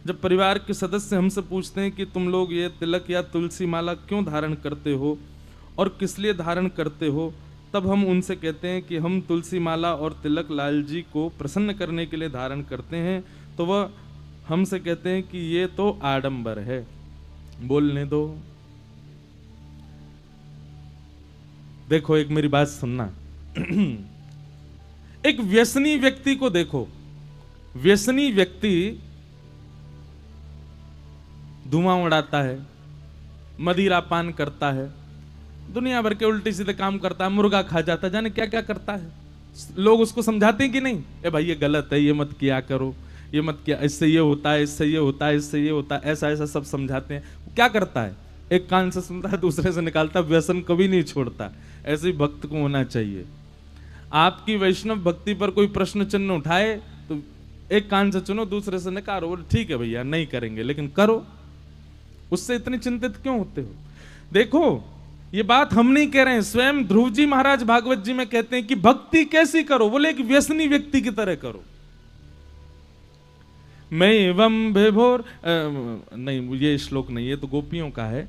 जब परिवार के सदस्य हमसे पूछते हैं कि तुम लोग ये तिलक या तुलसी माला क्यों धारण करते हो और किस लिए धारण करते हो, तब हम उनसे कहते हैं कि हम तुलसी माला और तिलक लाल जी को प्रसन्न करने के लिए धारण करते हैं। तो वह हमसे कहते हैं कि ये तो आडंबर है। बोलने दो। देखो, एक मेरी बात सुनना। एक व्यसनी व्यक्ति को देखो। व्यसनी व्यक्ति धुआं उड़ाता है, मदिरा पान करता है, दुनिया भर के उल्टे सीधे काम करता है, मुर्गा खा जाता है, जाने क्या क्या करता है। लोग उसको समझाते हैं कि नहीं, ए भाई ये गलत है, ये मत किया करो, ये मत किया, इससे ये होता है, इससे ये होता है, इससे ये होता है, ऐसा ऐसा सब समझाते हैं। क्या करता है? एक कान से सुनता है, दूसरे से निकालता है, व्यसन कभी नहीं छोड़ता। ऐसे ही भक्त को होना चाहिए। आपकी वैष्णव भक्ति पर कोई प्रश्न चिन्ह उठाए तो एक कान से चुनो, दूसरे से निकालो। बोले ठीक है भैया, नहीं करेंगे, लेकिन करो। उससे इतने चिंतित क्यों होते हो? देखो, ये बात हम नहीं कह रहे हैं, स्वयं ध्रुव जी महाराज भागवत जी में कहते हैं कि भक्ति कैसी करो? बोले एक व्यसनी व्यक्ति की तरह करो। मैं एवं विभोर नहीं, ये श्लोक नहीं, ये तो गोपियों का है।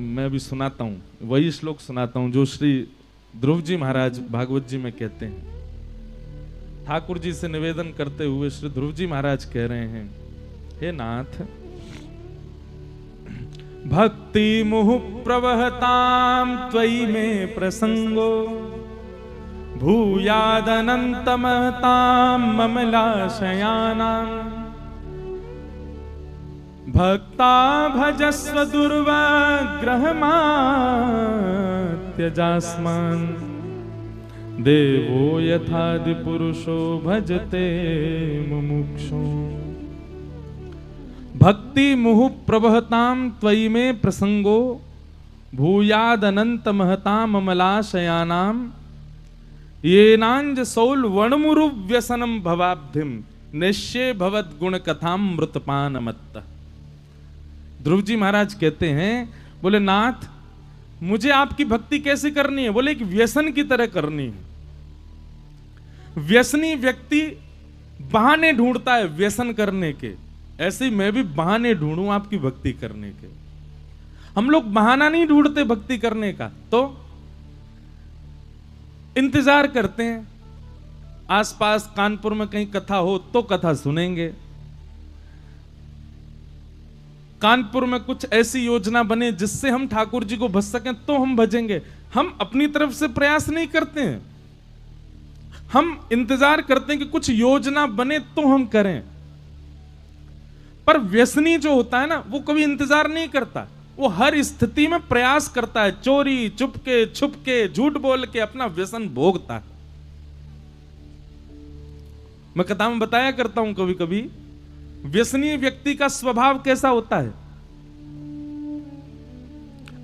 मैं अभी सुनाता हूं, वही श्लोक सुनाता हूं जो श्री ध्रुव जी महाराज भागवत जी में कहते हैं। ठाकुर जी से निवेदन करते हुए श्री ध्रुव जी महाराज कह रहे हैं, हे नाथ, भक्ति मुहु प्रवहताम त्वयि में प्रसंगो भूयादनंतमहताम ममलाशयानाम भक्ता भजस्व दुर्वाग्रहमात्यजास्मान् देवो यथादि पुरुषो भजते मुमुक्षु। भक्ति मुहु प्रवहताम त्वयि में प्रसंगो भूयाद अनंत महताम अमलाशयानाम येनांज सौल वणमुरु व्यसनम भवाब्धिम निश्चय भवद गुण कथाम मृतपान मत्त। ध्रुव जी महाराज कहते हैं, बोले नाथ, मुझे आपकी भक्ति कैसे करनी है? बोले एक व्यसन की तरह करनी है। व्यसनी व्यक्ति बहाने ढूंढता है व्यसन करने के, ऐसे ही मैं भी बहाने ढूंढूं आपकी भक्ति करने के। हम लोग बहाना नहीं ढूंढते भक्ति करने का, तो इंतजार करते हैं। आसपास कानपुर में कहीं कथा हो तो कथा सुनेंगे, कानपुर में कुछ ऐसी योजना बने जिससे हम ठाकुर जी को भज सकें तो हम भजेंगे। हम अपनी तरफ से प्रयास नहीं करते हैं, हम इंतजार करते हैं कि कुछ योजना बने तो हम करें। पर व्यसनी जो होता है ना, वो कभी इंतजार नहीं करता, वो हर स्थिति में प्रयास करता है, चोरी चुपके छुपके झूठ बोल के अपना व्यसन भोगता है। मैं कथा में बताया करता हूं कभी कभी, व्यसनी व्यक्ति का स्वभाव कैसा होता है।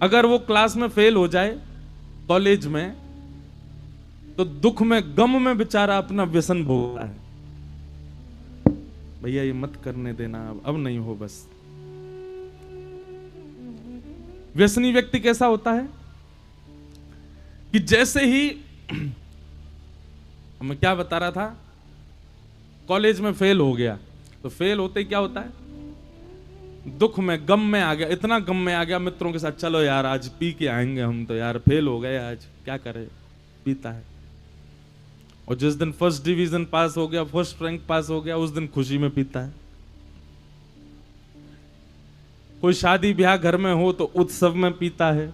अगर वो क्लास में फेल हो जाए कॉलेज में, तो दुख में गम में बेचारा अपना व्यसन भोगता है। भैया ये मत करने देना, अब नहीं हो बस। व्यसनी व्यक्ति कैसा होता है कि जैसे ही मैं क्या बता रहा था, कॉलेज में फेल हो गया, तो फेल होते ही क्या होता है, दुख में गम में आ गया, इतना गम में आ गया मित्रों के साथ, चलो यार आज पी के आएंगे हम, तो यार फेल हो गए आज क्या करें, पीता है। और जिस दिन फर्स्ट डिवीजन पास हो गया, फर्स्ट रैंक पास हो गया, उस दिन खुशी में पीता है। कोई शादी ब्याह घर में हो तो उत्सव में पीता है।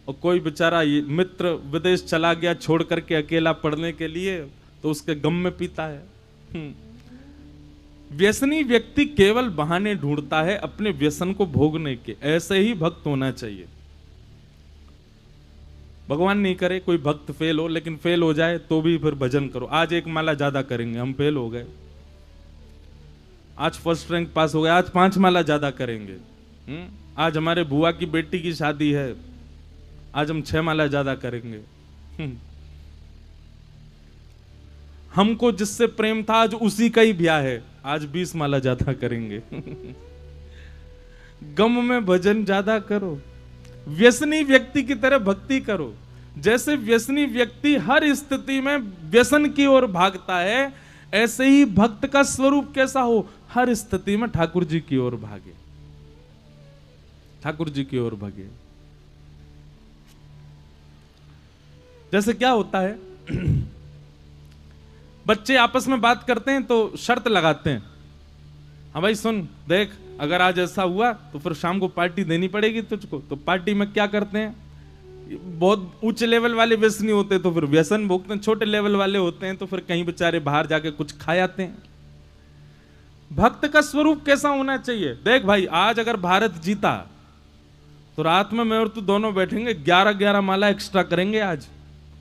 और कोई बेचारा मित्र विदेश चला गया छोड़ करके अकेला पढ़ने के लिए, तो उसके गम में पीता है। व्यसनी व्यक्ति केवल बहाने ढूंढता है अपने व्यसन को भोगने के। ऐसे ही भक्त होना चाहिए। भगवान नहीं करे कोई भक्त फेल हो, लेकिन फेल हो जाए तो भी फिर भजन करो। आज एक माला ज्यादा करेंगे, हम फेल हो गए, आज फर्स्ट रैंक पास हो गया, आज 5 माला ज्यादा करेंगे। आज हमारे बुआ की बेटी की शादी है, आज हम 6 माला ज्यादा करेंगे। हमको जिससे प्रेम था आज उसी का ही ब्याह है, आज 20 माला ज्यादा करेंगे। गम में भजन ज्यादा करो, व्यसनी व्यक्ति की तरह भक्ति करो। जैसे व्यसनी व्यक्ति हर स्थिति में व्यसन की ओर भागता है, ऐसे ही भक्त का स्वरूप कैसा हो, हर स्थिति में ठाकुर जी की ओर भागे, ठाकुर जी की ओर भागे। जैसे क्या होता है, बच्चे आपस में बात करते हैं तो शर्त लगाते हैं, हाँ भाई सुन देख, अगर आज ऐसा हुआ तो फिर शाम को पार्टी देनी पड़ेगी तुझको। तो पार्टी में क्या करते हैं, बहुत ऊंचे लेवल वाले व्यसनी होते हैं तो फिर व्यसन भोगते हैं, छोटे लेवल वाले होते हैं तो फिर कहीं बेचारे बाहर जाके कुछ खा आते हैं। भक्त का स्वरूप कैसा होना चाहिए, देख भाई आज अगर भारत जीता तो रात में मैं और तू दोनों बैठेंगे 11-11 माला एक्स्ट्रा करेंगे आज,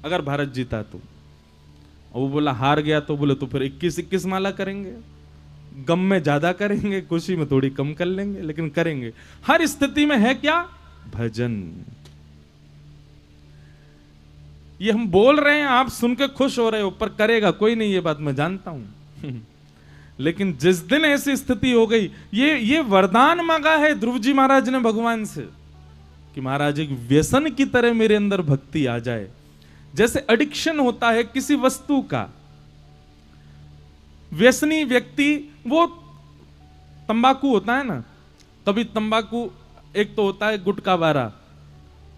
अगर भारत जीता तो। और वो बोला हार गया तो बोले तो फिर 21-21 माला करेंगे, गम में ज्यादा करेंगे, खुशी में थोड़ी कम कर लेंगे, लेकिन करेंगे। हर स्थिति में है क्या, भजन। ये हम बोल रहे हैं, आप सुन के खुश हो रहे हो, पर करेगा कोई नहीं, ये बात मैं जानता हूं। लेकिन जिस दिन ऐसी स्थिति हो गई, ये वरदान मांगा है ध्रुव जी महाराज ने भगवान से कि महाराज एक व्यसन की तरह मेरे अंदर भक्ति आ जाए। जैसे एडिक्शन होता है किसी वस्तु का, व्यसनी व्यक्ति, वो तंबाकू होता है ना, कभी तंबाकू एक तो होता है गुटखा वाला,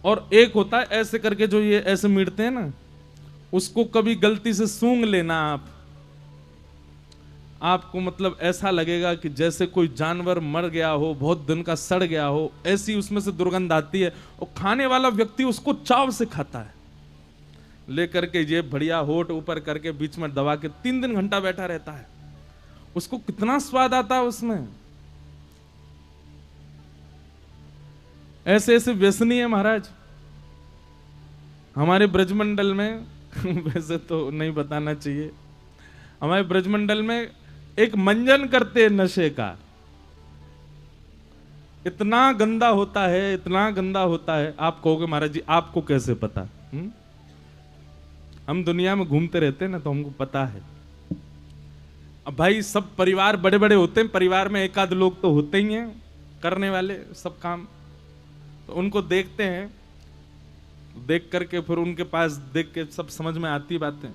और एक होता है ऐसे करके जो ये ऐसे मीटते हैं ना, उसको कभी गलती से सूंघ लेना आपको मतलब ऐसा लगेगा कि जैसे कोई जानवर मर गया हो, बहुत दिन का सड़ गया हो, ऐसी उसमें से दुर्गंध आती है। और खाने वाला व्यक्ति उसको चाव से खाता है, लेकर के ये बढ़िया होठ ऊपर करके बीच में दबा के 3 घंटा बैठा रहता है, उसको कितना स्वाद आता है उसमें। ऐसे ऐसे व्यसनी है महाराज हमारे ब्रजमंडल में। वैसे तो नहीं बताना चाहिए, हमारे ब्रजमंडल में एक मंजन करते हैं नशे का, इतना गंदा होता है, इतना गंदा होता है। आप कहोगे महाराज जी आपको कैसे पता? हम दुनिया में घूमते रहते हैं ना, तो हमको पता है। अब भाई सब परिवार बड़े बड़े होते हैं, परिवार में एक आध लोग तो होते ही हैं करने वाले सब काम, तो उनको देखते हैं, देख करके फिर उनके पास देख के सब समझ में आती बातें।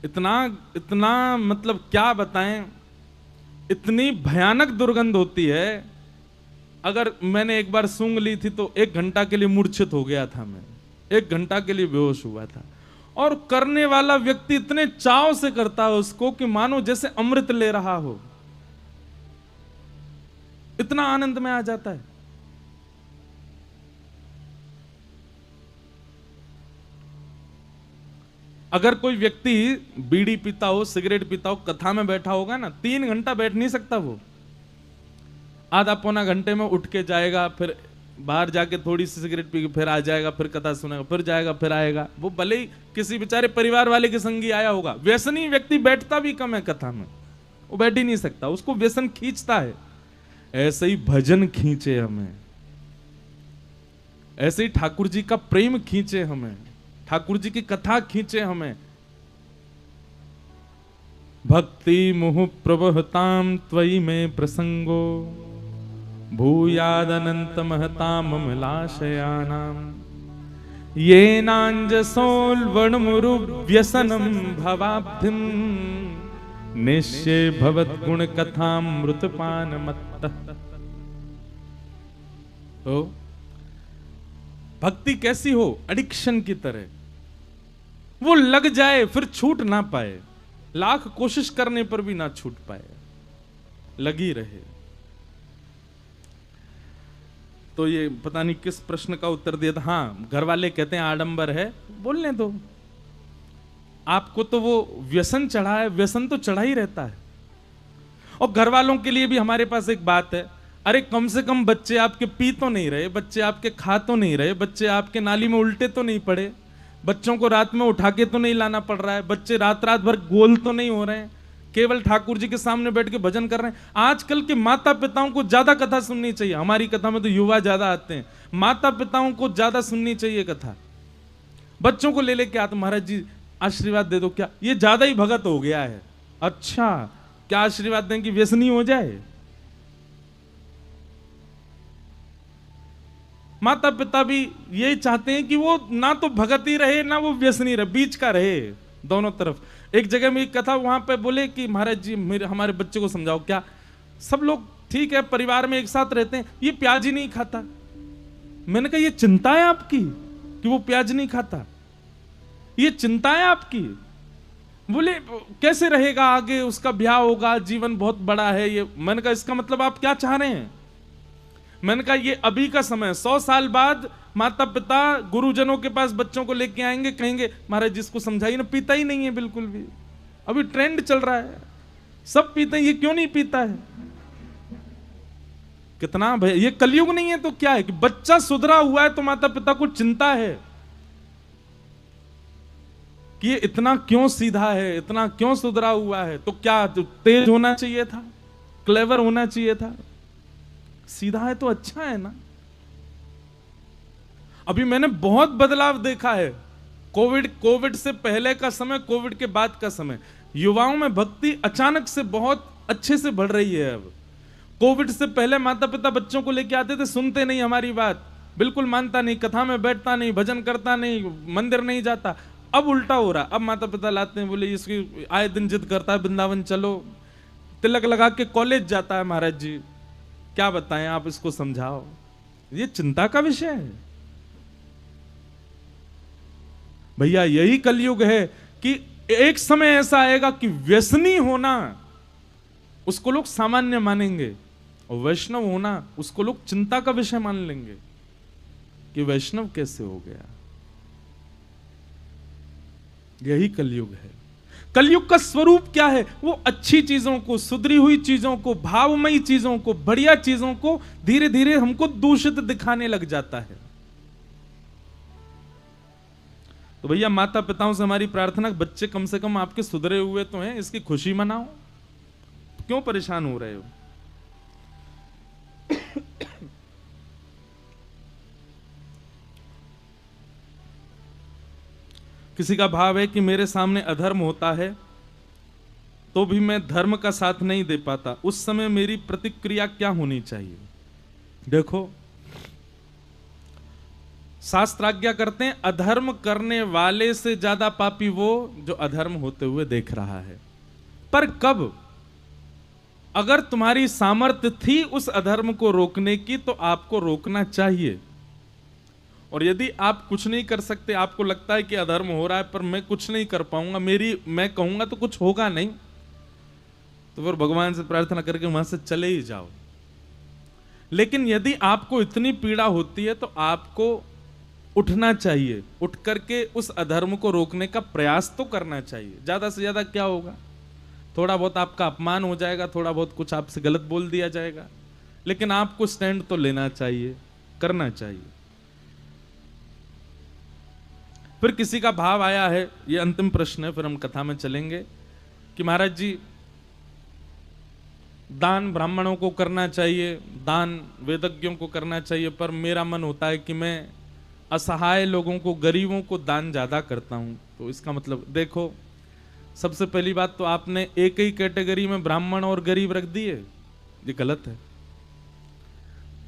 इतना इतना मतलब क्या बताएं, इतनी भयानक दुर्गंध होती है। अगर मैंने एक बार सूंघ ली थी तो 1 घंटा के लिए मूर्छित हो गया था, मैं 1 घंटा के लिए बेहोश हुआ था। और करने वाला व्यक्ति इतने चाव से करता है उसको कि मानो जैसे अमृत ले रहा हो, इतना आनंद में आ जाता है। अगर कोई व्यक्ति बीड़ी पीता हो, सिगरेट पीता हो, कथा में बैठा होगा ना, 3 घंटा बैठ नहीं सकता वो, आधा पौना घंटे में उठ के जाएगा, फिर बाहर जाके थोड़ी सी सिगरेट पी के फिर आ जाएगा, फिर कथा सुनेगा, फिर जाएगा, फिर आएगा। वो भले ही किसी बेचारे परिवार वाले के संगी आया होगा। व्यसनी व्यक्ति बैठता भी कम है कथा में, वो बैठ ही नहीं सकता, उसको व्यसन खींचता है। ऐसे ही भजन खींचे हमें, ऐसे ही ठाकुर जी का प्रेम खींचे हमें, ठाकुर जी की कथा खींचे हमें। भक्ति मुहु प्रवहताम त्वयि में प्रसंगो भूयादनंत महताम ममलाशयानाम ये नांजसोल्वणमुरु व्यसनम भवाब्धिम निश्चय भवत गुण कथामृतपान मत्त। तो भक्ति कैसी हो, एडिक्शन की तरह, वो लग जाए फिर छूट ना पाए, लाख कोशिश करने पर भी ना छूट पाए, लगी रहे। तो ये पता नहीं किस प्रश्न का उत्तर दिया था। हाँ, घर वाले कहते हैं आडंबर है, बोलने दो, आपको तो वो व्यसन चढ़ा है, व्यसन तो चढ़ा ही रहता है। और घर वालों के लिए भी हमारे पास एक बात है, अरे कम से कम बच्चे आपके पी तो नहीं रहे, बच्चे आपके खा तो नहीं रहे, बच्चे आपके नाली में उल्टे तो नहीं पड़े, बच्चों को रात में उठा के तो नहीं लाना पड़ रहा है, बच्चे रात रात भर गोल तो नहीं हो रहे हैं, केवल ठाकुर जी के सामने बैठ के भजन कर रहे हैं। आजकल के माता पिताओं को ज्यादा कथा सुननी चाहिए। हमारी कथा में तो युवा ज्यादा आते हैं, माता पिताओं को ज्यादा सुननी चाहिए कथा। बच्चों को ले लेके आते, महाराज जी आशीर्वाद दे दो, क्या ये ज्यादा ही भगत हो गया है? अच्छा, क्या आशीर्वाद दें कि व्यसनी हो जाए? माता पिता भी यही चाहते हैं कि वो ना तो भगत ही रहे, ना वो व्यसनी रहे, बीच का रहे। दोनों तरफ। एक जगह में एक कथा, वहां पे बोले कि महाराज जी हमारे बच्चे को समझाओ, क्या सब लोग ठीक है परिवार में एक साथ रहते हैं, ये प्याज ही नहीं खाता। मैंने कहा ये चिंता है आपकी कि वो प्याज नहीं खाता, ये चिंता है आपकी? बोले कैसे रहेगा आगे, उसका ब्याह होगा, जीवन बहुत बड़ा है ये। मैंने कहा इसका मतलब आप क्या चाह रहे हैं? मैंने कहा ये अभी का समय, 100 साल बाद माता पिता गुरुजनों के पास बच्चों को लेके आएंगे, कहेंगे महाराज जिसको समझाइए ना, पीता ही नहीं है बिल्कुल भी, अभी ट्रेंड चल रहा है, सब पीते हैं, ये क्यों नहीं पीता है? कितना भय, ये कलयुग नहीं है तो क्या है कि बच्चा सुधरा हुआ है तो माता पिता को चिंता है कि ये इतना क्यों सीधा है, इतना क्यों सुधरा हुआ है, तो क्या तेज होना चाहिए था, क्लेवर होना चाहिए था? सीधा है तो अच्छा है ना। अभी मैंने बहुत बदलाव देखा है, कोविड से पहले का समय, कोविड के बाद का समय, युवाओं में भक्ति अचानक से बहुत अच्छे से बढ़ रही है। अब कोविड से पहले माता पिता बच्चों को लेके आते थे, सुनते नहीं हमारी बात, बिल्कुल मानता नहीं, कथा में बैठता नहीं, भजन करता नहीं, मंदिर नहीं जाता। अब उल्टा हो रहा, अब माता पिता लाते हैं, बोले इसकी आए दिन जिद करता है वृंदावन चलो, तिलक लगा के कॉलेज जाता है, महाराज जी क्या बताएं, आप इसको समझाओ। ये चिंता का विषय है भैया। यही कलयुग है कि एक समय ऐसा आएगा कि व्यसनी होना उसको लोग सामान्य मानेंगे और वैष्णव होना उसको लोग चिंता का विषय मान लेंगे कि वैष्णव कैसे हो गया। यही कलयुग है। कलयुग का स्वरूप क्या है? वो अच्छी चीजों को, सुधरी हुई चीजों को, भावमयी चीजों को, बढ़िया चीजों को धीरे धीरे हमको दूषित दिखाने लग जाता है। तो भैया माता पिताओं से हमारी प्रार्थना, बच्चे कम से कम आपके सुधरे हुए तो हैं, इसकी खुशी मनाओ, क्यों परेशान हो रहे हो? किसी का भाव है कि मेरे सामने अधर्म होता है तो भी मैं धर्म का साथ नहीं दे पाता, उस समय मेरी प्रतिक्रिया क्या होनी चाहिए? देखो शास्त्र आज्ञा करते हैं, अधर्म करने वाले से ज्यादा पापी वो जो अधर्म होते हुए देख रहा है। पर कब? अगर तुम्हारी सामर्थ्य थी उस अधर्म को रोकने की तो आपको रोकना चाहिए। और यदि आप कुछ नहीं कर सकते, आपको लगता है कि अधर्म हो रहा है पर मैं कुछ नहीं कर पाऊंगा, मैं कहूंगा तो कुछ होगा नहीं, तो फिर भगवान से प्रार्थना करके वहां से चले ही जाओ। लेकिन यदि आपको इतनी पीड़ा होती है तो आपको उठना चाहिए, उठ करके उस अधर्म को रोकने का प्रयास तो करना चाहिए। ज्यादा से ज्यादा क्या होगा? थोड़ा बहुत आपका अपमान हो जाएगा, थोड़ा बहुत कुछ आपसे गलत बोल दिया जाएगा, लेकिन आपको स्टैंड तो लेना चाहिए, करना चाहिए। फिर किसी का भाव आया है, ये अंतिम प्रश्न है, फिर हम कथा में चलेंगे, कि महाराज जी दान ब्राह्मणों को करना चाहिए, दान वेदज्ञों को करना चाहिए, पर मेरा मन होता है कि मैं असहाय लोगों को, गरीबों को दान ज्यादा करता हूं। तो इसका मतलब देखो, सबसे पहली बात तो आपने एक ही कैटेगरी में ब्राह्मण और गरीब रख दिए, ये गलत है।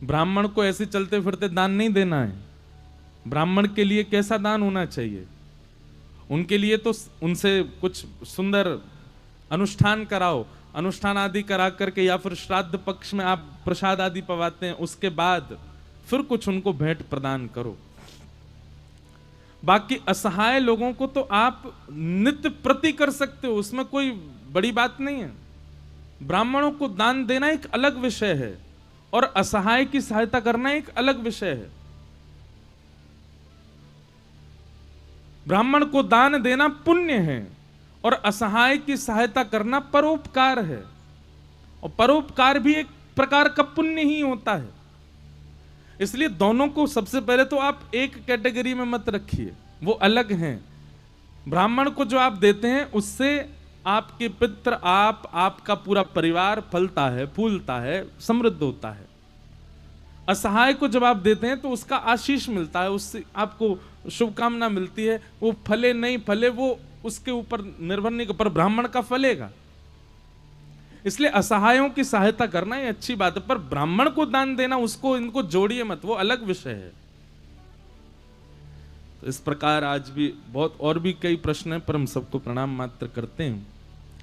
ब्राह्मण को ऐसे चलते फिरते दान नहीं देना है। ब्राह्मण के लिए कैसा दान होना चाहिए? उनके लिए तो उनसे कुछ सुंदर अनुष्ठान कराओ, अनुष्ठान आदि करा करके, या फिर श्राद्ध पक्ष में आप प्रसाद आदि पवाते हैं, उसके बाद फिर कुछ उनको भेंट प्रदान करो। बाकी असहाय लोगों को तो आप नित्य प्रति कर सकते हो, उसमें कोई बड़ी बात नहीं है। ब्राह्मणों को दान देना एक अलग विषय है और असहाय की सहायता करना एक अलग विषय है। ब्राह्मण को दान देना पुण्य है और असहाय की सहायता करना परोपकार है, और परोपकार भी एक प्रकार का पुण्य ही होता है। इसलिए दोनों को सबसे पहले तो आप एक कैटेगरी में मत रखिए, वो अलग हैं। ब्राह्मण को जो आप देते हैं उससे आपके पितृ, आपका पूरा परिवार फलता है, फूलता है, समृद्ध होता है। असहाय को जब आप देते हैं तो उसका आशीष मिलता है, उससे आपको शुभकामना मिलती है। वो फले नहीं फले वो उसके ऊपर निर्भर नहीं, पर ब्राह्मण का फलेगा। इसलिए असहायों की सहायता करना ये अच्छी बात है, पर ब्राह्मण को दान देना, उसको इनको जोड़िए मत, वो अलग विषय है। तो इस प्रकार आज भी बहुत और भी कई प्रश्न हैं, पर हम सबको प्रणाम मात्र करते हैं।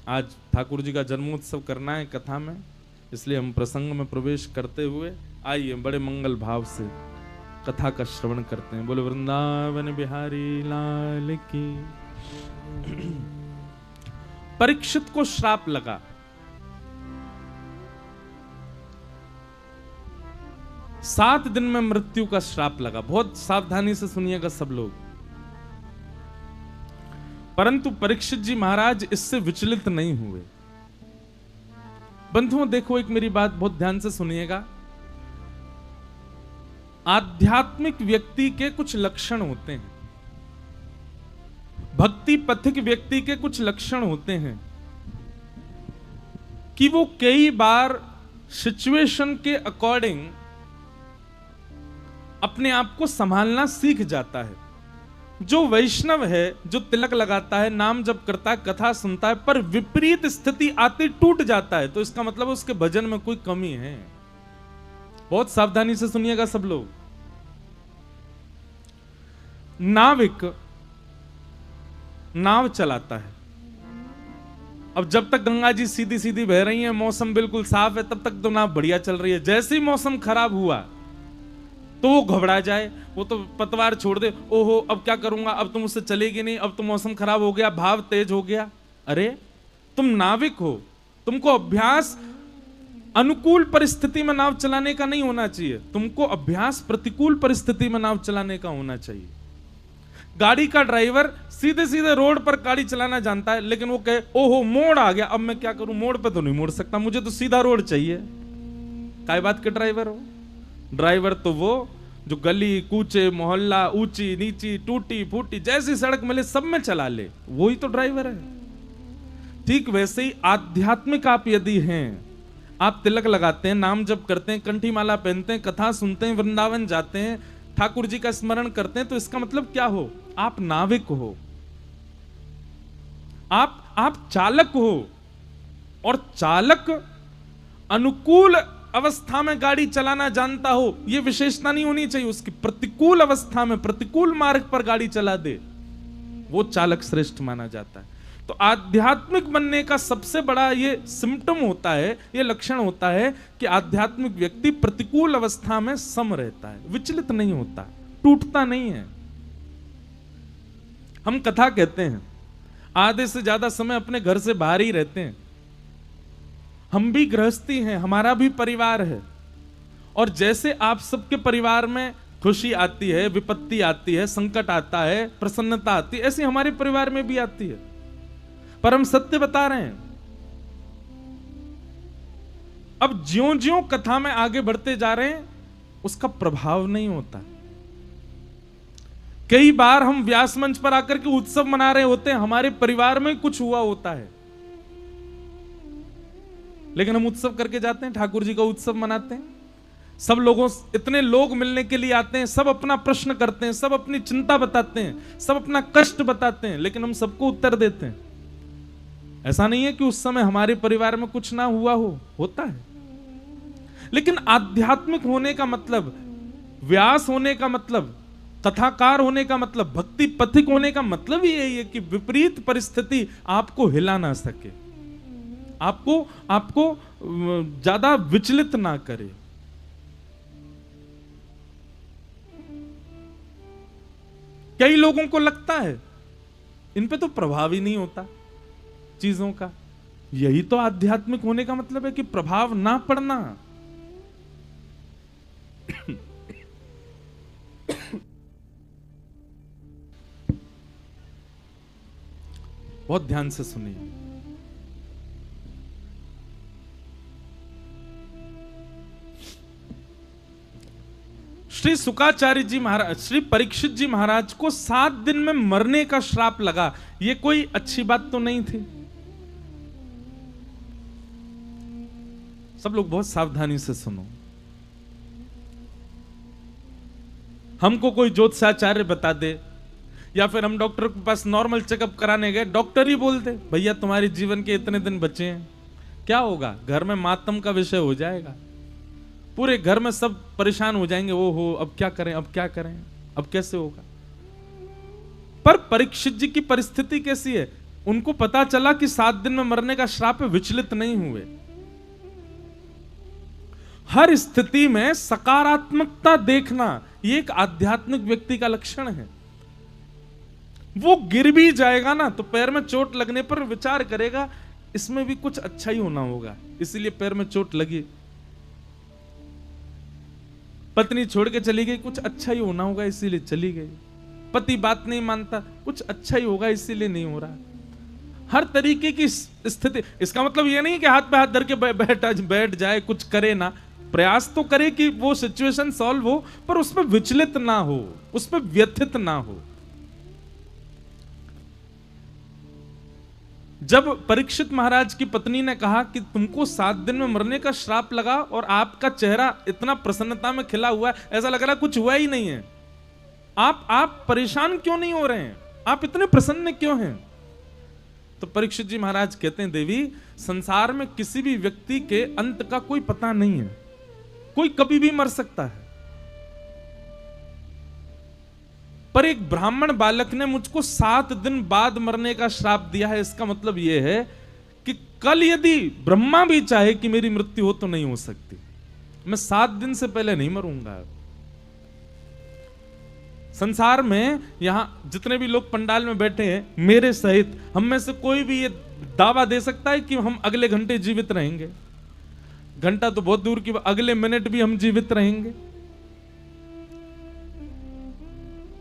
आज ठाकुर जी का जन्मोत्सव करना है कथा में, इसलिए हम प्रसंग में प्रवेश करते हुए आइए बड़े मंगल भाव से कथा का श्रवण करते हैं। बोले वृंदावन बिहारी लाल की। परीक्षित को श्राप लगा। सात दिन में मृत्यु का श्राप लगा। बहुत सावधानी से सुनिएगा सब लोग। परंतु परीक्षित जी महाराज इससे विचलित नहीं हुए। बंधुओं देखो, एक मेरी बात बहुत ध्यान से सुनिएगा। आध्यात्मिक व्यक्ति के कुछ लक्षण होते हैं, भक्ति पथिक व्यक्ति के कुछ लक्षण होते हैं कि वो कई बार सिचुएशन के अकॉर्डिंग अपने आप को संभालना सीख जाता है। जो वैष्णव है, जो तिलक लगाता है, नाम जप करता है, कथा सुनता है, पर विपरीत स्थिति आते टूट जाता है, तो इसका मतलब उसके भजन में कोई कमी है। बहुत सावधानी से सुनिएगा सब लोग। नाविक नाव चलाता है। अब जब तक गंगा जी सीधी सीधी बह रही है, मौसम बिल्कुल साफ है, तब तक तो नाव बढ़िया चल रही है। जैसे ही मौसम खराब हुआ तो वो घबरा जाए, वो तो पतवार छोड़ दे, ओहो अब क्या करूंगा, अब तो मुझसे चलेगी नहीं, अब तो मौसम खराब हो गया, भाव तेज हो गया। अरे तुम नाविक हो, तुमको अभ्यास अनुकूल परिस्थिति में नाव चलाने का नहीं होना चाहिए, तुमको अभ्यास प्रतिकूल परिस्थिति में नाव चलाने का होना चाहिए। गाड़ी का ड्राइवर सीधे सीधे रोड पर गाड़ी चलाना जानता है, लेकिन वो कहे ओहो मोड़ आ गया, अब मैं क्या करूं, मोड़ पे तो नहीं मोड़ सकता, मुझे तो सीधा रोड चाहिए। काय बात के ड्राइवर हो? ड्राइवर तो वो जो गली कूचे मोहल्ला ऊंची नीची टूटी फूटी जैसी सड़क मिले सब में चला ले, वही तो ड्राइवर है। ठीक वैसे ही आध्यात्मिक आप यदि हैं, आप तिलक लगाते हैं, नाम जप करते हैं, कंठी माला पहनते हैं, कथा सुनते हैं, वृंदावन जाते हैं, ठाकुर जी का स्मरण करते हैं, तो इसका मतलब क्या हो? आप नाविक हो, आप चालक हो। और चालक अनुकूल अवस्था में गाड़ी चलाना जानता हो, यह विशेषता नहीं होनी चाहिए उसकी। प्रतिकूल अवस्था में प्रतिकूल मार्ग पर गाड़ी चला दे, वो चालक श्रेष्ठ माना जाता है। तो आध्यात्मिक बनने का सबसे बड़ा ये सिम्टम होता है, ये लक्षण होता है कि आध्यात्मिक व्यक्ति प्रतिकूल अवस्था में सम रहता है, विचलित नहीं होता, टूटता नहीं है। हम कथा कहते हैं, आधे से ज्यादा समय अपने घर से बाहर ही रहते हैं। हम भी गृहस्थी हैं, हमारा भी परिवार है, और जैसे आप सबके परिवार में खुशी आती है, विपत्ति आती है, संकट आता है, प्रसन्नता आती है, ऐसे हमारे परिवार में भी आती है। पर हम सत्य बता रहे हैं। अब ज्यों-ज्यों कथा में आगे बढ़ते जा रहे हैं, उसका प्रभाव नहीं होता। कई बार हम व्यास मंच पर आकर के उत्सव मना रहे होते हैं, हमारे परिवार में कुछ हुआ होता है, लेकिन हम उत्सव करके जाते हैं, ठाकुर जी का उत्सव मनाते हैं। सब लोगों, इतने लोग मिलने के लिए आते हैं, सब अपना प्रश्न करते हैं, सब अपनी चिंता बताते हैं, सब अपना कष्ट बताते हैं, लेकिन हम सबको उत्तर देते हैं। ऐसा नहीं है कि उस समय हमारे परिवार में कुछ ना हुआ हो, होता है। लेकिन आध्यात्मिक होने का मतलब, व्यास होने का मतलब, कथाकार होने का मतलब, भक्ति पथिक होने का मतलब ही यही है कि विपरीत परिस्थिति आपको हिला ना सके, आपको ज्यादा विचलित ना करे। कई लोगों को लगता है इन पे तो प्रभाव ही नहीं होता चीजों का। यही तो आध्यात्मिक होने का मतलब है कि प्रभाव ना पड़ना। बहुत ध्यान से सुनिए। श्री शुकाचार्य जी महाराज, श्री परीक्षित जी महाराज को 7 दिन में मरने का श्राप लगा। यह कोई अच्छी बात तो नहीं थी। सब लोग बहुत सावधानी से सुनो। हमको कोई ज्योतिषाचार्य बता दे, या फिर हम डॉक्टर के पास नॉर्मल चेकअप कराने गए, डॉक्टर ही बोल दे भैया तुम्हारे जीवन के इतने दिन बचे हैं, क्या होगा? घर में मातम का विषय हो जाएगा, पूरे घर में सब परेशान हो जाएंगे। ओ हो, अब क्या करें, अब क्या करें, अब कैसे होगा? पर परीक्षित जी की परिस्थिति कैसी है? उनको पता चला कि 7 दिन में मरने का श्राप है, विचलित नहीं हुए। हर स्थिति में सकारात्मकता देखना ये एक आध्यात्मिक व्यक्ति का लक्षण है। वो गिर भी जाएगा ना तो पैर में चोट लगने पर विचार करेगा इसमें भी कुछ अच्छा ही होना होगा, इसीलिए पैर में चोट लगी। पत्नी छोड़ के चली गई, कुछ अच्छा ही होना होगा इसीलिए चली गई। पति बात नहीं मानता, कुछ अच्छा ही होगा इसीलिए नहीं हो रहा। हर तरीके की स्थिति, इसका मतलब ये नहीं कि हाथ पे हाथ धर के बैठ जाए, कुछ करे ना, प्रयास तो करे कि वो सिचुएशन सॉल्व हो, पर उसमें विचलित ना हो, उसमें व्यथित ना हो। जब परीक्षित महाराज की पत्नी ने कहा कि तुमको 7 दिन में मरने का श्राप लगा और आपका चेहरा इतना प्रसन्नता में खिला हुआ है, ऐसा लग रहा है कुछ हुआ ही नहीं है, आप परेशान क्यों नहीं हो रहे हैं, आप इतने प्रसन्न क्यों हैं? तो परीक्षित जी महाराज कहते हैं, देवी, संसार में किसी भी व्यक्ति के अंत का कोई पता नहीं है, कोई कभी भी मर सकता है। पर एक ब्राह्मण बालक ने मुझको 7 दिन बाद मरने का श्राप दिया है, इसका मतलब यह है कि कल यदि ब्रह्मा भी चाहे कि मेरी मृत्यु हो तो नहीं हो सकती, मैं 7 दिन से पहले नहीं मरूंगा। संसार में यहां जितने भी लोग पंडाल में बैठे हैं, मेरे सहित हम में से कोई भी ये दावा दे सकता है कि हम अगले घंटे जीवित रहेंगे? घंटा तो बहुत दूर की, अगले मिनट भी हम जीवित रहेंगे?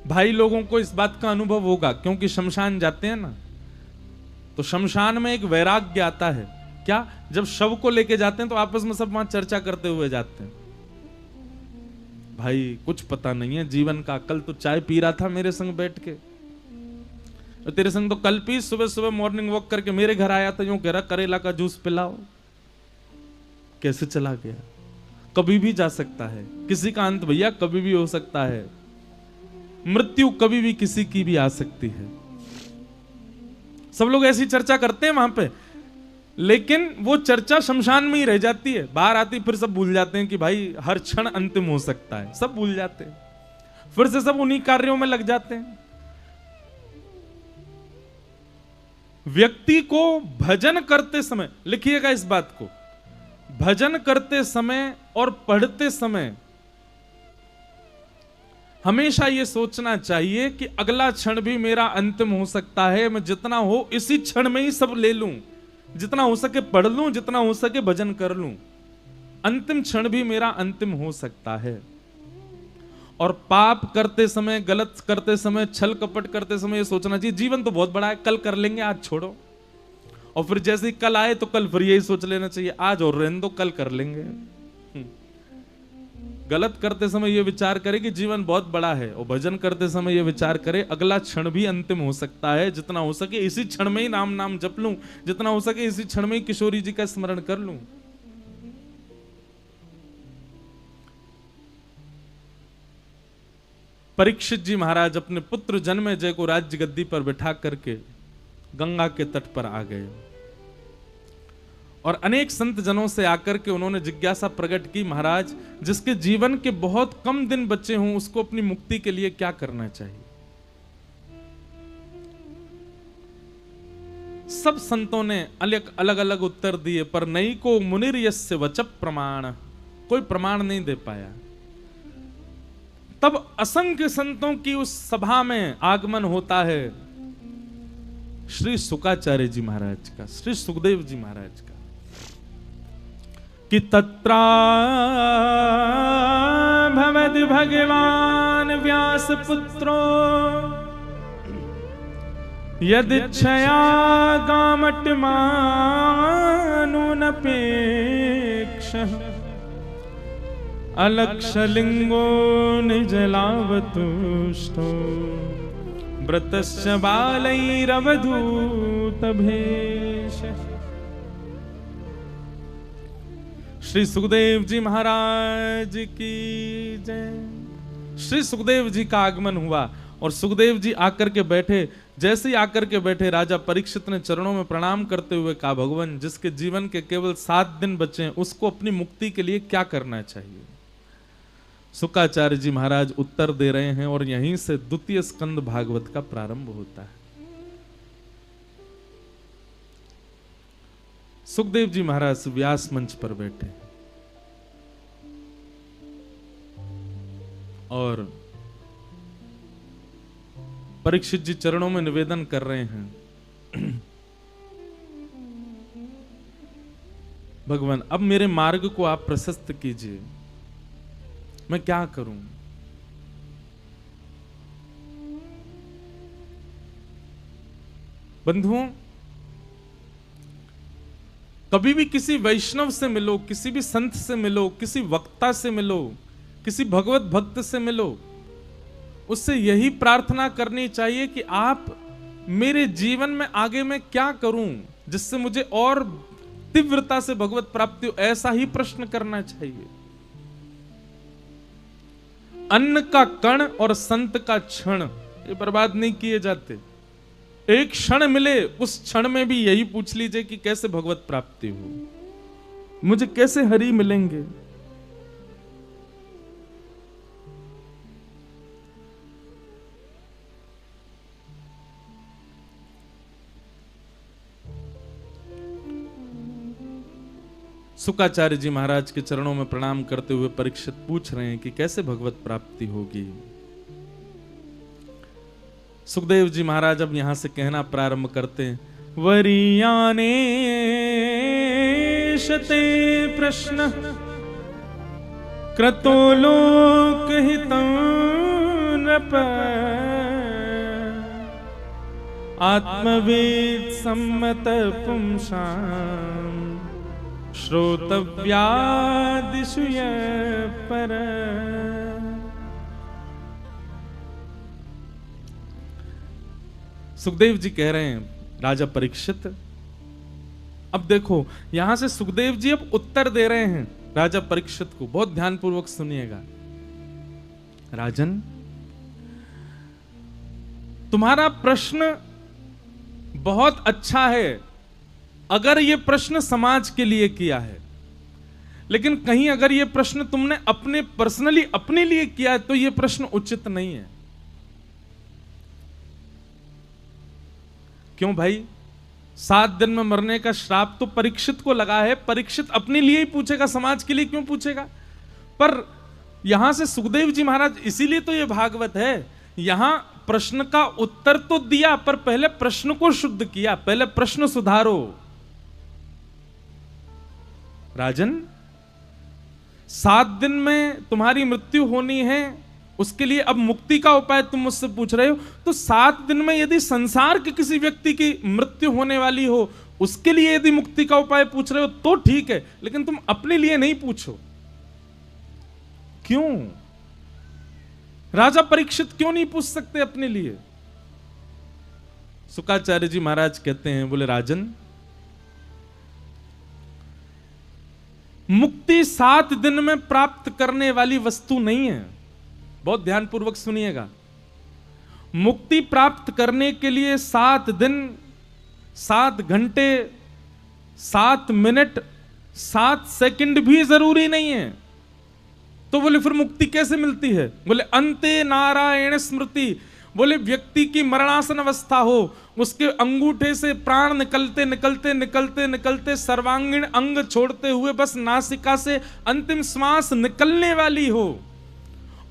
भाई लोगों को इस बात का अनुभव होगा, क्योंकि शमशान जाते हैं ना, तो शमशान में एक वैराग्य आता है। क्या? जब शव को लेके जाते हैं तो आपस में सब वहां चर्चा करते हुए जाते हैं, भाई कुछ पता नहीं है जीवन का, कल तो चाय पी रहा था मेरे संग बैठ के, तेरे संग तो कल पी, सुबह सुबह मॉर्निंग वॉक करके मेरे घर आया था, यूं कह रहा करेला का जूस पिलाओ, कैसे चला गया? कभी भी जा सकता है, किसी का अंत भैया कभी भी हो सकता है, मृत्यु कभी भी किसी की भी आ सकती है। सब लोग ऐसी चर्चा करते हैं वहां पे, लेकिन वो चर्चा शमशान में ही रह जाती है, बाहर आती फिर सब भूल जाते हैं कि भाई हर क्षण अंतिम हो सकता है, सब भूल जाते हैं, फिर से सब उन्हीं कार्यों में लग जाते हैं। व्यक्ति को भजन करते समय, लिखिएगा इस बात को, भजन करते समय और पढ़ते समय हमेशा यह सोचना चाहिए कि अगला क्षण भी मेरा अंतिम हो सकता है, मैं जितना हो इसी क्षण में ही सब ले लूं, जितना हो सके पढ़ लूं, जितना हो सके भजन कर लूं, अंतिम क्षण भी मेरा अंतिम हो सकता है। और पाप करते समय, गलत करते समय, छल कपट करते समय यह सोचना चाहिए जीवन तो बहुत बड़ा है, कल कर लेंगे, आज छोड़ो। और फिर जैसे ही कल आए तो कल फिर यही सोच लेना चाहिए आज और रहने दो, कल कर लेंगे। गलत करते समय यह विचार करे कि जीवन बहुत बड़ा है, और भजन करते समय यह विचार करे अगला क्षण भी अंतिम हो सकता है, जितना हो सके इसी क्षण में ही नाम जप लूं, जितना हो सके इसी क्षण में ही किशोरी जी का स्मरण कर लूं। परीक्षित जी महाराज अपने पुत्र जन्मेजय को राज्य गद्दी पर बिठा करके गंगा के तट पर आ गए, और अनेक संत जनों से आकर के उन्होंने जिज्ञासा प्रकट की, महाराज जिसके जीवन के बहुत कम दिन बचे हों उसको अपनी मुक्ति के लिए क्या करना चाहिए? सब संतों ने अलग अलग उत्तर दिए, पर नहीं को मुनिर यस्य वचः प्रमाण, कोई प्रमाण नहीं दे पाया। तब असंख्य संतों की उस सभा में आगमन होता है श्री शुकाचार्य जी महाराज का, श्री सुखदेव जी महाराज का, कि तत्रा भवद भगवान व्यास पुत्रो यदिच्छया गामट मानुनपेक्षः अलक्षलिंगो निजलावतुष्टो व्रतश्च बालैरवधूतभेषः। श्री सुखदेव जी महाराज की जय। श्री सुखदेव जी का आगमन हुआ और सुखदेव जी आकर के बैठे। जैसे ही आकर के बैठे, राजा परीक्षित ने चरणों में प्रणाम करते हुए कहा, भगवान जिसके जीवन के केवल 7 दिन बचे हैं उसको अपनी मुक्ति के लिए क्या करना चाहिए? शुकाचार्य जी महाराज उत्तर दे रहे हैं और यहीं से द्वितीय स्कंद भागवत का प्रारंभ होता है। सुखदेव जी महाराज व्यास मंच पर बैठे और परीक्षित जी चरणों में निवेदन कर रहे हैं, भगवान अब मेरे मार्ग को आप प्रशस्त कीजिए, मैं क्या करूं। बंधुओं, कभी भी किसी वैष्णव से मिलो, किसी भी संत से मिलो, किसी वक्ता से मिलो, किसी भगवत भक्त से मिलो, उससे यही प्रार्थना करनी चाहिए कि आप मेरे जीवन में आगे मैं क्या करूं जिससे मुझे और तीव्रता से भगवत प्राप्ति हो, ऐसा ही प्रश्न करना चाहिए। अन्न का कण और संत का क्षण ये बर्बाद नहीं किए जाते। एक क्षण मिले, उस क्षण में भी यही पूछ लीजिए कि कैसे भगवत प्राप्ति हो, मुझे कैसे हरि मिलेंगे। शुकाचार्य जी महाराज के चरणों में प्रणाम करते हुए परीक्षित पूछ रहे हैं कि कैसे भगवत प्राप्ति होगी। सुखदेव जी महाराज अब यहां से कहना प्रारंभ करते हैं, वरियाने शते प्रश्न क्रतो लोक हितं नृप आत्मवेद सम्मत पुंसां श्रोतव्यादिषु पर। सुखदेव जी कह रहे हैं, राजा परीक्षित अब देखो, यहां से सुखदेव जी अब उत्तर दे रहे हैं राजा परीक्षित को, बहुत ध्यानपूर्वक सुनिएगा। राजन, तुम्हारा प्रश्न बहुत अच्छा है अगर यह प्रश्न समाज के लिए किया है, लेकिन कहीं अगर यह प्रश्न तुमने अपने पर्सनली अपने लिए किया है तो यह प्रश्न उचित नहीं है। क्यों भाई? 7 दिन में मरने का श्राप तो परीक्षित को लगा है, परीक्षित अपने लिए ही पूछेगा, समाज के लिए क्यों पूछेगा? पर यहां से सुखदेव जी महाराज, इसीलिए तो यह भागवत है, यहां प्रश्न का उत्तर तो दिया पर पहले प्रश्न को शुद्ध किया, पहले प्रश्न सुधारो। राजन, 7 दिन में तुम्हारी मृत्यु होनी है, उसके लिए अब मुक्ति का उपाय तुम मुझसे पूछ रहे हो, तो 7 दिन में यदि संसार के किसी व्यक्ति की मृत्यु होने वाली हो, उसके लिए यदि मुक्ति का उपाय पूछ रहे हो तो ठीक है, लेकिन तुम अपने लिए नहीं पूछो। क्यों? राजा परीक्षित क्यों नहीं पूछ सकते अपने लिए? शुकाचार्य जी महाराज कहते हैं, बोले राजन, मुक्ति 7 दिन में प्राप्त करने वाली वस्तु नहीं है। बहुत ध्यानपूर्वक सुनिएगा। मुक्ति प्राप्त करने के लिए 7 दिन, 7 घंटे, 7 मिनट, 7 सेकंड भी जरूरी नहीं है। तो बोले फिर मुक्ति कैसे मिलती है? बोले अंते नारायण स्मृति। बोले व्यक्ति की मरणासन अवस्था हो, उसके अंगूठे से प्राण निकलते निकलते निकलते निकलते सर्वांगीण अंग छोड़ते हुए बस नासिका से अंतिम श्वास निकलने वाली हो,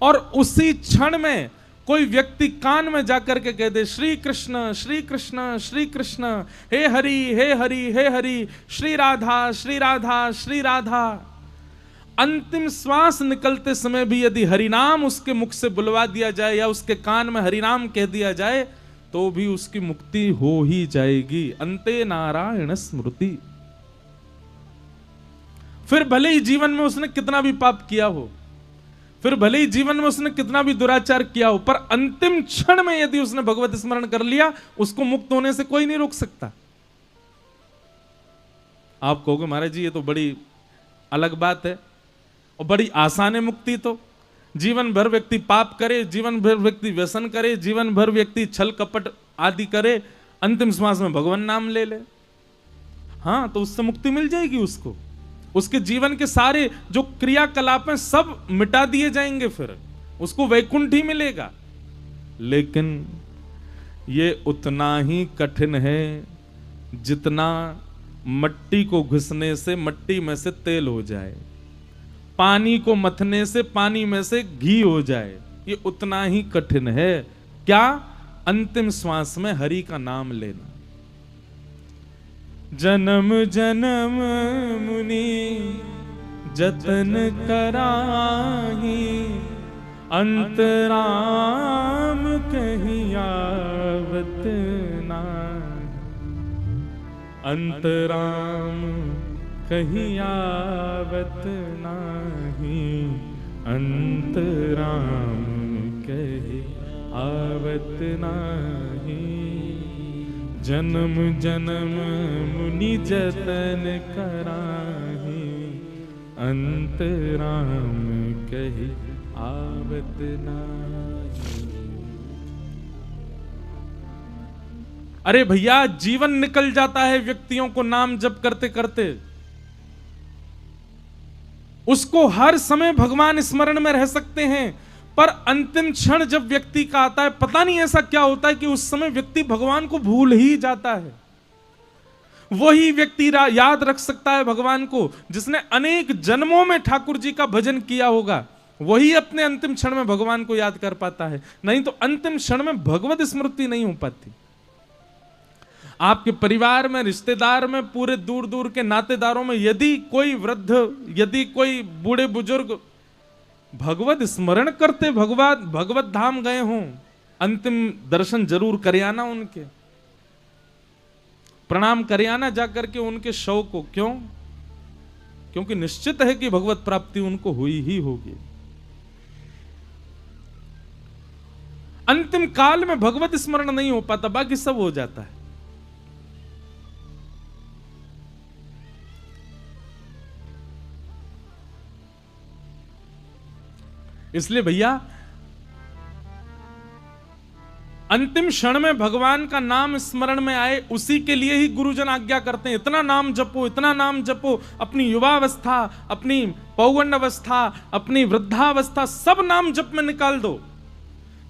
और उसी क्षण में कोई व्यक्ति कान में जाकर के कह दे, श्री कृष्ण श्री कृष्ण श्री कृष्ण, हे हरि हे हरि हे हरि, श्री राधा श्री राधा श्री राधा। अंतिम श्वास निकलते समय भी यदि हरिनाम उसके मुख से बुलवा दिया जाए या उसके कान में हरिनाम कह दिया जाए तो भी उसकी मुक्ति हो ही जाएगी। अंते नारायण स्मृति। फिर भले ही जीवन में उसने कितना भी पाप किया हो, फिर भले ही जीवन में उसने कितना भी दुराचार किया हो, पर अंतिम क्षण में यदि उसने भगवत स्मरण कर लिया, उसको मुक्त होने से कोई नहीं रोक सकता। आप कहोगे महाराज जी ये तो बड़ी अलग बात है और बड़ी आसान है मुक्ति तो। जीवन भर व्यक्ति पाप करे, जीवन भर व्यक्ति व्यसन करे, जीवन भर व्यक्ति छल कपट आदि करे, अंतिम श्वास में भगवान नाम ले ले, हाँ तो उससे मुक्ति मिल जाएगी उसको। उसके जीवन के सारे जो क्रियाकलाप हैं सब मिटा दिए जाएंगे, फिर उसको वैकुंठ ही मिलेगा। लेकिन ये उतना ही कठिन है जितना मट्टी को घुसने से मट्टी में से तेल हो जाए, पानी को मथने से पानी में से घी हो जाए। ये उतना ही कठिन है। क्या? अंतिम श्वास में हरि का नाम लेना। जन्म जन्म मुनि जतन कराही, अंतराम कहीं आवत नाही। अंतराम कहीं आवत नाही, अंतराम कहीं आवत नाही। जन्म जन्म मुनि जतन कराही, अंतराम कहीं आवत नाही। अरे भैया, जीवन निकल जाता है व्यक्तियों को नाम जप करते करते। उसको हर समय भगवान स्मरण में रह सकते हैं, पर अंतिम क्षण जब व्यक्ति का आता है, पता नहीं ऐसा क्या होता है कि उस समय व्यक्ति भगवान को भूल ही जाता है। वही व्यक्ति याद रख सकता है भगवान को जिसने अनेक जन्मों में ठाकुर जी का भजन किया होगा। वही अपने अंतिम क्षण में भगवान को याद कर पाता है, नहीं तो अंतिम क्षण में भगवत स्मृति नहीं हो पाती। आपके परिवार में, रिश्तेदार में, पूरे दूर दूर के नातेदारों में यदि कोई वृद्ध, यदि कोई बूढ़े बुजुर्ग भगवत स्मरण करते भगवत धाम गए हों, अंतिम दर्शन जरूर करे आना, उनके प्रणाम करे आना जाकर के उनके शव को। क्यों? क्योंकि निश्चित है कि भगवत प्राप्ति उनको हुई ही होगी। अंतिम काल में भगवत स्मरण नहीं हो पाता, बाकी सब हो जाता है। इसलिए भैया, अंतिम क्षण में भगवान का नाम स्मरण में आए, उसी के लिए ही गुरुजन आज्ञा करते हैं। इतना नाम जपो, इतना नाम जपो। अपनी युवावस्था, अपनी पौगंड अवस्था, अपनी वृद्धावस्था सब नाम जप में निकाल दो,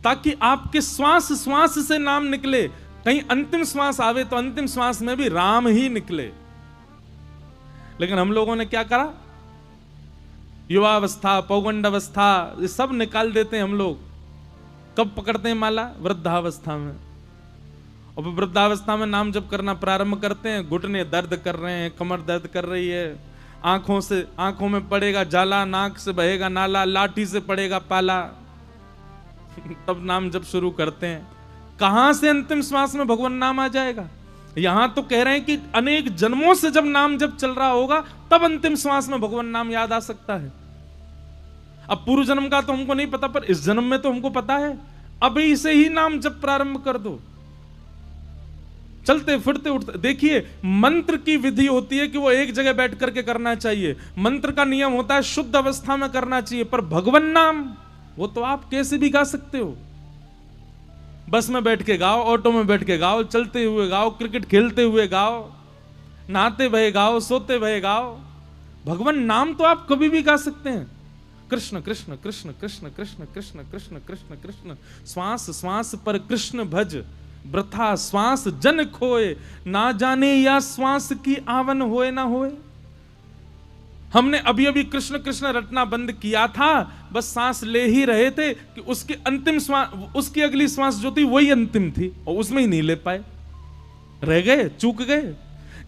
ताकि आपके श्वास श्वास से नाम निकले। कहीं अंतिम श्वास आवे तो अंतिम श्वास में भी राम ही निकले। लेकिन हम लोगों ने क्या करा? युवावस्था, पौगंड अवस्था, ये सब निकाल देते हैं हम लोग। कब पकड़ते हैं माला? वृद्धावस्था में। और वृद्धावस्था में नाम जप करना प्रारंभ करते हैं, घुटने दर्द कर रहे हैं, कमर दर्द कर रही है, आंखों में पड़ेगा जाला, नाक से बहेगा नाला, लाठी से पड़ेगा पाला। तब नाम जप शुरू करते हैं। कहां से अंतिम श्वास में भगवान नाम आ जाएगा? यहां तो कह रहे हैं कि अनेक जन्मों से जब नाम जप चल रहा होगा, तब अंतिम श्वास में भगवान नाम याद आ सकता है। अब पूर्व जन्म का तो हमको नहीं पता, पर इस जन्म में तो हमको पता है। अभी से ही नाम जप प्रारंभ कर दो। चलते फिरते उठते, देखिए मंत्र की विधि होती है कि वो एक जगह बैठ करके करना चाहिए। मंत्र का नियम होता है शुद्ध अवस्था में करना चाहिए, पर भगवान नाम वो तो आप कैसे भी गा सकते हो। बस में बैठ के गाओ, ऑटो में बैठ के गाओ, चलते हुए गाओ, क्रिकेट खेलते हुए गाओ, नहाते भये गाओ, सोते भये गाओ। भगवान नाम तो आप कभी भी गा सकते हैं। कृष्ण कृष्ण कृष्ण कृष्ण कृष्ण कृष्ण कृष्ण कृष्ण कृष्ण, श्वास श्वास पर कृष्ण भज, वृथा श्वास जन खोए, ना जाने या श्वास की आवन होए ना होए। हमने अभी अभी कृष्ण कृष्ण रटना बंद किया था, बस सांस ले ही रहे थे कि उसकी अंतिम श्वास, उसकी अगली श्वास जो थी वही अंतिम थी, और उसमें ही नहीं ले पाए, रह गए, चूक गए।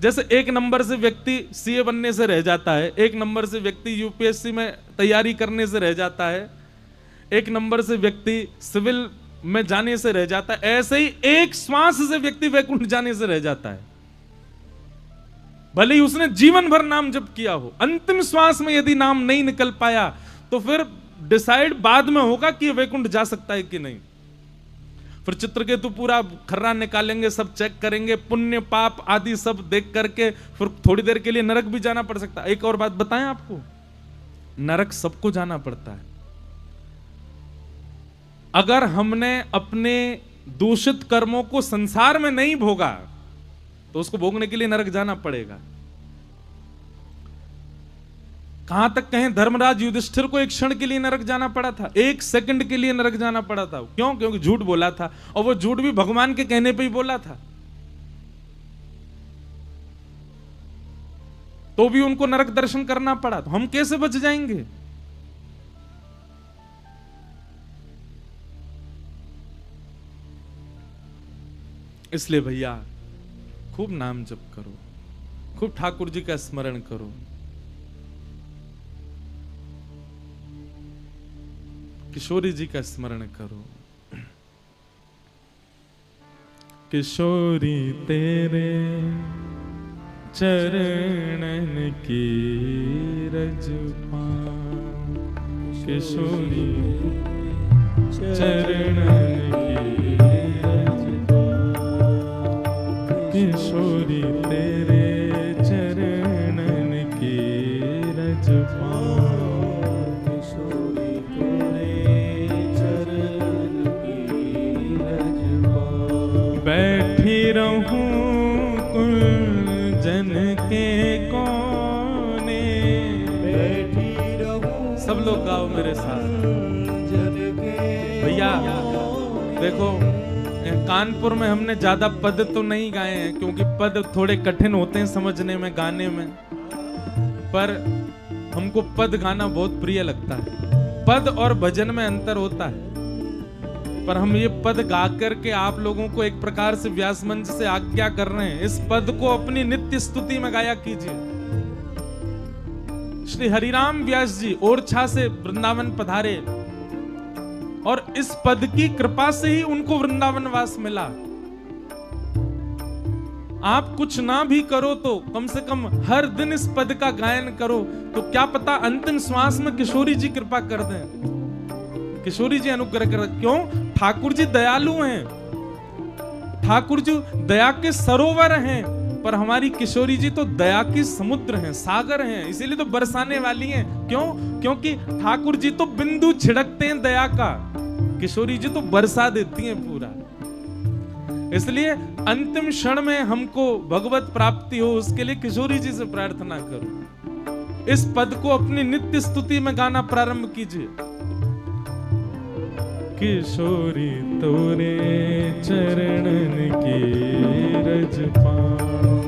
जैसे एक नंबर से व्यक्ति सीए बनने से रह जाता है, एक नंबर से व्यक्ति यूपीएससी में तैयारी करने से रह जाता है, एक नंबर से व्यक्ति सिविल में जाने से रह जाता है, ऐसे ही एक श्वास से व्यक्ति वैकुंठ जाने से रह जाता है। भले ही उसने जीवन भर नाम जप किया हो, अंतिम श्वास में यदि नाम नहीं निकल पाया तो फिर डिसाइड बाद में होगा कि वैकुंठ जा सकता है कि नहीं। फिर चित्रकेतु पूरा खर्रा निकालेंगे, सब चेक करेंगे, पुण्य पाप आदि सब देख करके फिर थोड़ी देर के लिए नरक भी जाना पड़ सकता है। एक और बात बताएं आपको, नरक सबको जाना पड़ता है। अगर हमने अपने दूषित कर्मों को संसार में नहीं भोगा, तो उसको भोगने के लिए नरक जाना पड़ेगा। कहां तक कहें, धर्मराज युधिष्ठिर को एक क्षण के लिए नरक जाना पड़ा था, एक सेकंड के लिए नरक जाना पड़ा था। क्यों? क्योंकि झूठ बोला था, और वो झूठ भी भगवान के कहने पे ही बोला था, तो भी उनको नरक दर्शन करना पड़ा। तो हम कैसे बच जाएंगे? इसलिए भैया खूब नाम जप करो, खूब ठाकुर जी का स्मरण करो। किशोरी जी का स्मरण करो। किशोरी तेरे चरणन की रज पाऊं, किशोरी चरणन की रज पाऊं, किशोरी तेरे चरणन की रज पाऊं, किशोरी तेरे चरणन की रज पाऊं। बैठी रहूं जन के कोने, बैठी रहूं। सब लोग गाओ मेरे साथ। भैया देखो, कानपुर में हमने ज्यादा पद तो नहीं गाए हैं, क्योंकि पद थोड़े कठिन होते हैं समझने में, गाने में, पर हमको पद गाना बहुत प्रिय लगता है। पद और भजन में अंतर होता है, पर हम ये पद गा करके आप लोगों को एक प्रकार से व्यास मंच से आज्ञा कर रहे हैं, इस पद को अपनी नित्य स्तुति में गाया कीजिए। श्री हरिराम व्यास जी ओरछा से वृंदावन पधारे, और इस पद की कृपा से ही उनको वृंदावन वास मिला। आप कुछ ना भी करो तो कम से कम हर दिन इस पद का गायन करो, तो क्या पता अंतिम श्वास में किशोरी जी कृपा कर दें, किशोरी जी अनुग्रह कर। क्यों? ठाकुर जी दयालु हैं, ठाकुर जी दया के सरोवर हैं, पर हमारी किशोरी जी तो दया की समुद्र हैं, सागर हैं, इसीलिए तो बरसाने वाली हैं। क्यों? क्योंकि ठाकुर जी तो बिंदु छिड़कते हैं दया का, किशोरी जी तो बरसा देती हैं पूरा। इसलिए अंतिम क्षण में हमको भगवत प्राप्ति हो, उसके लिए किशोरी जी से प्रार्थना करो। इस पद को अपनी नित्य स्तुति में गाना प्रारंभ कीजिए। किशोरी तोरे चरणन की रज पाऊं,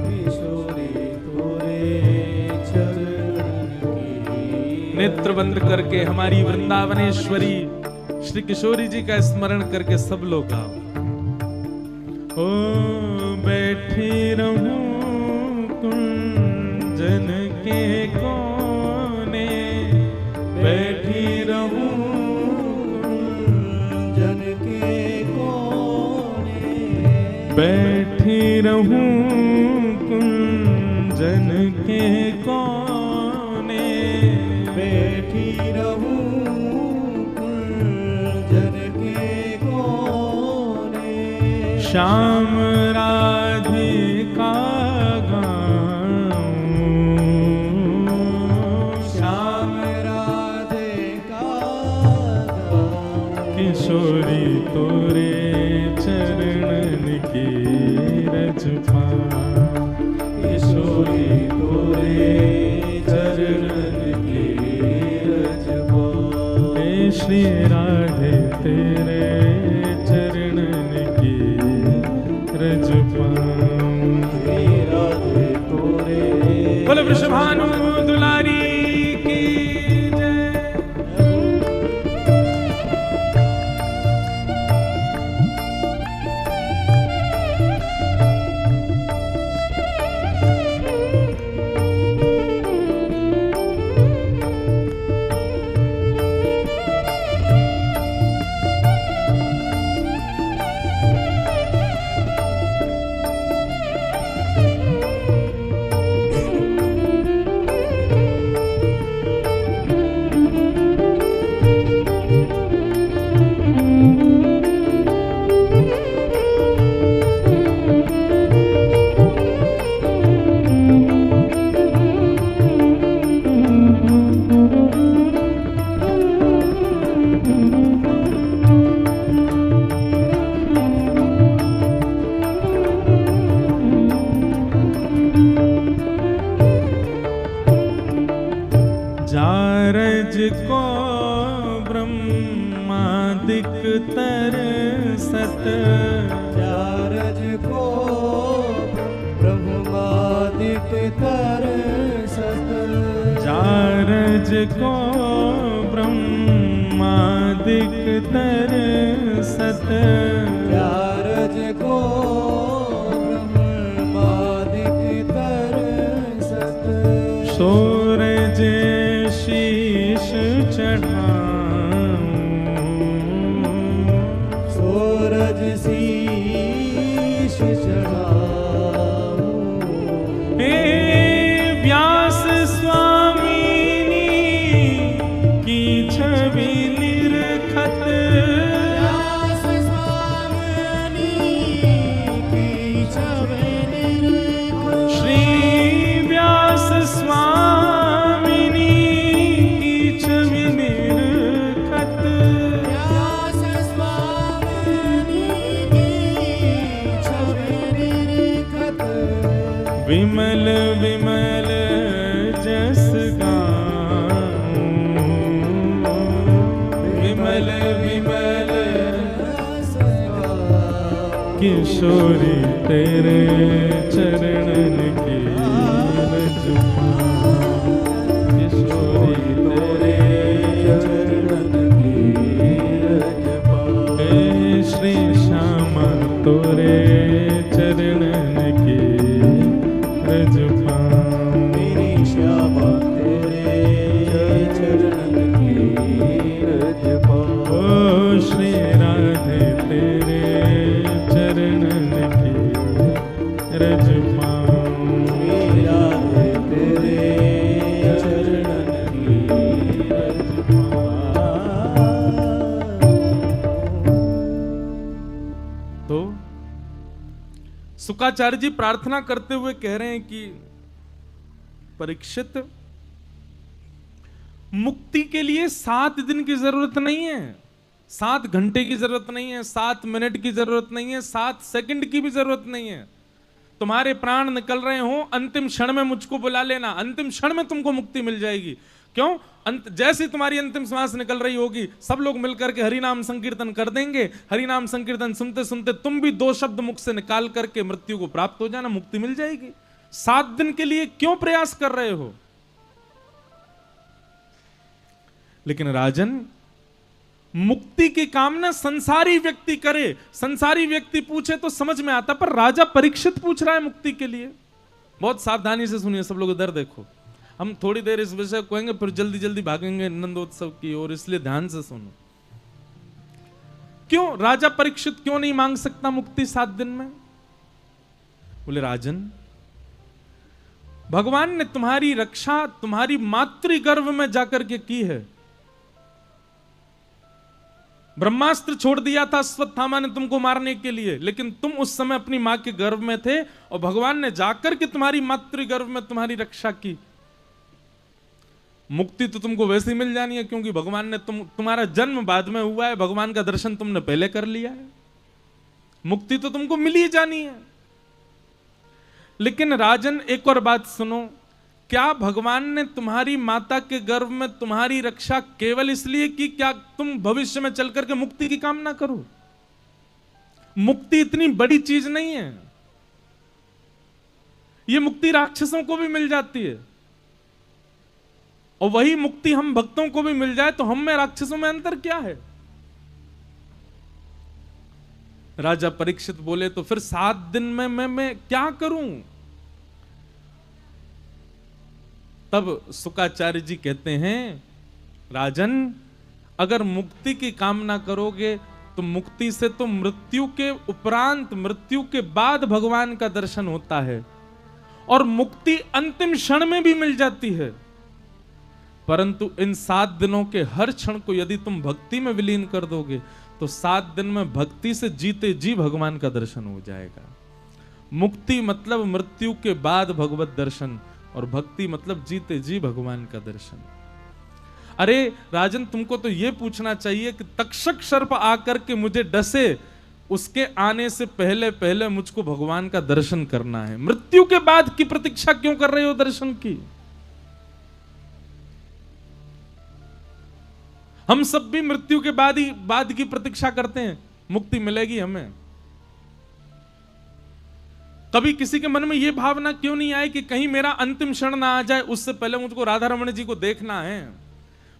किशोरी तोरे चरणन की। नेत्र बंद करके हमारी वृंदावनेश्वरी श्री किशोरी जी का स्मरण करके सब लोग आओ। ओ बैठी रहूं कुंजन के कोने, बैठी रहूं बैठी रहूं कुंजन के कोने, बैठी रहूं कुंजन के कोने। श्याम राधिका गाऊं, श्याम राधिका गाऊं, किशोरी तोरे चरणन की रज पाऊं, किशोरी तोरे चरणन की रज पाऊं। हे श्री राधे तेरे चरणन की रज पाऊं, हे राधे तोरे। बोलो वृषभानु दुलारी की जारज को ब्रह्मादिक तरसत, जारज को ब्रह्मादिक तरसत, जारज को ब्रह्मादिक तरसत, जारज को ब्रह्मादिक तरसत, सूरज शीश चढ़ाऊं, सूरज शीश चढ़ाऊं, हे व्यास स्वामिनी की छवि निरखत, व्यास स्वामिनी की छवि निरखत, श्री व्यास स्वामिनी की छवि निरखत, व्यास स्वामिनी की छवि निरखत, विमल विमल जस गाऊं, विमल विमल रस गाऊं, किशोरी तेरे चरणन की रज पाऊं, किशोरी तेरे चरणन की रज पाऊं, हे श्री श्यामा तोरे चरणन की रज पाऊं, मेरी श्यामा तेरे चरणन की रज पाऊं, ओ श्री राधे तेरे चरणन की रज पाऊं, मेरी राधे तेरे चरणन की रज पाऊं। तो शुकाचार्य जी प्रार्थना करते हुए कह रहे हैं कि परीक्षित, मुक्ति के लिए 7 दिन की जरूरत नहीं है, 7 घंटे की जरूरत नहीं है, 7 मिनट की जरूरत नहीं है, 7 सेकंड की भी जरूरत नहीं है। तुम्हारे प्राण निकल रहे हो, अंतिम क्षण में मुझको बुला लेना, अंतिम क्षण में तुमको मुक्ति मिल जाएगी। क्यों? जैसे तुम्हारी अंतिम श्वास निकल रही होगी, सब लोग मिलकर के हरि नाम संकीर्तन कर देंगे। हरि नाम संकीर्तन सुनते सुनते तुम भी 2 शब्द मुख से निकाल करके मृत्यु को प्राप्त हो जाना, मुक्ति मिल जाएगी। 7 दिन के लिए क्यों प्रयास कर रहे हो? लेकिन राजन, मुक्ति की कामना संसारी व्यक्ति करे, संसारी व्यक्ति पूछे तो समझ में आता, पर राजा परीक्षित पूछ रहा है मुक्ति के लिए। बहुत सावधानी से सुनिए सब लोग, इधर देखो। हम थोड़ी देर इस विषय को कहेंगे, फिर जल्दी जल्दी भागेंगे नंदोत्सव की ओर, इसलिए ध्यान से सुनो। क्यों राजा परीक्षित क्यों नहीं मांग सकता मुक्ति 7 दिन में? बोले राजन, भगवान ने तुम्हारी रक्षा तुम्हारी मातृ गर्भ में जाकर के की है। ब्रह्मास्त्र छोड़ दिया था अश्वत्थामा ने तुमको मारने के लिए, लेकिन तुम उस समय अपनी मां के गर्भ में थे और भगवान ने जाकर के तुम्हारी मातृ गर्भ में तुम्हारी रक्षा की। मुक्ति तो तुमको वैसे ही मिल जानी है, क्योंकि भगवान ने तुम्हारा जन्म बाद में हुआ है, भगवान का दर्शन तुमने पहले कर लिया है, मुक्ति तो तुमको मिल ही जानी है। लेकिन राजन एक और बात सुनो, क्या भगवान ने तुम्हारी माता के गर्भ में तुम्हारी रक्षा केवल इसलिए कि क्या तुम भविष्य में चल करके मुक्ति की कामना करो? मुक्ति इतनी बड़ी चीज नहीं है, ये मुक्ति राक्षसों को भी मिल जाती है, और वही मुक्ति हम भक्तों को भी मिल जाए तो हम में राक्षसों में अंतर क्या है? राजा परीक्षित बोले तो फिर 7 दिन में मैं क्या करूं? तब शुकाचार्य जी कहते हैं, राजन, अगर मुक्ति की कामना करोगे तो मुक्ति से तो मृत्यु के उपरांत, मृत्यु के बाद भगवान का दर्शन होता है, और मुक्ति अंतिम क्षण में भी मिल जाती है। परंतु इन 7 दिनों के हर क्षण को यदि तुम भक्ति में विलीन कर दोगे तो 7 दिन में भक्ति से जीते जी भगवान का दर्शन हो जाएगा। मुक्ति मतलब मृत्यु के बाद भगवत दर्शन, और भक्ति मतलब जीते जी भगवान का दर्शन। अरे राजन, तुमको तो यह पूछना चाहिए कि तक्षक सर्प आकर के मुझे डसे, उसके आने से पहले पहले मुझको भगवान का दर्शन करना है। मृत्यु के बाद की प्रतीक्षा क्यों कर रहे हो दर्शन की? हम सब भी मृत्यु के बाद की प्रतीक्षा करते हैं, मुक्ति मिलेगी हमें। कभी किसी के मन में यह भावना क्यों नहीं आई कि कहीं मेरा अंतिम क्षण ना आ जाए, उससे पहले मुझको राधा रमण जी को देखना है।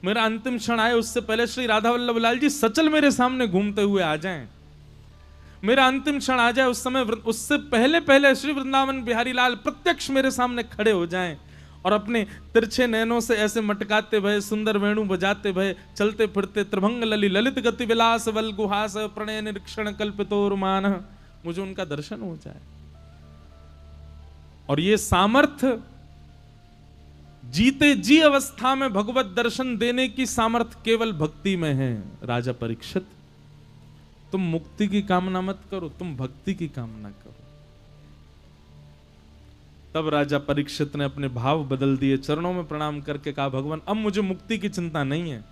मेरा अंतिम क्षण आए उससे पहले श्री राधा वल्लभ लाल जी सचल मेरे सामने घूमते हुए आ जाएं। मेरा अंतिम क्षण आ जाए उस समय, उससे पहले पहले श्री वृंदावन बिहारी लाल प्रत्यक्ष मेरे सामने खड़े हो जाएं और अपने तिरछे नैनों से ऐसे मटकाते भय, सुंदर वेणु बजाते भय, चलते फिरते त्रिभंग लली ललित गति विलास वल गुहास प्रणय निरीक्षण कल्पितोरुमान, मुझे उनका दर्शन हो जाए। और ये सामर्थ्य जीते जी अवस्था में भगवत दर्शन देने की सामर्थ्य केवल भक्ति में है। राजा परीक्षित, तुम मुक्ति की कामना मत करो, तुम भक्ति की कामना करो। तब राजा परीक्षित ने अपने भाव बदल दिए, चरणों में प्रणाम करके कहा, भगवान अब मुझे मुक्ति की चिंता नहीं है,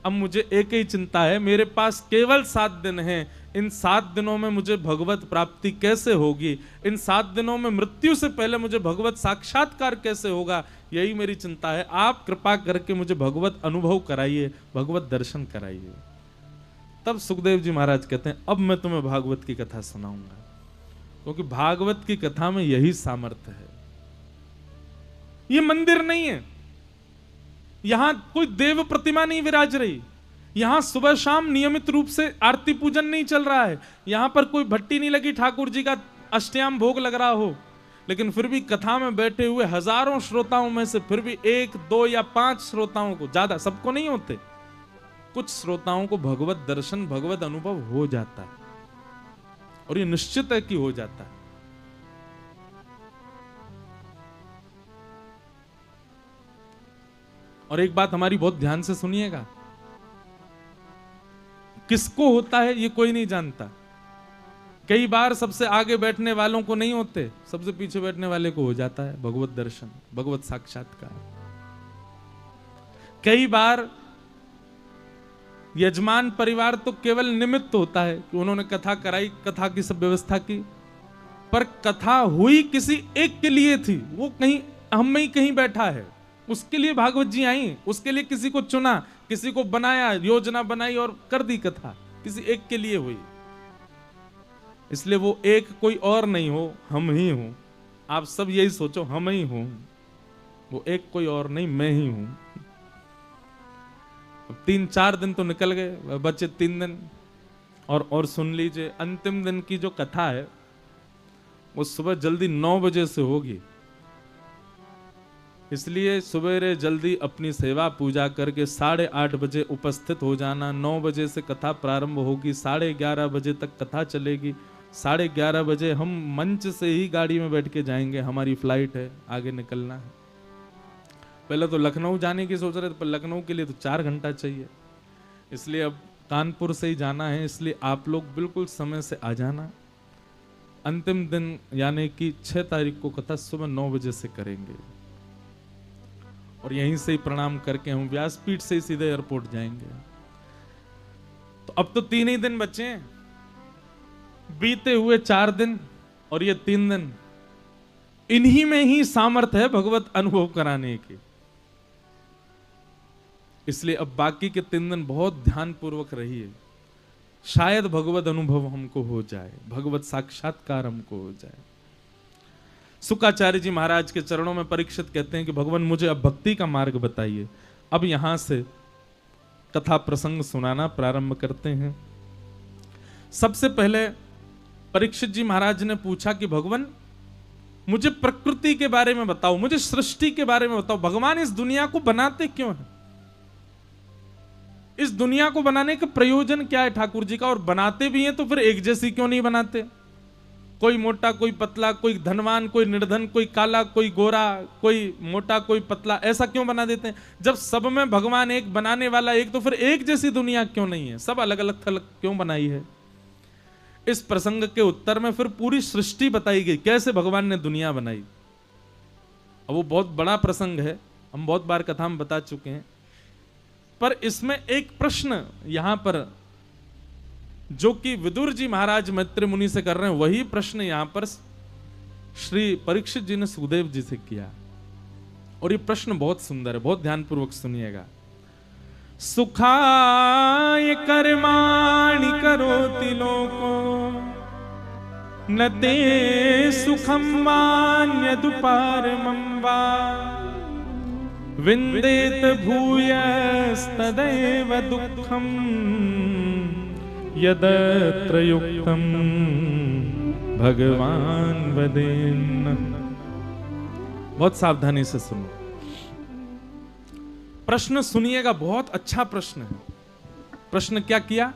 अब मुझे एक ही चिंता है, मेरे पास केवल 7 दिन हैं। इन 7 दिनों में मुझे भगवत प्राप्ति कैसे होगी, इन 7 दिनों में मृत्यु से पहले मुझे भगवत साक्षात्कार कैसे होगा, यही मेरी चिंता है। आप कृपा करके मुझे भगवत अनुभव कराइए, भगवत दर्शन कराइए। तब सुखदेव जी महाराज कहते हैं, अब मैं तुम्हें भागवत की कथा सुनाऊंगा, क्योंकि भागवत की कथा में यही सामर्थ्य है। ये मंदिर नहीं है, यहां कोई देव प्रतिमा नहीं विराज रही, यहां सुबह शाम नियमित रूप से आरती पूजन नहीं चल रहा है, यहां पर कोई भट्टी नहीं लगी ठाकुर जी का अष्टयाम भोग लग रहा हो, लेकिन फिर भी कथा में बैठे हुए हजारों श्रोताओं में से फिर भी 1, 2 या 5 श्रोताओं को, ज्यादा सबको नहीं होते, कुछ श्रोताओं को भगवत दर्शन, भगवत अनुभव हो जाता है, और ये निश्चित है कि हो जाता है। और एक बात हमारी बहुत ध्यान से सुनिएगा, किसको होता है ये कोई नहीं जानता। कई बार सबसे आगे बैठने वालों को नहीं होते, सबसे पीछे बैठने वाले को हो जाता है भगवत दर्शन, भगवत साक्षात्कार। कई बार यजमान परिवार तो केवल निमित्त होता है कि उन्होंने कथा कराई, कथा की सब व्यवस्था की, पर कथा हुई किसी एक के लिए थी, वो कहीं हम में ही कहीं बैठा है, उसके लिए भागवत जी आई, उसके लिए किसी को चुना, किसी को बनाया, योजना बनाई और कर दी कथा, किसी एक के लिए हुई। इसलिए वो एक कोई और नहीं हो, हम ही हूं। आप सब यही सोचो, हम ही हूं, वो एक कोई और नहीं, मैं ही हूं। 3-4 दिन तो निकल गए, बचे 3 दिन। और सुन लीजिए, अंतिम दिन की जो कथा है वो सुबह जल्दी 9 बजे से होगी, इसलिए सवेरे जल्दी अपनी सेवा पूजा करके 8:30 बजे उपस्थित हो जाना। 9 बजे से कथा प्रारंभ होगी, 11:30 बजे तक कथा चलेगी। 11:30 बजे हम मंच से ही गाड़ी में बैठ के जाएंगे, हमारी फ्लाइट है, आगे निकलना है। पहले तो लखनऊ जाने की सोच रहे थे, पर लखनऊ के लिए तो 4 घंटा चाहिए, इसलिए अब कानपुर से ही जाना है। इसलिए आप लोग बिल्कुल समय से आ जाना। अंतिम दिन यानी कि 6 तारीख को कथा सुबह 9 बजे से करेंगे, और यहीं से ही प्रणाम करके हम व्यासपीठ से ही सीधे एयरपोर्ट जाएंगे। तो अब तो 3 ही दिन बचे हैं, बीते हुए 4 दिन और ये 3 दिन, इन्हीं में ही सामर्थ्य है भगवत अनुभव कराने की। इसलिए अब बाकी के 3 दिन बहुत ध्यानपूर्वक रहिए, शायद भगवत अनुभव हमको हो जाए, भगवत साक्षात्कार हमको हो जाए। शुकाचार्य जी महाराज के चरणों में परीक्षित कहते हैं कि भगवान मुझे अब भक्ति का मार्ग बताइए। अब यहां से कथा प्रसंग सुनाना प्रारंभ करते हैं। सबसे पहले परीक्षित जी महाराज ने पूछा कि भगवान मुझे प्रकृति के बारे में बताओ, मुझे सृष्टि के बारे में बताओ, भगवान इस दुनिया को बनाते क्यों हैं, इस दुनिया को बनाने का प्रयोजन क्या है ठाकुर जी का, और बनाते भी हैं तो फिर एक जैसी क्यों नहीं बनाते, कोई मोटा कोई पतला, कोई धनवान कोई निर्धन, कोई काला कोई गोरा, कोई मोटा कोई पतला, ऐसा क्यों बना देते हैं। जब सब में भगवान एक, बनाने वाला एक, तो फिर एक जैसी दुनिया क्यों नहीं है, सब अलग अलग थलग क्यों बनाई है। इस प्रसंग के उत्तर में फिर पूरी सृष्टि बताई गई, कैसे भगवान ने दुनिया बनाई। अब वो बहुत बड़ा प्रसंग है, हम बहुत बार कथा में बता चुके हैं, पर इसमें एक प्रश्न यहां पर जो कि विदुर जी महाराज मैत्री मुनि से कर रहे हैं, वही प्रश्न यहां पर श्री परीक्षित जी ने सुखदेव जी से किया। और ये प्रश्न बहुत सुंदर है, बहुत ध्यानपूर्वक सुनिएगा। सुखाय कर्माणि करोति लोको न ते सुखं वान्यदुपारमं वा विन्देत भूयस्तदैव दुःखं यदत्र युक्तं भगवान वदेन्न। बहुत सावधानी से सुनो, प्रश्न सुनिएगा, बहुत अच्छा प्रश्न है। प्रश्न क्या किया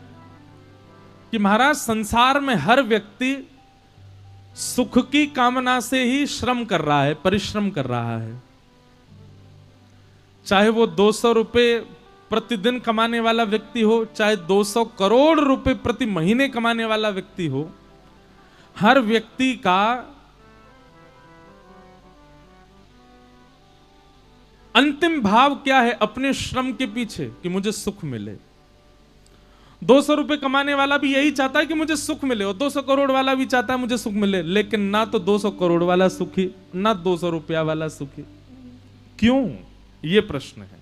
कि महाराज संसार में हर व्यक्ति सुख की कामना से ही श्रम कर रहा है, परिश्रम कर रहा है। चाहे वो 200 रुपए प्रतिदिन कमाने वाला व्यक्ति हो, चाहे 200 करोड़ रुपए प्रति महीने कमाने वाला व्यक्ति हो, हर व्यक्ति का अंतिम भाव क्या है अपने श्रम के पीछे? कि मुझे सुख मिले। 200 रुपए कमाने वाला भी यही चाहता है कि मुझे सुख मिले, और 200 करोड़ वाला भी चाहता है मुझे सुख मिले, लेकिन ना तो 200 करोड़ वाला सुखी, ना 200 रुपया वाला सुखी। क्यों? यह प्रश्न है।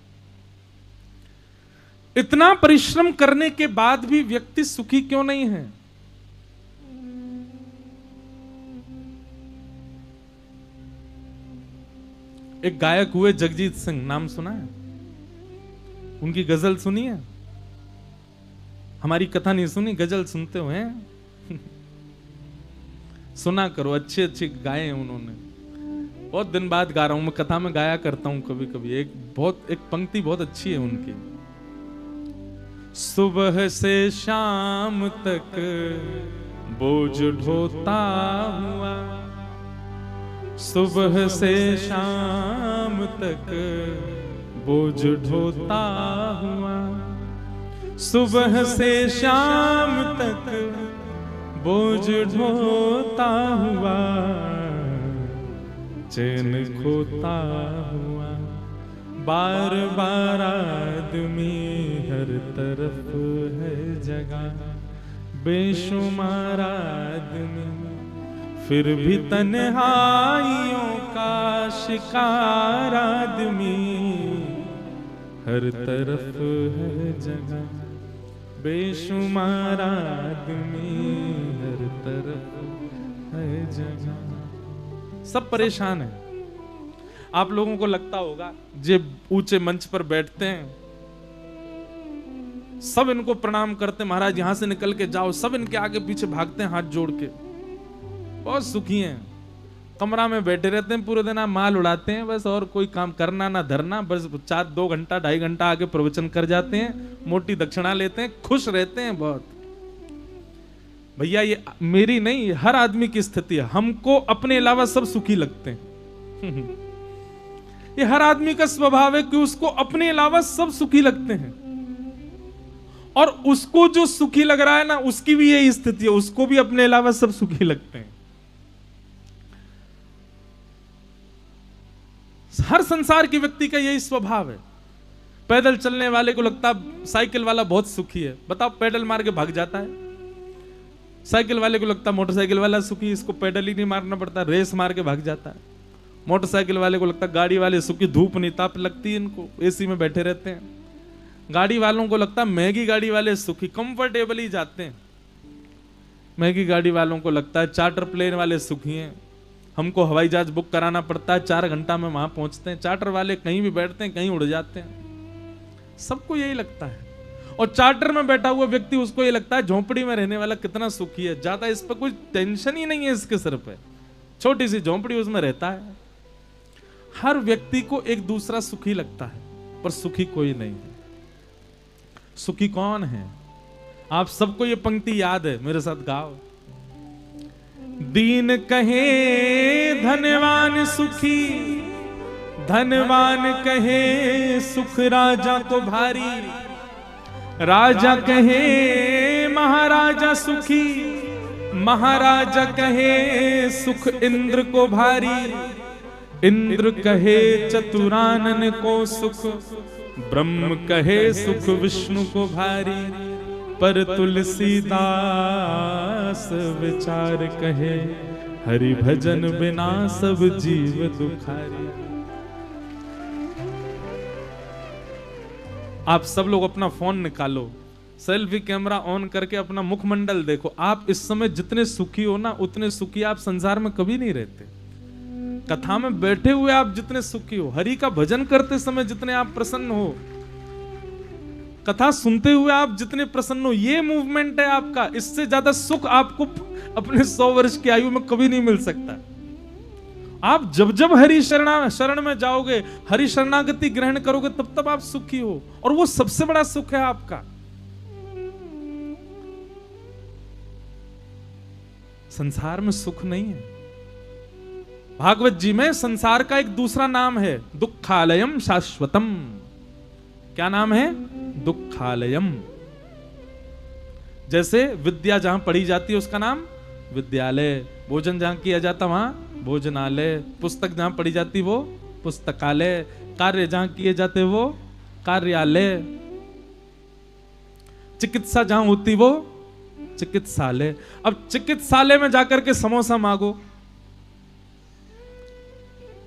इतना परिश्रम करने के बाद भी व्यक्ति सुखी क्यों नहीं है? एक गायक हुए जगजीत सिंह, नाम सुना है? उनकी गजल सुनी है? हमारी कथा नहीं सुनी, गजल सुनते हुए सुना करो, अच्छे अच्छे गाए हैं उन्होंने। बहुत दिन बाद गा रहा हूं मैं, कथा में गाया करता हूं कभी कभी। एक पंक्ति बहुत अच्छी है उनकी। सुबह से शाम तक बोझ ढोता हुआ, सुबह से शाम तक बोझ ढोता हुआ, सुबह से शाम तक बोझ ढोता हुआ, चैन खोता हुआ, बार बार आदमी हर तरफ है जगह, बेशुमार आदमी फिर भी तन्हाइयों का शिकार आदमी, हर तरफ है जगह, बेशुमार आदमी हर तरफ है जगह। सब परेशान है। आप लोगों को लगता होगा जब ऊंचे मंच पर बैठते हैं सब इनको प्रणाम करते हैं, महाराज यहां से निकल के जाओ, सब इनके आगे पीछे भागते हैं हाथ जोड़ के, बहुत सुखी हैं। कमरा में बैठे रहते हैं पूरे दिन, आप माल उड़ाते हैं बस, और कोई काम करना ना धरना, बस 2 घंटा 2.5 घंटा आगे प्रवचन कर जाते हैं, मोटी दक्षिणा लेते हैं, खुश रहते हैं बहुत। भैया ये मेरी नहीं, हर आदमी की स्थिति है। हमको अपने अलावा सब सुखी लगते हैं। ये हर आदमी का स्वभाव है कि उसको अपने अलावा सब सुखी लगते हैं, और उसको जो सुखी लग रहा है ना, उसकी भी यही स्थिति है, उसको भी अपने अलावा सब सुखी लगते हैं। हर संसार के व्यक्ति का यही स्वभाव है। पैदल चलने वाले को लगता है साइकिल वाला बहुत सुखी है, बताओ पैडल मार के भाग जाता है। साइकिल वाले को लगता है मोटरसाइकिल वाला सुखी, इसको पैडल ही नहीं मारना पड़ता, रेस मार के भाग जाता है। मोटरसाइकिल वाले को लगता है गाड़ी वाले सुखी, धूप नहीं ताप लगती इनको, एसी में बैठे रहते हैं। गाड़ी वालों को लगता है महंगी गाड़ी वाले सुखी, कंफर्टेबल ही जाते हैं। महंगी गाड़ी वालों को लगता है चार्टर प्लेन वाले सुखी हैं, हमको हवाई जहाज बुक कराना पड़ता है, 4 घंटा में वहां पहुंचते हैं। चार्टर वाले कहीं भी बैठते हैं कहीं उड़ जाते हैं। सबको यही लगता है। और चार्टर में बैठा हुआ व्यक्ति, उसको ये लगता है झोंपड़ी में रहने वाला कितना सुखी है, ज्यादा इस पर कोई टेंशन ही नहीं है इसके सिर पे, छोटी सी झोंपड़ी उसमें रहता है। हर व्यक्ति को एक दूसरा सुखी लगता है, पर सुखी कोई नहीं है। सुखी कौन है? आप सबको ये पंक्ति याद है, मेरे साथ गाओ। दीन कहे धनवान सुखी, धनवान कहे सुख राजा को भारी, राजा कहे महाराजा सुखी, महाराजा कहे सुख इंद्र को भारी, इंद्र कहे चतुरानन को सुख, ब्रह्म कहे सुख विष्णु को भारी, पर तुलसीदास विचार कहे हरि भजन बिना सब जीव दुखारी। आप सब लोग अपना फोन निकालो, सेल्फी कैमरा ऑन करके अपना मुखमंडल देखो। आप इस समय जितने सुखी हो ना, उतने सुखी आप संसार में कभी नहीं रहते। कथा में बैठे हुए आप जितने सुखी हो, हरि का भजन करते समय जितने आप प्रसन्न हो, कथा सुनते हुए आप जितने प्रसन्न हो, ये मूवमेंट है आपका। इससे ज्यादा सुख आपको अपने 100 वर्ष की आयु में कभी नहीं मिल सकता। आप जब जब हरि शरण में जाओगे, हरि शरणागति ग्रहण करोगे, तब तब आप सुखी हो, और वो सबसे बड़ा सुख है आपका। संसार में सुख नहीं है। भागवत जी में संसार का एक दूसरा नाम है, दुखालयम शाश्वतम। क्या नाम है? दुखालयम। जैसे विद्या जहां पढ़ी जाती है उसका नाम विद्यालय, भोजन जहां किया जाता वहां भोजनालय, पुस्तक जहां पढ़ी जाती वो पुस्तकालय, कार्य जहां किए जाते वो कार्यालय, चिकित्सा जहां होती वो चिकित्सालय। अब चिकित्सालय में जाकर के समोसा मांगो,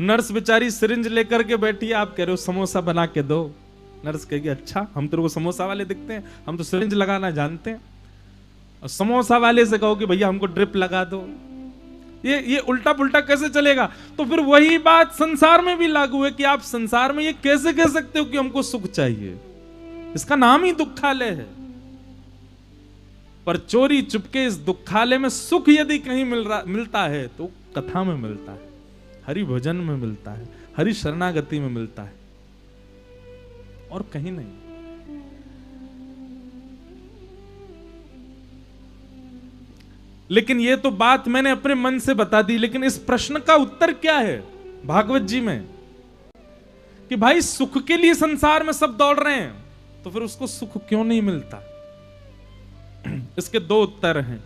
नर्स बेचारी सिरिंज लेकर के बैठी है, आप कह रहे हो समोसा बना के दो। नर्स कहेगी अच्छा, हम तेरे को समोसा वाले दिखते हैं, हम तो सिरिंज लगाना जानते हैं। और समोसा वाले से कहो कि भैया हमको ड्रिप लगा दो, ये उल्टा पुल्टा कैसे चलेगा? तो फिर वही बात संसार में भी लागू है कि आप संसार में ये कैसे कह सकते हो कि हमको सुख चाहिए? इसका नाम ही दुखालय है। पर चोरी चुपके इस दुखालय में सुख यदि कहीं मिलता है तो कथा में मिलता है, हरि भजन में मिलता है, हरि शरणागति में मिलता है, और कहीं नहीं। लेकिन ये तो बात मैंने अपने मन से बता दी, लेकिन इस प्रश्न का उत्तर क्या है भागवत जी में कि भाई सुख के लिए संसार में सब दौड़ रहे हैं, तो फिर उसको सुख क्यों नहीं मिलता? इसके दो उत्तर हैं।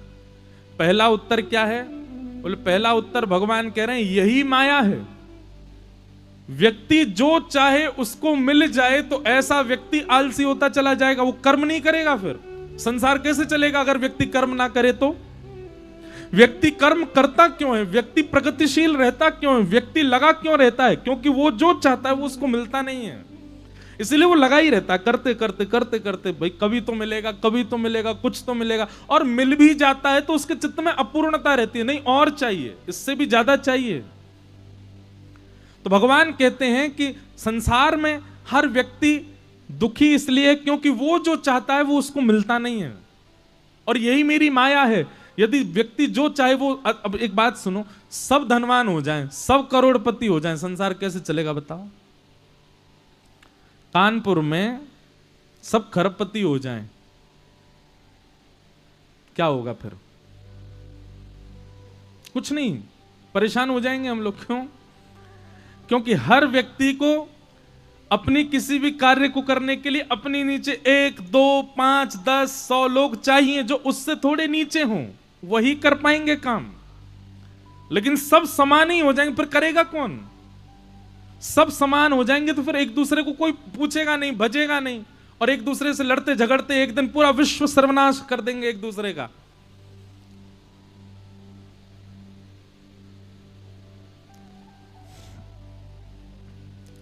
पहला उत्तर क्या है? बोले पहला उत्तर भगवान कह रहे हैं यही माया है। व्यक्ति जो चाहे उसको मिल जाए तो ऐसा व्यक्ति आलसी होता चला जाएगा, वो कर्म नहीं करेगा। फिर संसार कैसे चलेगा अगर व्यक्ति कर्म ना करे? तो व्यक्ति कर्म करता क्यों है? व्यक्ति प्रगतिशील रहता क्यों है? व्यक्ति लगा क्यों रहता है? क्योंकि वो जो चाहता है वो उसको मिलता नहीं है, इसलिए वो लगा ही रहता है, करते करते करते करते। भाई कभी तो मिलेगा, कभी तो मिलेगा, कुछ तो मिलेगा, और मिल भी जाता है तो उसके चित्त में अपूर्णता रहती है, नहीं और चाहिए, इससे भी ज्यादा चाहिए। तो भगवान कहते हैं कि संसार में हर व्यक्ति दुखी इसलिए है क्योंकि वो जो चाहता है वो उसको मिलता नहीं है, और यही मेरी माया है। यदि व्यक्ति जो चाहे वो, अब एक बात सुनो, सब धनवान हो जाएं, सब करोड़पति हो जाएं, संसार कैसे चलेगा बताओ? कानपुर में सब खरबपति हो जाएं, क्या होगा फिर? कुछ नहीं, परेशान हो जाएंगे हम लोग। क्यों? क्योंकि हर व्यक्ति को अपनी किसी भी कार्य को करने के लिए अपने नीचे 1, 2, 5, 10, 100 लोग चाहिए जो उससे थोड़े नीचे हों, वही कर पाएंगे काम। लेकिन सब समान ही हो जाएंगे, फिर करेगा कौन? सब समान हो जाएंगे तो फिर एक दूसरे को कोई पूछेगा नहीं, भजेगा नहीं, और एक दूसरे से लड़ते झगड़ते एक दिन पूरा विश्व सर्वनाश कर देंगे एक दूसरे का।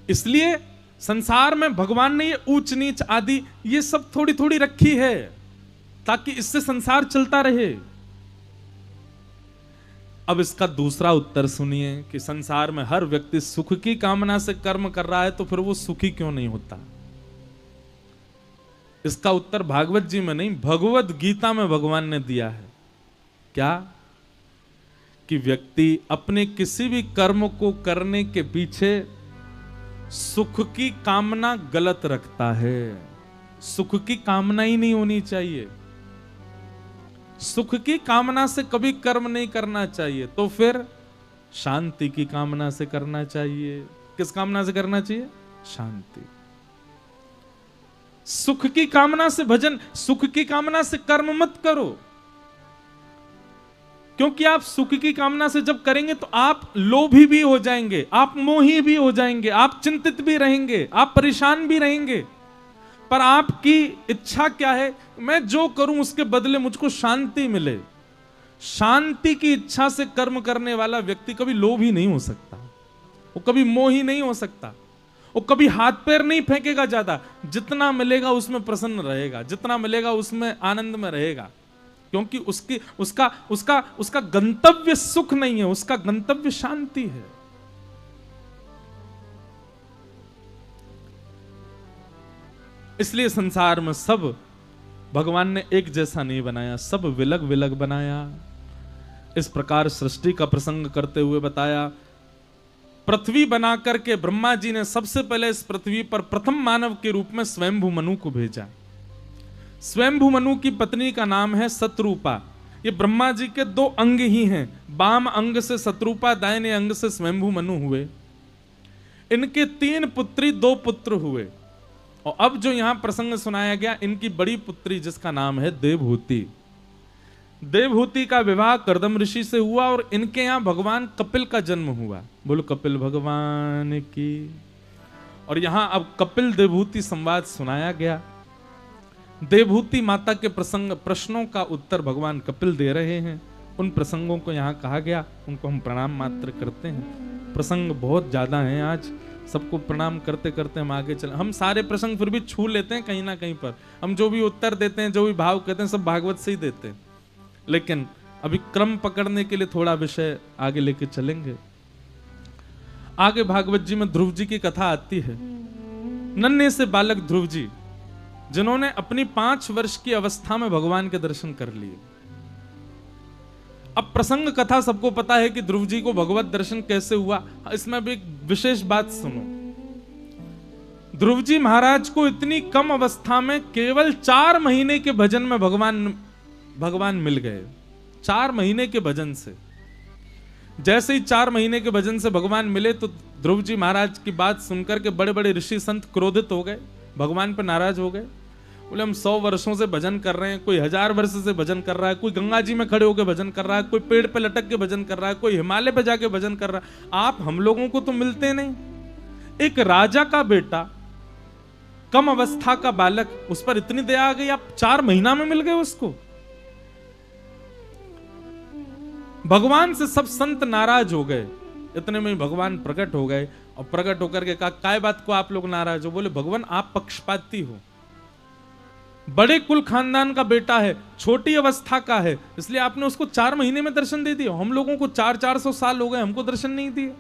इसलिए संसार में भगवान ने ये ऊंच नीच आदि ये सब थोड़ी थोड़ी रखी है ताकि इससे संसार चलता रहे। अब इसका दूसरा उत्तर सुनिए कि संसार में हर व्यक्ति सुख की कामना से कर्म कर रहा है तो फिर वो सुखी क्यों नहीं होता? इसका उत्तर भागवत जी में नहीं, भगवत गीता में भगवान ने दिया है। क्या? कि व्यक्ति अपने किसी भी कर्म को करने के पीछे सुख की कामना गलत रखता है। सुख की कामना ही नहीं होनी चाहिए, सुख की कामना से कभी कर्म नहीं करना चाहिए, तो फिर शांति की कामना से करना चाहिए। किस कामना से करना चाहिए? शांति। सुख की कामना से भजन, सुख की कामना से कर्म मत करो, क्योंकि आप सुख की कामना से जब करेंगे तो आप लोभी भी हो जाएंगे, आप मोही भी हो जाएंगे, आप चिंतित भी रहेंगे, आप परेशान भी रहेंगे। पर आपकी इच्छा क्या है? मैं जो करूं उसके बदले मुझको शांति मिले। शांति की इच्छा से कर्म करने वाला व्यक्ति कभी लोभी नहीं हो सकता, वो कभी मोही नहीं हो सकता। वो कभी हाथ पैर नहीं फेंकेगा ज्यादा, जितना मिलेगा उसमें प्रसन्न रहेगा, जितना मिलेगा उसमें आनंद में रहेगा, क्योंकि उसका गंतव्य सुख नहीं है, उसका गंतव्य शांति है। इसलिए संसार में सब भगवान ने एक जैसा नहीं बनाया, सब विलग विलग बनाया। इस प्रकार सृष्टि का प्रसंग करते हुए बताया। पृथ्वी बना करके ब्रह्मा जी ने सबसे पहले इस पृथ्वी पर प्रथम मानव के रूप में स्वयंभू मनु को भेजा। स्वयंभू मनु की पत्नी का नाम है शत्रुपा। ये ब्रह्मा जी के दो अंग ही हैं, बाम अंग से शत्रुपा, दाहिने अंग से स्वयंभू मनु हुए। इनके 3 पुत्री 2 पुत्र हुए। और अब जो यहां प्रसंग सुनाया गया, इनकी बड़ी पुत्री जिसका नाम है देवहूति, देवहूति का विवाह कर्दम ऋषि से हुआ और इनके यहां भगवान कपिल का जन्म हुआ। बोलो कपिल भगवान की। और यहां अब कपिल देवहूति संवाद सुनाया गया। देवहूति माता के प्रश्नों का उत्तर भगवान कपिल दे रहे हैं। उन प्रसंगों को यहां कहा गया, उनको हम प्रणाम मात्र करते हैं। प्रसंग बहुत ज्यादा हैं, आज सबको प्रणाम करते करते हम आगे चले। हम सारे प्रसंग फिर भी छू लेते हैं कहीं ना कहीं पर। हम जो भी उत्तर देते हैं, जो भी भाव कहते हैं, सब भागवत से ही देते हैं, लेकिन अभी क्रम पकड़ने के लिए थोड़ा विषय आगे लेके चलेंगे। आगे भागवत जी में ध्रुव जी की कथा आती है। नन्हे से बालक ध्रुव जी, जिन्होंने अपनी 5 वर्ष की अवस्था में भगवान के दर्शन कर लिए। अब प्रसंग कथा सबको पता है कि ध्रुव जी को भगवत दर्शन कैसे हुआ। इसमें भी एक विशेष बात सुनो। ध्रुव जी महाराज को इतनी कम अवस्था में केवल 4 महीने के भजन में भगवान मिल गए। 4 महीने के भजन से, जैसे ही 4 महीने के भजन से भगवान मिले तो ध्रुव जी महाराज की बात सुनकर के बड़े बड़े ऋषि संत क्रोधित हो गए, भगवान पर नाराज हो गए। बोले हम 100 वर्षों से भजन कर रहे हैं, कोई 1000 वर्ष से भजन कर रहा है, कोई गंगा जी में खड़े होकर भजन कर रहा है, कोई पेड़ पे लटक के भजन कर रहा है, कोई हिमालय पे जाके भजन कर रहा है, आप हम लोगों को तो मिलते नहीं। एक राजा का बेटा, कम अवस्था का बालक, उस पर इतनी दया आ गई, आप 4 महीना में मिल गए उसको। भगवान से सब संत नाराज हो गए। इतने में भगवान प्रकट हो गए और प्रकट होकर के कहा, काय बात को आप लोग नाराज हो? बोले भगवान आप पक्षपाती हो, बड़े कुल खानदान का बेटा है, छोटी अवस्था का है, इसलिए आपने उसको 4 महीने में दर्शन दे दिया। हम लोगों को 400 साल हो गए, हमको दर्शन नहीं दिए।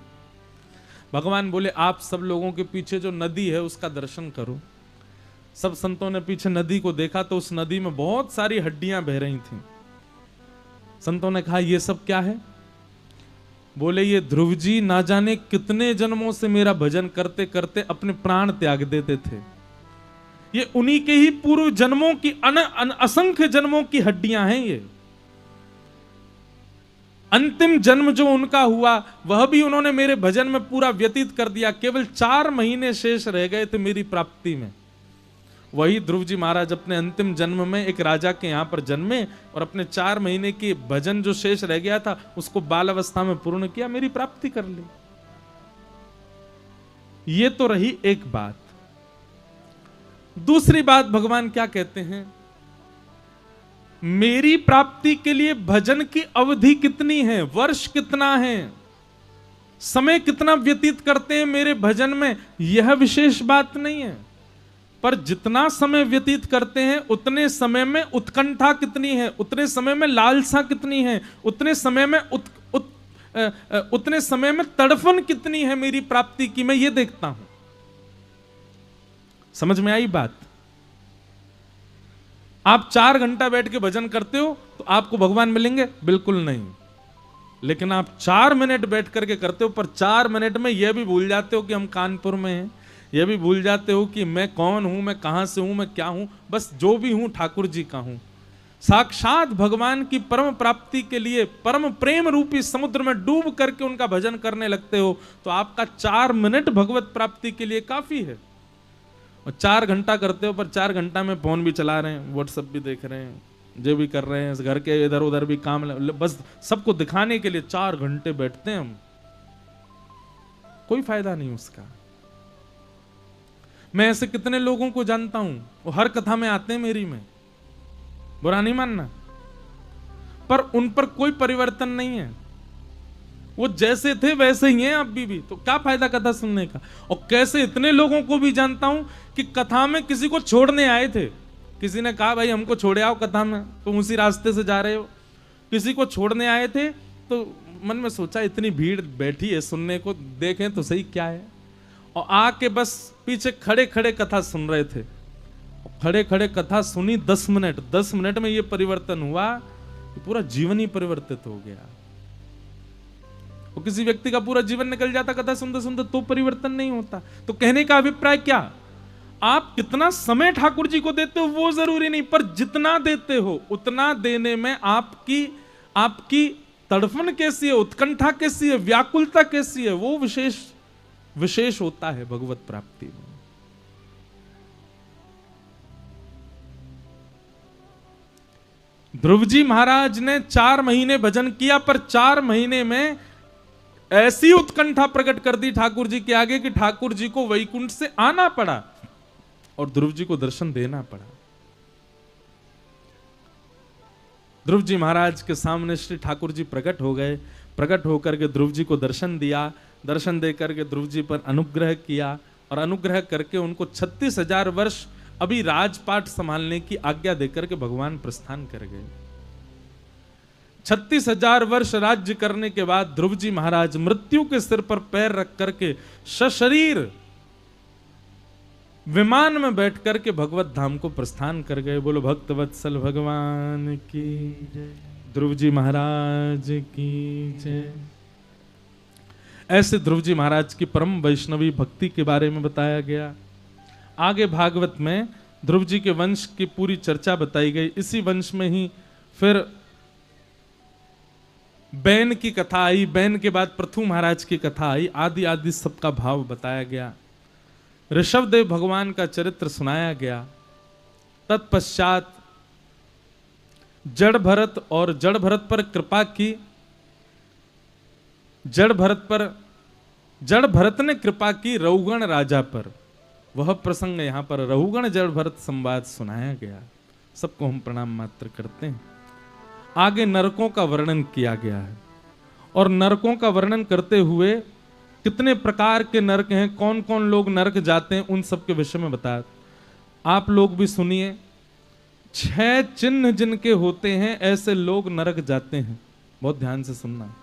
भगवान बोले आप सब लोगों के पीछे जो नदी है उसका दर्शन करो। सब संतों ने पीछे नदी को देखा तो उस नदी में बहुत सारी हड्डियां बह रही थी। संतों ने कहा ये सब क्या है? बोले ये ध्रुव जी ना जाने कितने जन्मों से मेरा भजन करते करते अपने प्राण त्याग देते थे। ये उन्हीं के ही पूर्व जन्मों की असंख्य जन्मों की हड्डियां हैं। ये अंतिम जन्म जो उनका हुआ वह भी उन्होंने मेरे भजन में पूरा व्यतीत कर दिया। केवल 4 महीने शेष रह गए थे मेरी प्राप्ति में। वही ध्रुव जी महाराज अपने अंतिम जन्म में एक राजा के यहां पर जन्मे और अपने 4 महीने की भजन जो शेष रह गया था उसको बाल अवस्था में पूर्ण किया, मेरी प्राप्ति कर ली। ये तो रही एक बात। दूसरी बात भगवान क्या कहते हैं? मेरी प्राप्ति के लिए भजन की अवधि कितनी है, वर्ष कितना है, समय कितना व्यतीत करते हैं मेरे भजन में, यह विशेष बात नहीं है। पर जितना समय व्यतीत करते हैं उतने समय में उत्कंठा कितनी है, उतने समय में लालसा कितनी है, उतने समय में तड़फन कितनी है मेरी प्राप्ति की, मैं ये देखता हूं। समझ में आई बात? आप 4 घंटा बैठ के भजन करते हो तो आपको भगवान मिलेंगे? बिल्कुल नहीं। लेकिन आप 4 मिनट बैठ करके करते हो, पर 4 मिनट में यह भी भूल जाते हो कि हम कानपुर में हैं, यह भी भूल जाते हो कि मैं कौन हूं, मैं कहां से हूं, मैं क्या हूं, बस जो भी हूं ठाकुर जी का हूं। साक्षात भगवान की परम प्राप्ति के लिए परम प्रेम रूपी समुद्र में डूब करके उनका भजन करने लगते हो तो आपका 4 मिनट भगवत प्राप्ति के लिए काफी है। और 4 घंटा करते हो, पर 4 घंटा में फोन भी चला रहे हैं, व्हाट्सएप भी देख रहे हैं, जो भी कर रहे हैं, घर के इधर उधर भी काम, बस सबको दिखाने के लिए 4 घंटे बैठते हैं हम, कोई फायदा नहीं उसका। मैं ऐसे कितने लोगों को जानता हूं, वो हर कथा में आते हैं मेरी में, बुरा नहीं मानना, पर उन पर कोई परिवर्तन नहीं है। वो जैसे थे वैसे ही हैं अभी भी, तो क्या फायदा कथा सुनने का। और कैसे इतने लोगों को भी जानता हूं कि कथा में किसी को छोड़ने आए थे, किसी ने कहा भाई हमको छोड़े आओ कथा में, तुम उसी रास्ते से जा रहे हो, किसी को छोड़ने आए थे, तो मन में सोचा इतनी भीड़ बैठी है सुनने को, देखें तो सही क्या है, और आके बस पीछे खड़े खड़े कथा सुन रहे थे। खड़े खड़े कथा सुनी 10 मिनट, 10 मिनट में ये परिवर्तन हुआ कि पूरा जीवन ही परिवर्तित हो गया। और किसी व्यक्ति का पूरा जीवन निकल जाता कथा सुनते सुनते तो परिवर्तन नहीं होता। तो कहने का अभिप्राय क्या, आप कितना समय ठाकुर जी को देते हो वो जरूरी नहीं, पर जितना देते हो उतना देने में आपकी तड़फन कैसी है, उत्कंठा कैसी है, व्याकुलता कैसी है, वो विशेष होता है भगवत प्राप्ति में। ध्रुव जी महाराज ने 4 महीने भजन किया, पर 4 महीने में ऐसी उत्कंठा प्रकट कर दी ठाकुर जी के आगे कि ठाकुर जी को वैकुंठ से आना पड़ा और ध्रुव जी को दर्शन देना पड़ा। ध्रुव जी महाराज के सामने श्री ठाकुर जी प्रकट हो गए, प्रकट होकर के ध्रुव जी को दर्शन दिया, दर्शन देकर के ध्रुव जी पर अनुग्रह किया और अनुग्रह करके उनको 36,000 वर्ष अभी राजपाट संभालने की आज्ञा देकर के भगवान प्रस्थान कर गए। 36,000 वर्ष राज्य करने के बाद ध्रुव जी महाराज मृत्यु के सिर पर पैर रख करके सशरीर विमान में बैठ करके भगवत धाम को प्रस्थान कर गए। बोलो भक्त वत्सल भगवान की जय, ध्रुव जी महाराज की जय। ऐसे ध्रुव जी महाराज की परम वैष्णवी भक्ति के बारे में बताया गया। आगे भागवत में ध्रुव जी के वंश की पूरी चर्चा बताई गई। इसी वंश में ही फिर बैन की कथा आई, बैन के बाद पृथु महाराज की कथा आई, आदि आदि सबका भाव बताया गया। ऋषभदेव भगवान का चरित्र सुनाया गया। तत्पश्चात जड़ भरत और जड़ भरत पर कृपा की, जड़ भरत ने कृपा की रहुगण राजा पर। वह प्रसंग यहां पर रहुगण जड़ भरत संवाद सुनाया गया। सबको हम प्रणाम मात्र करते हैं। आगे नरकों का वर्णन किया गया है और नरकों का वर्णन करते हुए कितने प्रकार के नरक हैं, कौन कौन लोग नरक जाते हैं, उन सब के विषय में बताया। आप लोग भी सुनिए। 6 चिन्ह जिनके होते हैं ऐसे लोग नरक जाते हैं। बहुत ध्यान से सुनना।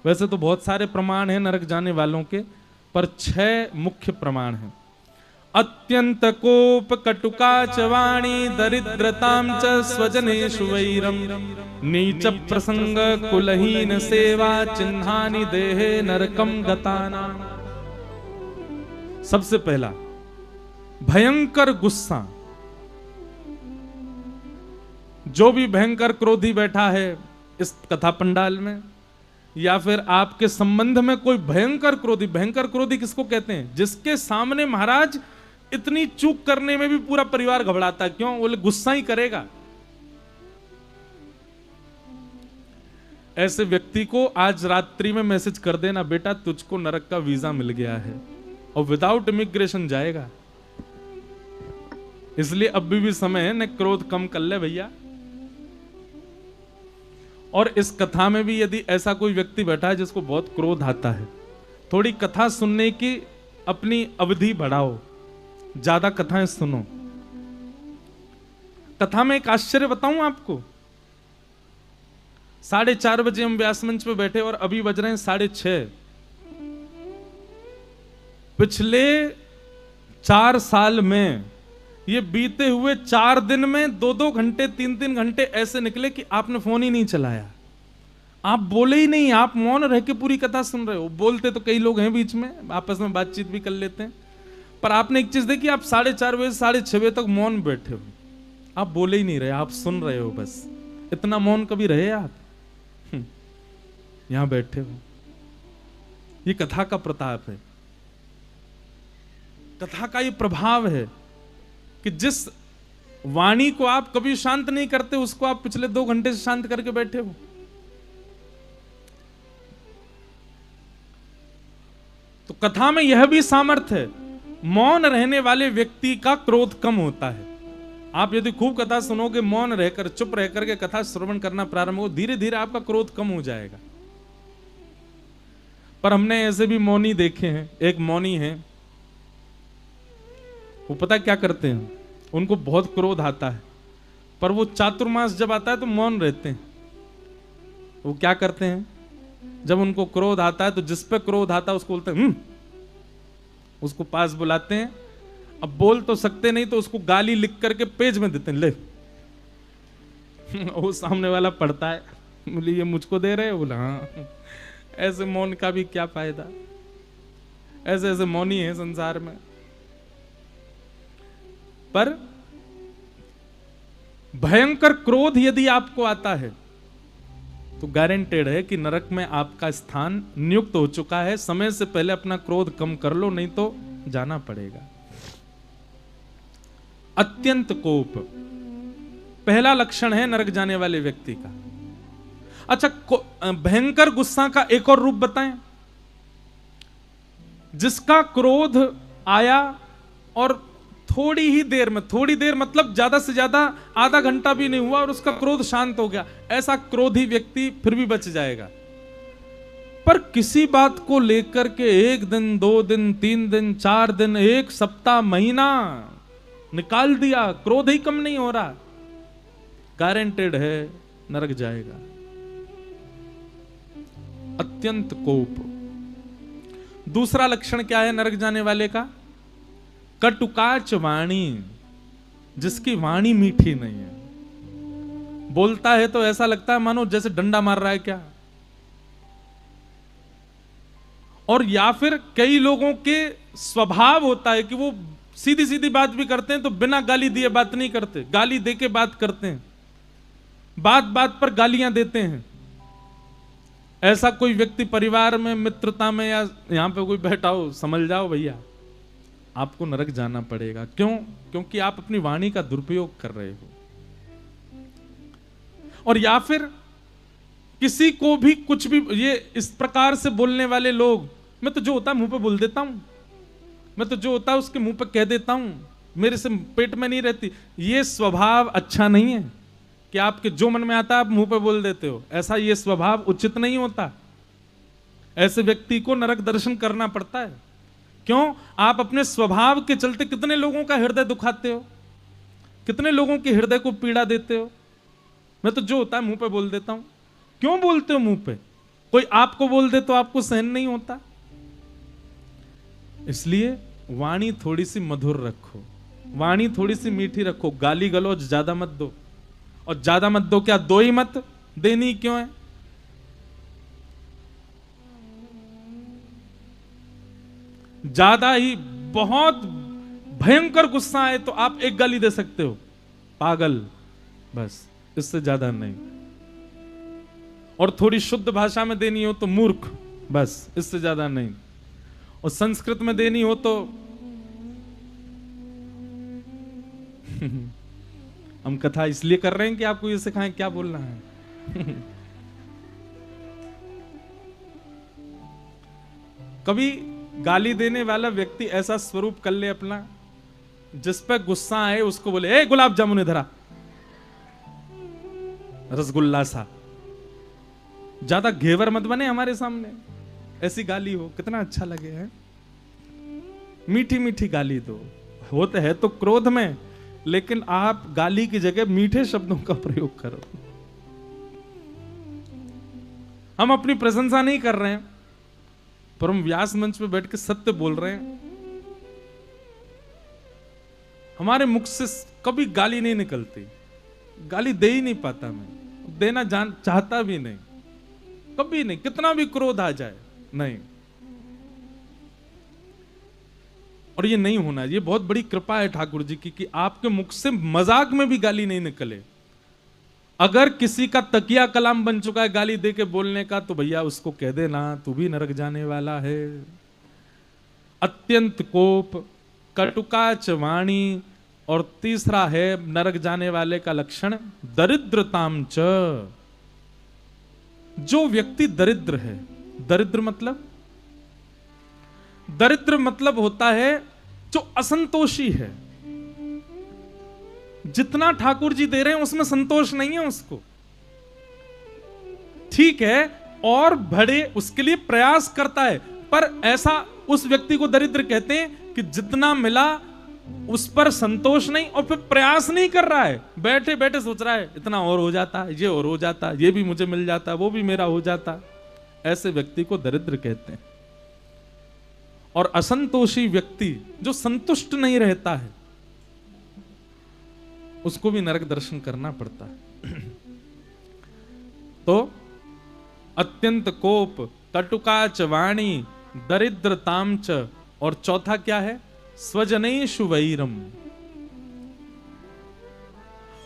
वैसे तो बहुत सारे प्रमाण हैं नरक जाने वालों के, पर 6 मुख्य प्रमाण हैं। अत्यंत कोप कटुका च वाणी दरिद्रताम च स्वजनेषु वैरम नीच प्रसंग कुलहीन सेवा चिन्हानि देहे नरकम गताना। सबसे पहला भयंकर गुस्सा। जो भी भयंकर क्रोधी बैठा है इस कथा पंडाल में या फिर आपके संबंध में कोई भयंकर क्रोधी किसको कहते हैं? जिसके सामने महाराज इतनी चूक करने में भी पूरा परिवार घबराता। क्यों? बोले गुस्सा ही करेगा। ऐसे व्यक्ति को आज रात्रि में मैसेज कर देना, बेटा तुझको नरक का वीजा मिल गया है और विदाउट इमिग्रेशन जाएगा। इसलिए अभी भी समय है, न क्रोध कम कर ले भैया। और इस कथा में भी यदि ऐसा कोई व्यक्ति बैठा है जिसको बहुत क्रोध आता है, थोड़ी कथा सुनने की अपनी अवधि बढ़ाओ, ज्यादा कथाएं सुनो। कथा में एक आश्चर्य बताऊं आपको। 4:30 बजे हम व्यास मंच पे बैठे और अभी बज रहे हैं 6:30। पिछले 4 साल में ये बीते हुए 4 दिन में 2-2 घंटे 3-3 घंटे ऐसे निकले कि आपने फोन ही नहीं चलाया, आप बोले ही नहीं, आप मौन रह के पूरी कथा सुन रहे हो। बोलते तो कई लोग हैं बीच में, आपस में बातचीत भी कर लेते हैं, पर आपने एक चीज देखी, आप 4:30 बजे 6:30 बजे तक मौन बैठे हो, आप बोले ही नहीं रहे, आप सुन रहे हो बस। इतना मौन कभी रहे आप? यहां बैठे हो। ये कथा का प्रताप है, कथा का ये प्रभाव है कि जिस वाणी को आप कभी शांत नहीं करते उसको आप पिछले 2 घंटे से शांत करके बैठे हो। तो कथा में यह भी सामर्थ्य है, मौन रहने वाले व्यक्ति का क्रोध कम होता है। आप यदि खूब कथा सुनोगे, मौन रहकर चुप रहकर के कथा श्रवण करना प्रारंभ हो, धीरे धीरे आपका क्रोध कम हो जाएगा। पर हमने ऐसे भी मौनी देखे हैं। एक मौनी है, वो पता क्या करते हैं, उनको बहुत क्रोध आता है, पर वो चातुर्मास जब आता है तो मौन रहते हैं। वो क्या करते हैं, जब उनको क्रोध आता है तो जिस पे क्रोध आता है उसको बोलते हैं उसको पास बुलाते हैं। अब बोल तो सकते नहीं तो उसको गाली लिख करके पेज में देते हैं, ले। वो सामने वाला पढ़ता है, बोले ये मुझको दे रहे हो, बोला हाँ। ऐसे मौन का भी क्या फायदा, ऐसे ऐसे मौनी है संसार में। पर भयंकर क्रोध यदि आपको आता है तो गारंटेड है कि नरक में आपका स्थान नियुक्त हो चुका है। समय से पहले अपना क्रोध कम कर लो, नहीं तो जाना पड़ेगा। अत्यंत कोप पहला लक्षण है नरक जाने वाले व्यक्ति का। अच्छा, भयंकर गुस्सा का एक और रूप बताएं। जिसका क्रोध आया और थोड़ी ही देर में, थोड़ी देर मतलब ज्यादा से ज्यादा आधा घंटा भी नहीं हुआ और उसका क्रोध शांत हो गया, ऐसा क्रोधी व्यक्ति फिर भी बच जाएगा। पर किसी बात को लेकर के 1 दिन 2 दिन 3 दिन 4 दिन 1 सप्ताह महीना निकाल दिया, क्रोध ही कम नहीं हो रहा, गारंटेड है नरक जाएगा। अत्यंत कोप। दूसरा लक्षण क्या है नरक जाने वाले का? कटुकाच वाणी, जिसकी वाणी मीठी नहीं है। बोलता है तो ऐसा लगता है मानो जैसे डंडा मार रहा है क्या। और या फिर कई लोगों के स्वभाव होता है कि वो सीधी सीधी बात भी करते हैं तो बिना गाली दिए बात नहीं करते, गाली देके बात करते हैं, बात बात पर गालियां देते हैं। ऐसा कोई व्यक्ति परिवार में, मित्रता में या यहां पे कोई बैठा हो, समझ जाओ भैया आपको नरक जाना पड़ेगा। क्यों? क्योंकि आप अपनी वाणी का दुरुपयोग कर रहे हो। और या फिर किसी को भी कुछ भी, ये इस प्रकार से बोलने वाले लोग, मैं तो जो होता है मुंह पे बोल देता हूं, मैं तो जो होता है उसके मुंह पे कह देता हूं, मेरे से पेट में नहीं रहती। ये स्वभाव अच्छा नहीं है कि आपके जो मन में आता है आप मुंह पे बोल देते हो। ऐसा ये स्वभाव उचित नहीं होता। ऐसे व्यक्ति को नरक दर्शन करना पड़ता है। क्यों? आप अपने स्वभाव के चलते कितने लोगों का हृदय दुखाते हो, कितने लोगों के हृदय को पीड़ा देते हो। मैं तो जो होता है मुंह पे बोल देता हूं। क्यों बोलते हो मुंह पे? कोई आपको बोल दे तो आपको सहन नहीं होता। इसलिए वाणी थोड़ी सी मधुर रखो, वाणी थोड़ी सी मीठी रखो, गाली गलौज ज्यादा मत दो। और ज्यादा मत दो क्या, दो ही मत, देनी क्यों है? ज्यादा ही बहुत भयंकर गुस्सा है तो आप एक गाली दे सकते हो, पागल, बस, इससे ज्यादा नहीं। और थोड़ी शुद्ध भाषा में देनी हो तो मूर्ख, बस, इससे ज्यादा नहीं। और संस्कृत में देनी हो तो हम कथा इसलिए कर रहे हैं कि आपको ये सिखाएं क्या बोलना है। कभी गाली देने वाला व्यक्ति ऐसा स्वरूप कर ले अपना, जिस पर गुस्सा आए उसको बोले, ए गुलाब जामुन इधर आ, रसगुल्ला सा। ज्यादा घेवर मत बने हमारे सामने, ऐसी गाली हो कितना अच्छा लगे है। मीठी मीठी गाली दो। होते है तो क्रोध में, लेकिन आप गाली की जगह मीठे शब्दों का प्रयोग करो। हम अपनी प्रशंसा नहीं कर रहे हैं, पर हम व्यास मंच पे बैठ के सत्य बोल रहे हैं। हमारे मुख से कभी गाली नहीं निकलती, गाली दे ही नहीं पाता मैं, देना चाहता भी नहीं, कभी नहीं, कितना भी क्रोध आ जाए, नहीं। और ये नहीं होना, ये बहुत बड़ी कृपा है ठाकुर जी की कि आपके मुख से मजाक में भी गाली नहीं निकले। अगर किसी का तकिया कलाम बन चुका है गाली दे के बोलने का, तो भैया उसको कह देना तू भी नरक जाने वाला है। अत्यंत कोप, कटुकाच वाणी, और तीसरा है नरक जाने वाले का लक्षण दरिद्रताम च। जो व्यक्ति दरिद्र है, दरिद्र मतलब होता है जो असंतोषी है। जितना ठाकुर जी दे रहे हैं उसमें संतोष नहीं है उसको। ठीक है और बढ़े उसके लिए प्रयास करता है। पर ऐसा उस व्यक्ति को दरिद्र कहते हैं कि जितना मिला उस पर संतोष नहीं और फिर प्रयास नहीं कर रहा है, बैठे बैठे सोच रहा है इतना और हो जाता, ये और हो जाता, ये भी मुझे मिल जाता, वो भी मेरा हो जाता। ऐसे व्यक्ति को दरिद्र कहते हैं। और असंतोषी व्यक्ति जो संतुष्ट नहीं रहता है उसको भी नरक दर्शन करना पड़ता है। तो अत्यंत कोप, कटुकाच वाणी, दरिद्रताम च, और चौथा क्या है? स्वजनेषु वैरम।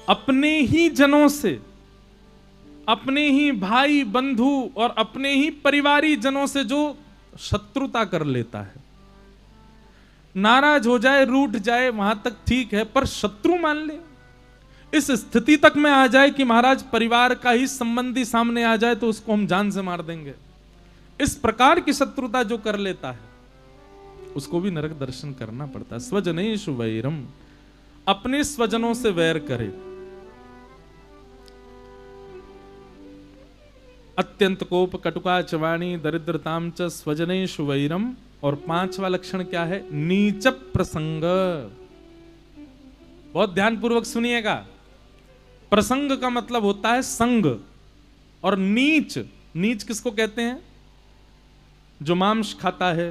अपने ही जनों से, अपने ही भाई बंधु और अपने ही परिवारी जनों से जो शत्रुता कर लेता है, नाराज हो जाए, रूठ जाए, वहां तक ठीक है, पर शत्रु मान ले, इस स्थिति तक में आ जाए कि महाराज परिवार का ही संबंधी सामने आ जाए तो उसको हम जान से मार देंगे, इस प्रकार की शत्रुता जो कर लेता है उसको भी नरक दर्शन करना पड़ता है। स्वजनेषु वैरम, अपने स्वजनों से वैर करे। अत्यंत कोप, कटुकाच वाणी, दरिद्रताम च, स्वजनेषु वैरम। और पांचवा लक्षण क्या है? नीच प्रसंग। बहुत ध्यानपूर्वक सुनिएगा। प्रसंग का मतलब होता है संग, और नीच, नीच किसको कहते हैं? जो मांस खाता है,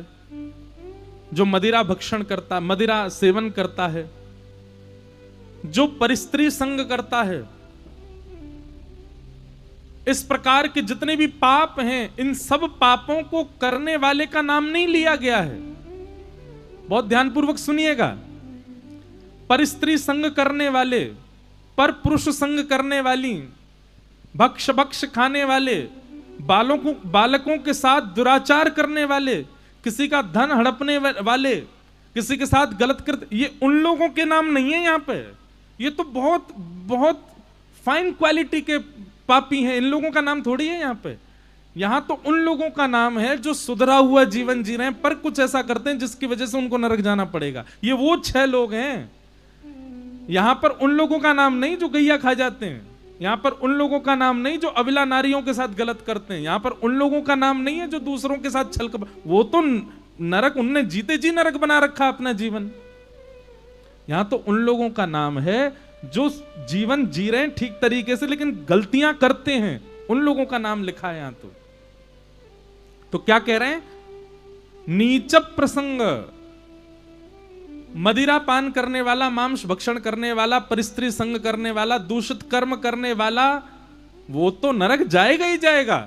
जो मदिरा भक्षण करता, मदिरा सेवन करता है, जो परिस्त्री संग करता है, इस प्रकार के जितने भी पाप हैं, इन सब पापों को करने वाले का नाम नहीं लिया गया है। बहुत ध्यानपूर्वक सुनिएगा। परिस्त्री संग करने वाले, पर पुरुष संग करने वाली, भक्ष भक्ष खाने वाले, बालकों के साथ दुराचार करने वाले, किसी का धन हड़पने वाले, किसी के साथ गलत करते, ये उन लोगों के नाम नहीं है यहाँ पे। ये तो बहुत बहुत फाइन क्वालिटी के पापी हैं, इन लोगों का नाम थोड़ी है यहाँ पे। यहाँ तो उन लोगों का नाम है जो सुधरा हुआ जीवन जी रहे हैं, पर कुछ ऐसा करते हैं जिसकी वजह से उनको नरक जाना पड़ेगा। ये वो 6 लोग हैं। यहां पर उन लोगों का नाम नहीं जो गैया खा जाते हैं, यहां पर उन लोगों का नाम नहीं जो अविला नारियों के साथ गलत करते हैं, यहां पर उन लोगों का नाम नहीं है जो दूसरों के साथ छल, वो तो नरक, उनने जीते जी नरक बना रखा अपना जीवन। यहां तो उन लोगों का नाम है जो जीवन जी रहे हैं ठीक तरीके से लेकिन गलतियां करते हैं, उन लोगों का नाम लिखा है यहां। तो क्या कह रहे हैं? नीच प्रसंग, मदिरा पान करने वाला, मांस भक्षण करने वाला, परिस्त्री संग करने वाला, दूषित कर्म करने वाला, वो तो नरक जाएगा ही जाएगा,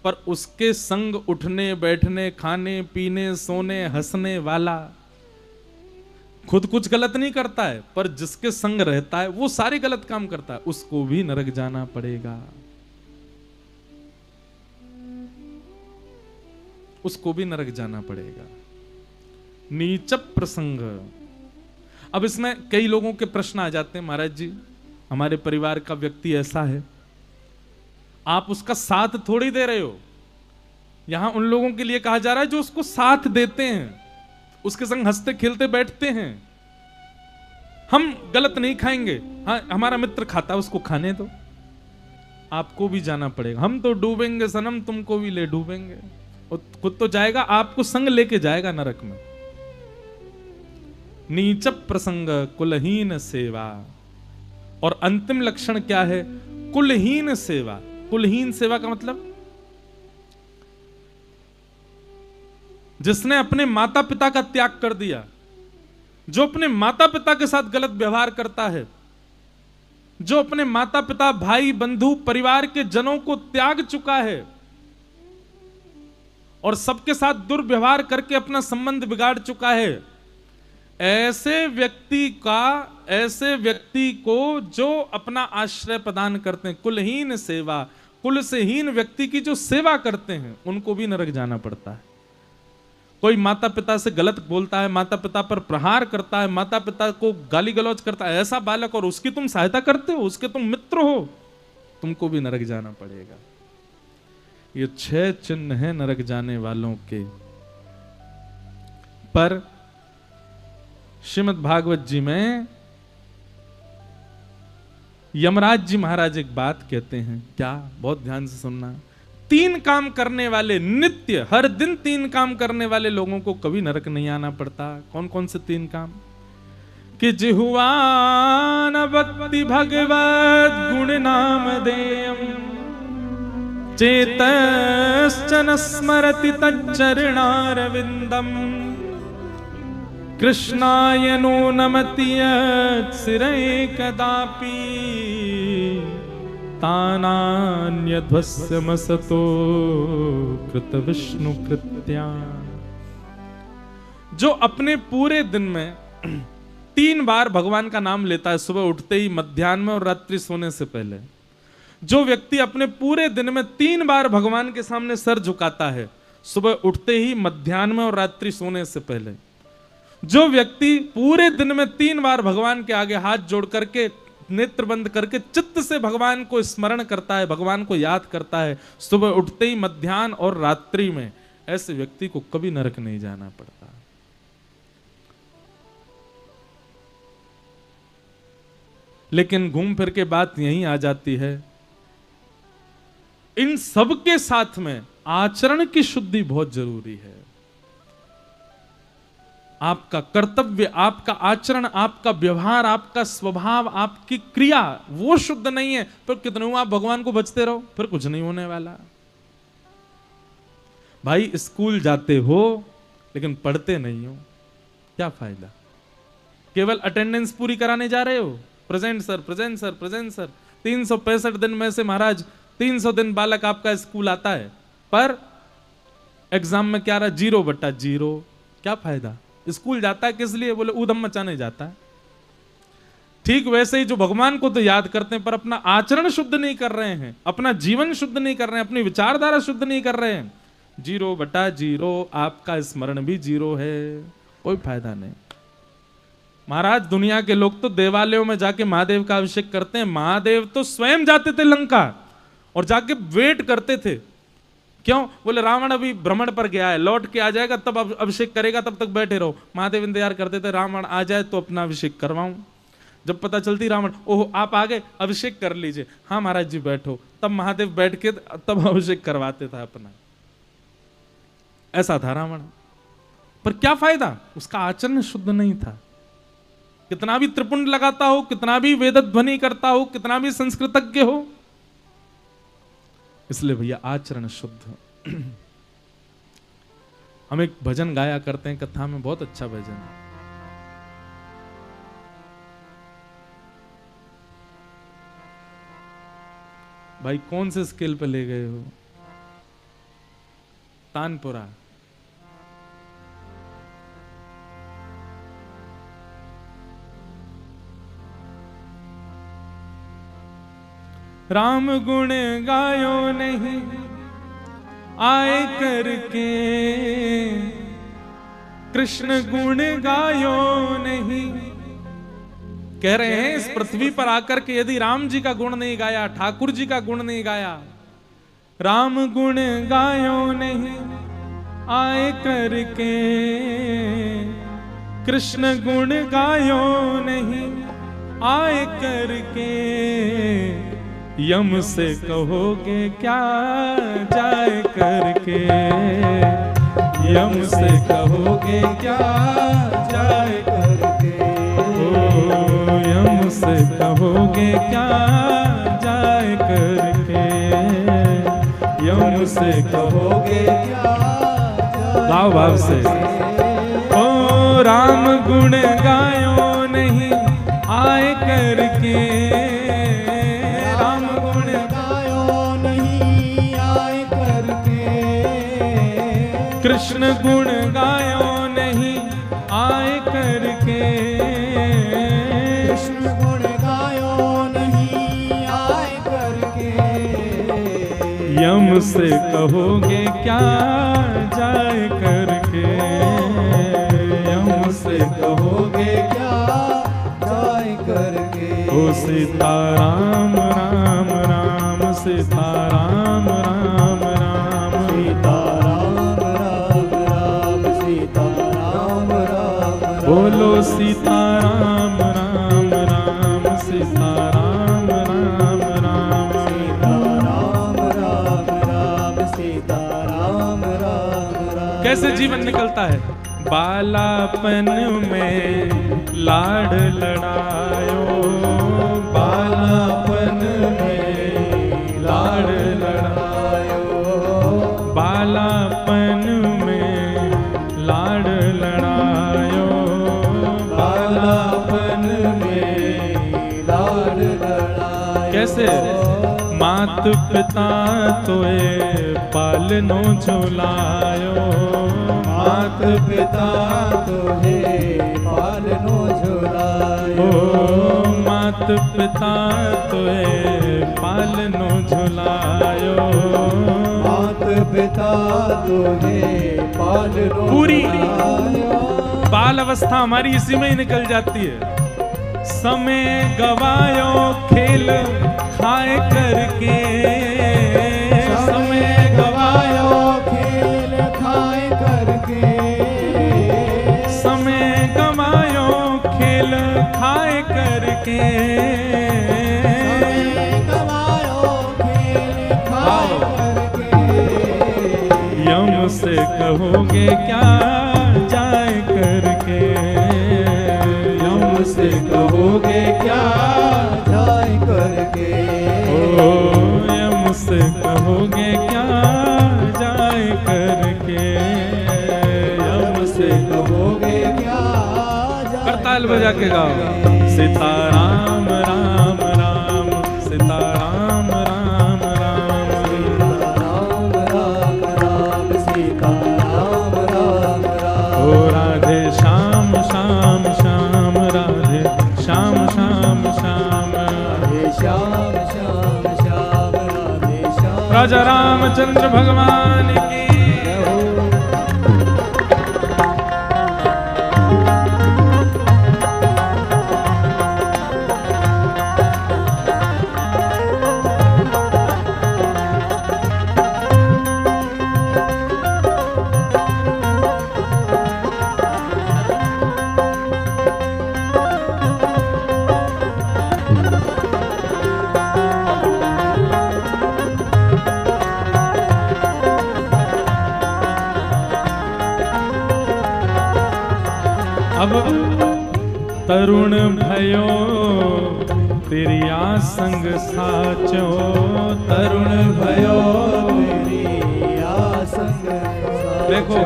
पर उसके संग उठने बैठने, खाने पीने, सोने, हंसने वाला, खुद कुछ गलत नहीं करता है पर जिसके संग रहता है वो सारे गलत काम करता है, उसको भी नरक जाना पड़ेगा, उसको भी नरक जाना पड़ेगा। नीच प्रसंग। अब इसमें कई लोगों के प्रश्न आ जाते हैं, महाराज जी हमारे परिवार का व्यक्ति ऐसा है, आप उसका साथ थोड़ी दे रहे हो। यहां उन लोगों के लिए कहा जा रहा है जो उसको साथ देते हैं, उसके संग हंसते खेलते बैठते हैं। हम गलत नहीं खाएंगे, हाँ हमारा मित्र खाता है उसको खाने दो, आपको भी जाना पड़ेगा। हम तो डूबेंगे सनम, तुमको भी ले डूबेंगे, खुद तो जाएगा, आपको संग लेके जाएगा नरक में। नीच प्रसंग, कुलहीन सेवा। और अंतिम लक्षण क्या है? कुलहीन सेवा। कुलहीन सेवा का मतलब जिसने अपने माता पिता का त्याग कर दिया, जो अपने माता पिता के साथ गलत व्यवहार करता है, जो अपने माता पिता, भाई बंधु, परिवार के जनों को त्याग चुका है और सबके साथ दुर्व्यवहार करके अपना संबंध बिगाड़ चुका है, ऐसे व्यक्ति को जो अपना आश्रय प्रदान करते हैं, कुलहीन सेवा, कुल से हीन व्यक्ति की जो सेवा करते हैं उनको भी नरक जाना पड़ता है। कोई माता पिता से गलत बोलता है, माता पिता पर प्रहार करता है, माता पिता को गाली गलौज करता है, ऐसा बालक, और उसकी तुम सहायता करते हो, उसके तुम मित्र हो, तुमको भी नरक जाना पड़ेगा। ये 6 चिन्ह हैं नरक जाने वालों के। पर श्रीमद् भागवत जी में यमराज जी महाराज एक बात कहते हैं, क्या? बहुत ध्यान से सुनना। 3 काम करने वाले, नित्य हर दिन 3 काम करने वाले लोगों को कभी नरक नहीं आना पड़ता। कौन कौन से 3 काम? कि जिह्वा न भक्ति भगवत गुण नाम देयम, चेतश्च न स्मरति तच्चरणारविंदम, कृष्णाय नो नमति यत्सिरे कदापि, तानान्यध्वस्यमसतो कृत विष्णु कृत्या। जो अपने पूरे दिन में 3 बार भगवान का नाम लेता है, सुबह उठते ही, मध्याह्न में और रात्रि सोने से पहले। जो व्यक्ति अपने पूरे दिन में 3 बार भगवान के सामने सर झुकाता है, सुबह उठते ही, मध्याह्न में और रात्रि सोने से पहले। जो व्यक्ति पूरे दिन में 3 बार भगवान के आगे हाथ जोड़ करके, नेत्र बंद करके चित्त से भगवान को स्मरण करता है, भगवान को याद करता है, सुबह उठते ही, मध्याह्न और रात्रि में, ऐसे व्यक्ति को कभी नरक नहीं जाना पड़ता। लेकिन घूम फिर के बात यहीं आ जाती है, इन सब के साथ में आचरण की शुद्धि बहुत जरूरी है। आपका कर्तव्य, आपका आचरण, आपका व्यवहार, आपका स्वभाव, आपकी क्रिया वो शुद्ध नहीं है, फिर कितने आप भगवान को बचते रहो, फिर कुछ नहीं होने वाला। भाई स्कूल जाते हो लेकिन पढ़ते नहीं हो, क्या फायदा? केवल अटेंडेंस पूरी कराने जा रहे हो, present sir, present sir, present sir. 365 दिन में से महाराज 300 दिन बालक आपका स्कूल आता है, पर एग्जाम में क्या रहा? 0/0। क्या फायदा? स्कूल जाता है किस लिए? बोले ऊधम मचाने जाता है। ठीक वैसे ही जो भगवान को तो याद करते हैं, पर अपना आचरण शुद्ध नहीं कर रहे हैं, अपना जीवन शुद्ध नहीं कर रहे हैं, अपनी विचारधारा शुद्ध नहीं कर रहे हैं, 0/0, आपका स्मरण भी 0 है, कोई फायदा नहीं। महाराज दुनिया के लोग तो देवालयों में जाके महादेव का अभिषेक करते हैं, महादेव तो स्वयं जाते थे लंका और जाके वेट करते थे। क्यों? बोले रावण अभी भ्रमण पर गया है, लौट के आ जाएगा तब अभिषेक करेगा, तब तक बैठे रहो। महादेव इंतजार करते थे रावण आ जाए तो अपना अभिषेक करवाऊं। जब पता चलती रावण, ओह आप आ गए, अभिषेक कर लीजिए। हाँ महाराज जी बैठो, तब महादेव बैठ के तब अभिषेक करवाते था अपना। ऐसा था रावण। पर क्या फायदा? उसका आचरण शुद्ध नहीं था। कितना भी त्रिपुंड लगाता हो, कितना भी वेद ध्वनि करता हो, कितना भी संस्कृतज्ञ हो, इसलिए भैया आचरण शुद्ध। हम एक भजन गाया करते हैं कथा में, बहुत अच्छा भजन है। भाई कौन से स्केल पे ले गए हो? तानपुरा। राम गुण गायो नहीं आए करके, कृष्ण गुण गायो नहीं। कह रहे हैं इस पृथ्वी पर आकर के यदि राम जी का गुण नहीं गाया, ठाकुर जी का गुण नहीं गाया, राम गुण गायो नहीं आए करके, कृष्ण गुण गायो नहीं आए करके, यम से कहोगे क्या जाए करके, यम से कहोगे क्या जाए करके, ओ यम से कहोगे क्या जाए करके, यम से कहोगे क्या भाव भाव से। ओ राम गुण गायो नहीं आए करके, कृष्ण गुण गायो नहीं आए करके, कृष्ण गुण गायो नहीं आए करके, यम से कहोगे क्या जाए करके, यम से कहोगे क्या जाए करके। ओ सीताराम राम राम सीताराम राम राम, बोलो सीताराम राम राम सीताराम राम राम, सीताराम राम राम कैसे जीवन निकलता है? बालापन में लाड लड़ायो, बालापन में लाड लड़ायो, बालापन में लाड लड़ायो, बालापन में लाड लड़ायो। कैसे? मात पिता तोए पालनो झुलायो, मात पिता तुहे पालनो झुलायो, मात पिता तोए पालनो झुलायो। मात पिता तुहे पालनो पूरी झुलायो। बाल अवस्था हमारी इसी में ही निकल जाती है। समय गवायो खेल खाए करके, समय गवायो खेल खाए करके, समय गवायो खेल खाए करके, गवायो खेल खाए करके। यम से कहोगे क्या जाए करके, यम से कहोगे क्या जाए करके, ओ यम से कहोगे क्या जाए करके, यम से कहोगे क्या जाए करताल बजा के गाओ। सीताराम राम राम, सीताराम राम राम, राम राम राम, सीता राम राम राम। ओ राधे श्याम श्याम श्याम, राधे श्याम श्याम श्याम, राधे श्याम श्याम श्याम, राधे श्याम। राजा रामचंद्र भगवान की। अब तरुण भयो तेरी आसंग साचो, तरुण भयो तेरी आसंग साचो। देखो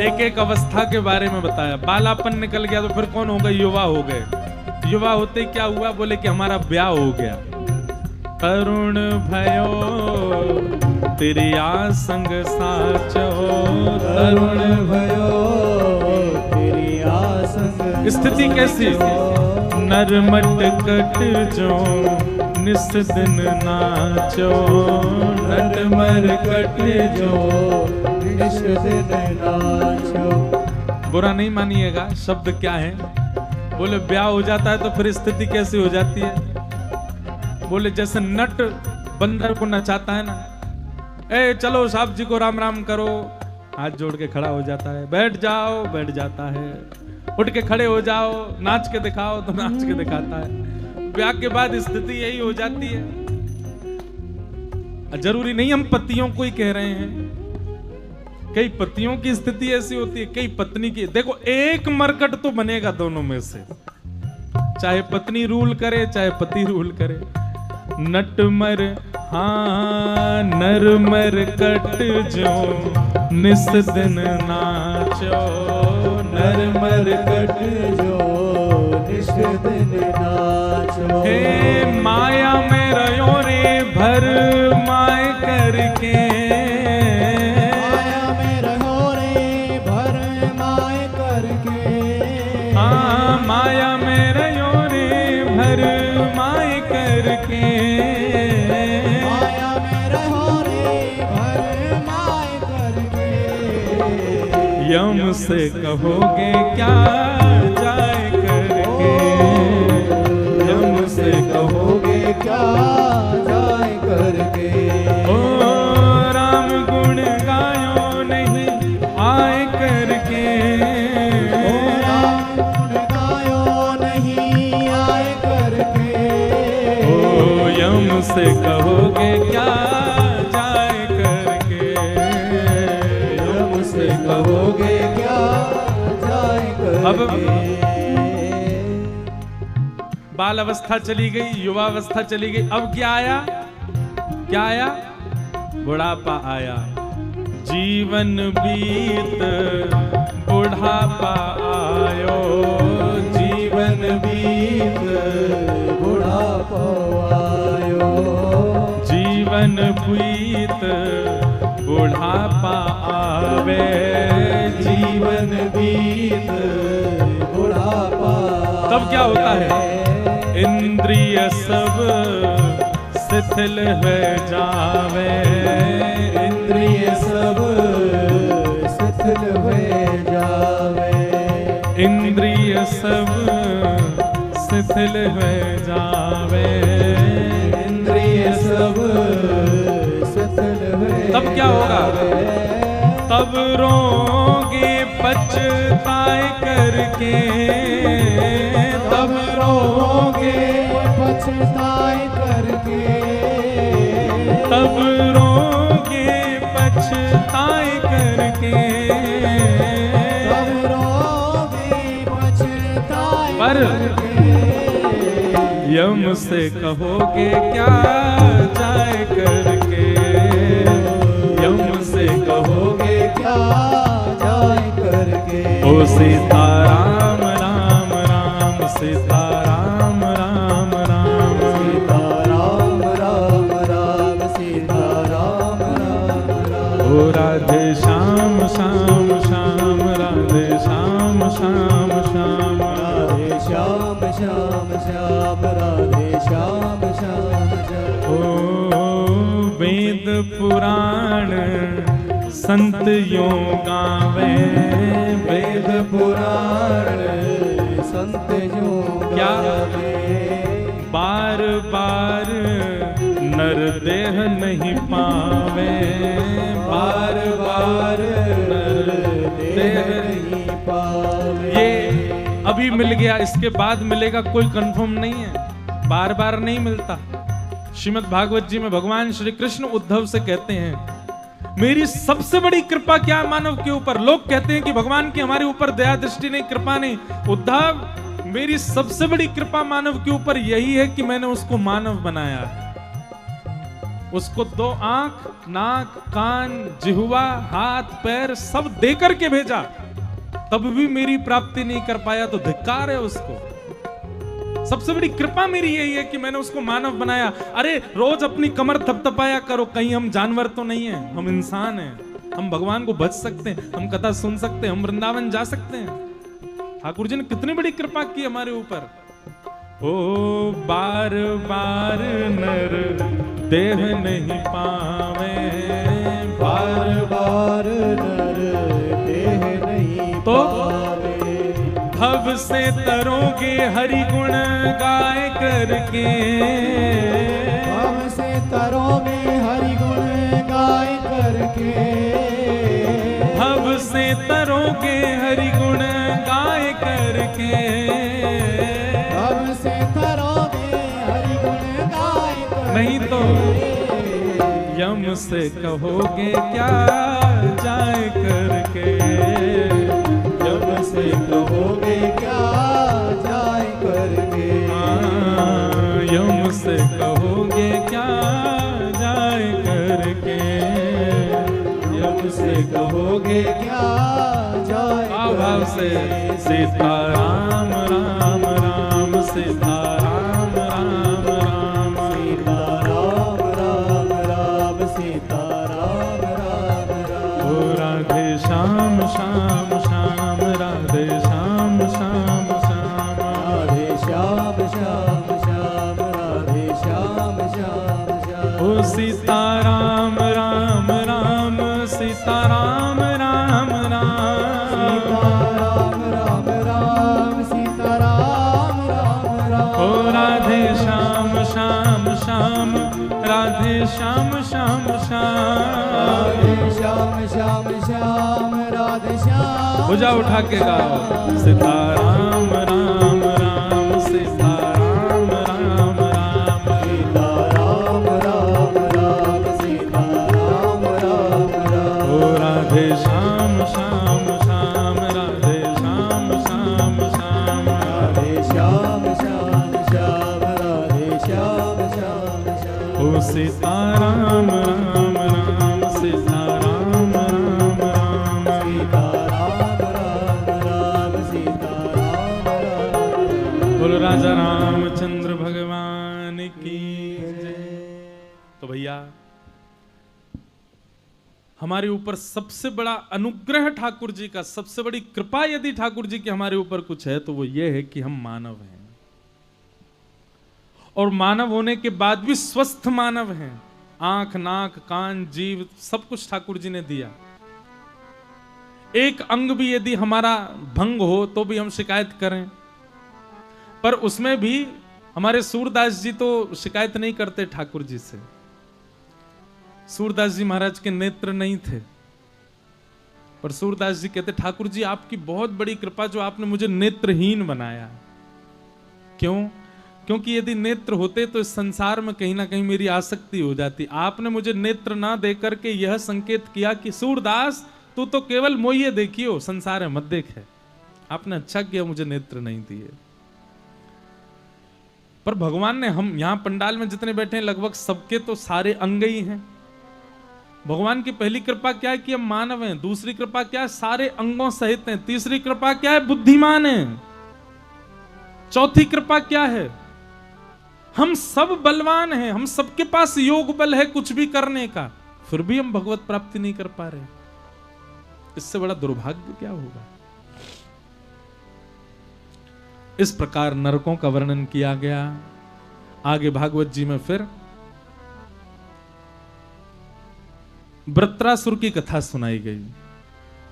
एक एक अवस्था के बारे में बताया। बालापन निकल गया तो फिर कौन हो गए? युवा हो गए। युवा होते क्या हुआ? बोले कि हमारा ब्याह हो गया। तरुण भयो तेरी आसंग साचो, तरुण भयो तेरी आसंग। स्थिति कैसी? नरमट कट जो निस दिन नाचो, नटमर कट जो निस दिन नाचो। बुरा नहीं मानिएगा, शब्द क्या है? बोले ब्याह हो जाता है तो फिर स्थिति कैसी हो जाती है? बोले जैसे नट बंदर को नचाता है ना, ए चलो साहब जी को राम राम करो, हाथ जोड़ के खड़ा हो जाता है, बैठ जाओ बैठ जाता है, उठ के खड़े हो जाओ, नाच के दिखाओ तो नाच के दिखाता है। ब्याह के बाद स्थिति यही हो जाती है। जरूरी नहीं हम पतियों को ही कह रहे हैं, कई पतियों की स्थिति ऐसी होती है, कई पत्नी की। देखो एक मरकट तो बनेगा दोनों में से, चाहे पत्नी रूल करे चाहे पति रूल करे। नटमर हाँ नरमर कट जो निस दिन नाचो, नरमर कट जो निस दिन नाचो। हे माया में रहो रे भर माय करके, माया में रहो रे भर माय करके। हाँ माया में रहो रे भर माय करके, माया में रहो रे भर माय करके। यम से कहोगे क्या जाए करके, यम से कहोगे क्या जाए करके। ओ राम गुण गायो नहीं आए करके, ओ राम गुण गायो नहीं आए करके। ओ यम से कहोगे क्या जाए करके, यम से बाल अवस्था चली गई, युवावस्था चली गई, अब क्या आया? क्या आया? बुढ़ापा आया। जीवन बीत बुढ़ापा आयो, जीवन बीत बुढ़ापा आयो, जीवन बीत बुढ़ापा आवे, जीवन बीत बुढ़ापा। तब क्या होता है? इंद्रिय सब शिथिल हो जावे, इंद्रिय सब शिथिल हो जावे, इंद्रिय सब शिथिल हो जावे, इंद्रिय सब शिथिल हो। तब क्या होगा? तब रोगे पछताए करके, तब रोगे पछताए करके, तब रोगे पछताए करके, तब रोगे पछताए पर करके। यम से कहोगे क्या जाए करके, यम से कहोगे क्या जाए करके। ओ सीताराम राम राम, सीताराम राम राम, सीताराम राम राम, सीताराम राम राम। ओ राधे श्याम श्याम श्याम, राधे श्याम श्याम श्याम, राधे श्याम श्याम श्याम, राधे श्याम श्याम श्याम। ओ वेद पुराण संत यों गावे, वेद पुराण संत जो क्या? गावे, बार बार नर देह नहीं पावे, बार बार नर देह नहीं पावे। ये अभी मिल गया, इसके बाद मिलेगा कोई कंफर्म नहीं है, बार बार नहीं मिलता। श्रीमद् भागवत जी में भगवान श्री कृष्ण उद्धव से कहते हैं, मेरी सबसे बड़ी कृपा क्या है मानव के ऊपर? लोग कहते हैं कि भगवान की हमारे ऊपर दया दृष्टि नहीं, कृपा नहीं। उद्धव, मेरी सबसे बड़ी कृपा मानव के ऊपर यही है कि मैंने उसको मानव बनाया है। उसको 2 आंख, नाक, कान, जिह्वा, हाथ, पैर सब देकर के भेजा, तब भी मेरी प्राप्ति नहीं कर पाया, तो धिक्कार है उसको। सबसे बड़ी कृपा मेरी यही है कि मैंने उसको मानव बनाया। अरे रोज अपनी कमर थपथपाया करो, कहीं हम जानवर तो नहीं है, हम इंसान हैं, हम भगवान को भज सकते हैं, हम कथा सुन सकते हैं, हम वृंदावन जा सकते हैं। ठाकुर जी ने कितनी बड़ी कृपा की हमारे ऊपर। ओ बार बार नर देह नहीं पावे, बार बार नर देह नहीं तो पावे। भव से तरोगे हरि गुण गाय करके, भव से तरोगे हरि गुण गाय करके, भव से तरोगे हरि गुण गाय करके, भव से तरोगे हरि गुण गाय करके। नहीं तो यम से कहोगे क्या जाए करके, यम से कहोगे क्या जाए करके। यम से कहोगे क्या जाए करके, यम से कहोगे क्या जाए भाव से सीताराम राम राम, सीताराम राम राम, सीताराम राम राम, सीताराम राम राम। ओ राधे श्याम श्याम श्याम, राधे श्याम श्याम श्याम, राधे श्याम श्याम श्याम, राधे श्याम श्याम श्याम। ओ सीताराम राम राम, सीताराम राम राम, सीताराम राम राम, सीताराम राम राम। ओ राधे श्याम श्याम श्याम, राधे श्याम श्याम श्याम, राधे श्याम श्याम श्याम, राधे श्याम। भुजा उठा के गाओ, सीताराम राम राम, सीताराम राम राम, सीताराम राम राम, सीताराम राम राम। ओ राधे श्याम श्याम श्याम, राधे श्याम श्याम श्याम, राधे श्याम श्याम श्याम, ओ सीताराम राम राम सीताराम राम राम सीताराम राम राम सीताराम राम। बोल राजा रामचंद्र भगवान की जय। तो भैया हमारे ऊपर सबसे बड़ा अनुग्रह ठाकुर जी का, सबसे बड़ी कृपा यदि ठाकुर जी की हमारे ऊपर कुछ है तो वो ये है कि हम मानव हैं, और मानव होने के बाद भी स्वस्थ मानव हैं। आंख, नाक, कान, जीव सब कुछ ठाकुर जी ने दिया। एक अंग भी यदि हमारा भंग हो तो भी हम शिकायत करें, पर उसमें भी हमारे सूरदास जी तो शिकायत नहीं करते ठाकुर जी से। सूरदास जी महाराज के नेत्र नहीं थे, पर सूरदास जी कहते ठाकुर जी आपकी बहुत बड़ी कृपा जो आपने मुझे नेत्रहीन बनाया। क्यों? क्योंकि यदि नेत्र होते तो इस संसार में कहीं ना कहीं मेरी आसक्ति हो जाती। आपने मुझे नेत्र ना दे करके यह संकेत किया कि सूरदास तू तो केवल मोहिए देखियो, संसार है मत देख है। आपने अच्छा किया मुझे नेत्र नहीं दिए। पर भगवान ने, हम यहां पंडाल में जितने बैठे हैं लगभग सबके तो सारे अंग ही हैं। भगवान की पहली कृपा क्या है कि हम मानव हैं। दूसरी कृपा क्या है? सारे अंगों सहित हैं। तीसरी कृपा क्या है? बुद्धिमान हैं। चौथी कृपा क्या है? हम सब बलवान हैं, हम सबके पास योग बल है कुछ भी करने का, फिर भी हम भगवत प्राप्ति नहीं कर पा रहे। इससे बड़ा दुर्भाग्य क्या होगा? इस प्रकार नरकों का वर्णन किया गया। आगे भागवत जी में फिर वृत्रासुर की कथा सुनाई गई,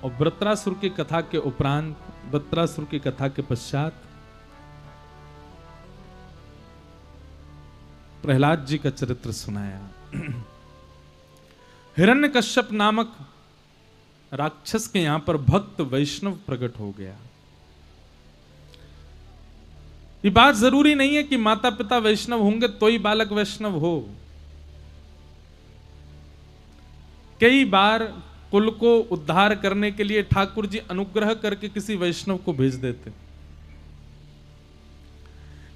और वृत्रासुर की कथा के उपरांत, वृत्रासुर की कथा के पश्चात प्रहलाद जी का चरित्र सुनाया। हिरण्यकश्यप नामक राक्षस के यहां पर भक्त वैष्णव प्रकट हो गया। ये बात जरूरी नहीं है कि माता पिता वैष्णव होंगे तो ही बालक वैष्णव हो। कई बार कुल को उद्धार करने के लिए ठाकुर जी अनुग्रह करके किसी वैष्णव को भेज देते।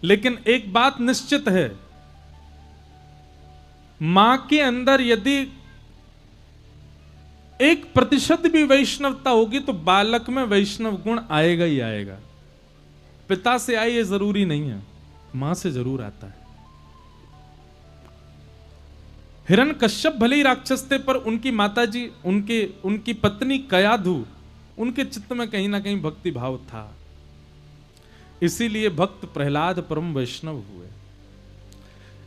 लेकिन एक बात निश्चित है, मां के अंदर यदि 1% भी वैष्णवता होगी तो बालक में वैष्णव गुण आएगा ही आएगा। पिता से आए ये जरूरी नहीं है, मां से जरूर आता है। हिरण्यकश्यप भले ही राक्षस थे, पर उनकी माताजी, उनकी पत्नी कयाधु, उनके चित्त में कहीं ना कहीं भक्ति भाव था। इसीलिए भक्त प्रहलाद परम वैष्णव हुए।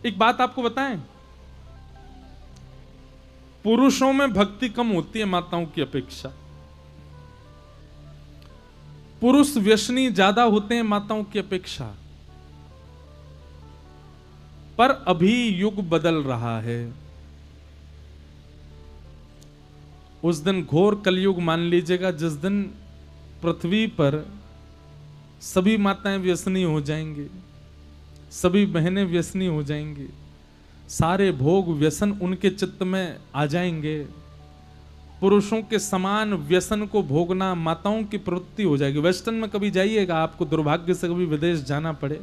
एक बात आपको बताएं, पुरुषों में भक्ति कम होती है माताओं की अपेक्षा। पुरुष व्यसनी ज्यादा होते हैं माताओं की अपेक्षा। पर अभी युग बदल रहा है। उस दिन घोर कलयुग मान लीजिएगा जिस दिन पृथ्वी पर सभी माताएं व्यसनी हो जाएंगी, सभी बहनें व्यसनी हो जाएंगी, सारे भोग व्यसन उनके चित्त में आ जाएंगे। पुरुषों के समान व्यसन को भोगना माताओं की प्रवृत्ति हो जाएगी। वेस्टर्न में कभी जाइएगा, आपको दुर्भाग्य से कभी विदेश जाना पड़े,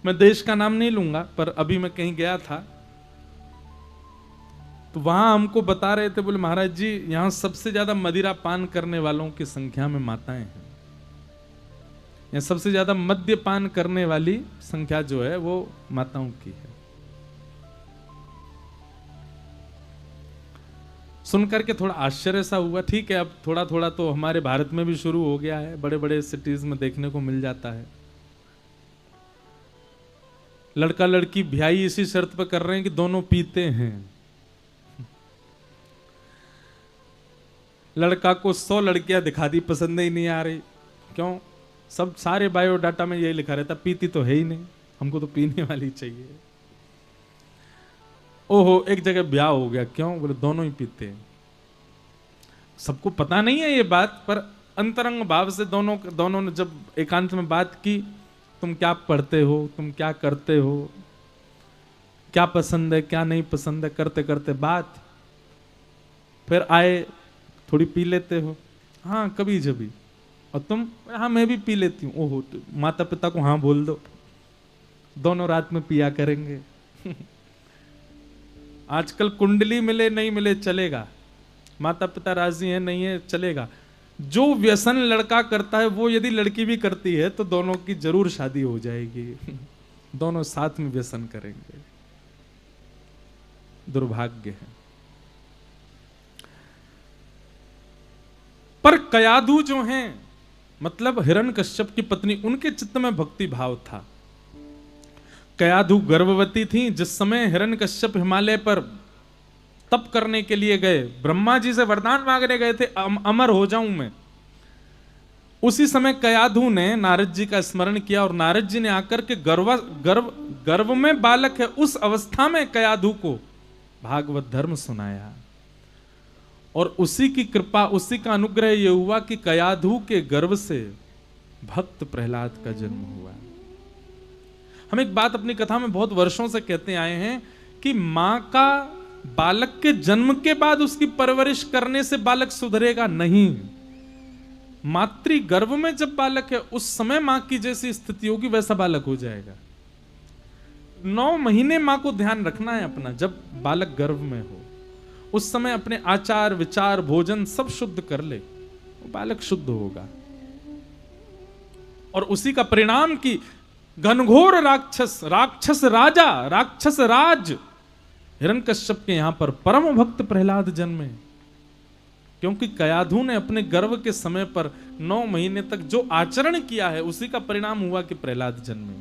मैं देश का नाम नहीं लूंगा, पर अभी मैं कहीं गया था तो वहां हमको बता रहे थे, बोले महाराज जी यहां सबसे ज्यादा मदिरा पान करने वालों की संख्या में माताएं हैं। यहाँ सबसे ज्यादा मद्यपान करने वाली संख्या जो है वो माताओं की है। सुनकर के थोड़ा आश्चर्य सा हुआ। ठीक है, अब थोड़ा थोड़ा तो हमारे भारत में भी शुरू हो गया है, बड़े बड़े सिटीज में देखने को मिल जाता है। लड़का लड़की ब्याही इसी शर्त पर कर रहे हैं कि दोनों पीते हैं। लड़का को 100 लड़कियां दिखा दी, पसंद ही नहीं आ रही। क्यों? सब सारे बायोडाटा में यही लिखा रहता, पीती तो है ही नहीं, हमको तो पीने वाली चाहिए। ओहो, एक जगह ब्याह हो गया। क्यों? बोले दोनों ही पीते हैं। सबको पता नहीं है ये बात, पर अंतरंग भाव से दोनों ने जब एकांत में बात की, तुम क्या पढ़ते हो, तुम क्या करते हो, क्या पसंद है क्या नहीं पसंद है, करते करते बात, फिर आए थोड़ी पी लेते हो, हाँ कभी जभी, और तुम, हाँ मैं भी पी लेती हूँ। ओहो, तो माता पिता को हाँ बोल दो, दोनों रात में पिया करेंगे। आजकल कुंडली मिले नहीं मिले चलेगा, माता पिता राजी है नहीं है चलेगा। जो व्यसन लड़का करता है वो यदि लड़की भी करती है तो दोनों की जरूर शादी हो जाएगी। दोनों साथ में व्यसन करेंगे। दुर्भाग्य है। पर कयाधु जो हैं, मतलब हिरण्यकश्यप की पत्नी, उनके चित्त में भक्ति भाव था। कयाधु गर्भवती थी जिस समय हिरण्यकश्यप हिमालय पर तप करने के लिए गए, ब्रह्मा जी से वरदान मांगने गए थे, अमर हो जाऊं मैं। उसी समय कयाधु ने नारद जी का स्मरण किया और नारद जी ने आकर के गर्भ में बालक है उस अवस्था में कयाधु को भागवत धर्म सुनाया। और उसी की कृपा, उसी का अनुग्रह यह हुआ कि कयाधु के गर्भ से भक्त प्रहलाद का जन्म हुआ। हम एक बात अपनी कथा में बहुत वर्षों से कहते आए हैं कि मां का बालक के जन्म के बाद उसकी परवरिश करने से बालक सुधरेगा नहीं। मातृ गर्भ में जब बालक है उस समय मां की जैसी स्थिति होगी वैसा बालक हो जाएगा। 9 महीने मां को ध्यान रखना है अपना। जब बालक गर्भ में हो उस समय अपने आचार विचार भोजन सब शुद्ध कर ले, वो बालक शुद्ध होगा। और उसी का परिणाम कि घनघोर राक्षस राजा, राक्षस राज हिरण्यकश्यप के यहां पर परम भक्त प्रहलाद जन्मे। क्योंकि कयाधु ने अपने गर्भ के समय पर 9 महीने तक जो आचरण किया है उसी का परिणाम हुआ कि प्रहलाद जन्मे।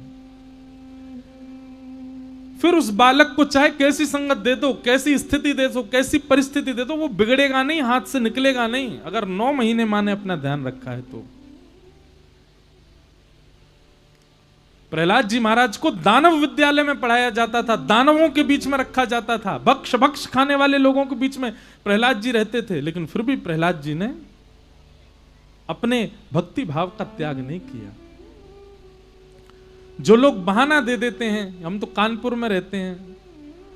फिर उस बालक को चाहे कैसी संगत दे दो, कैसी स्थिति दे दो, कैसी परिस्थिति दे दो, वो बिगड़ेगा नहीं, हाथ से निकलेगा नहीं, अगर 9 महीने मां ने अपना ध्यान रखा है तो। प्रहलाद जी महाराज को दानव विद्यालय में पढ़ाया जाता था, दानवों के बीच में रखा जाता था, भक्ष खाने वाले लोगों के बीच में प्रहलाद जी रहते थे, लेकिन फिर भी प्रहलाद जी ने अपने भक्ति भाव का त्याग नहीं किया। जो लोग बहाना दे देते हैं, हम तो कानपुर में रहते हैं,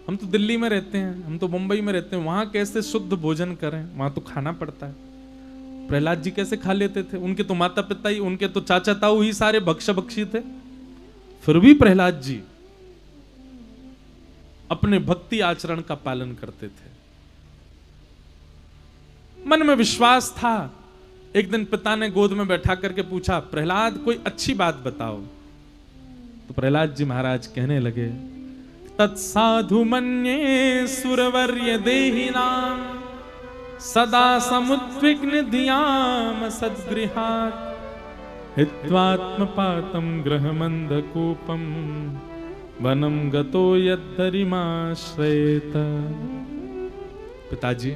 हम तो दिल्ली में रहते हैं, हम तो मुंबई में रहते हैं, वहां कैसे शुद्ध भोजन करें, वहां तो खाना पड़ता है। प्रहलाद जी कैसे खा लेते थे? उनके तो माता पिता ही, उनके तो चाचा ताऊ ही सारे भक्षी थे, फिर भी प्रहलाद जी अपने भक्ति आचरण का पालन करते थे। मन में विश्वास था। एक दिन पिता ने गोद में बैठा करके पूछा, प्रहलाद कोई अच्छी बात बताओ। तो प्रहलाद जी महाराज कहने लगे, तत्साधु मन्ये सुरवर्य देहिनाम सदा समुद्विग्न धियाम सद्गृहात् हित्वात्मपातं गृहमंधकूपम वनम गतो यद्धरिमाश्रयेत। पिताजी,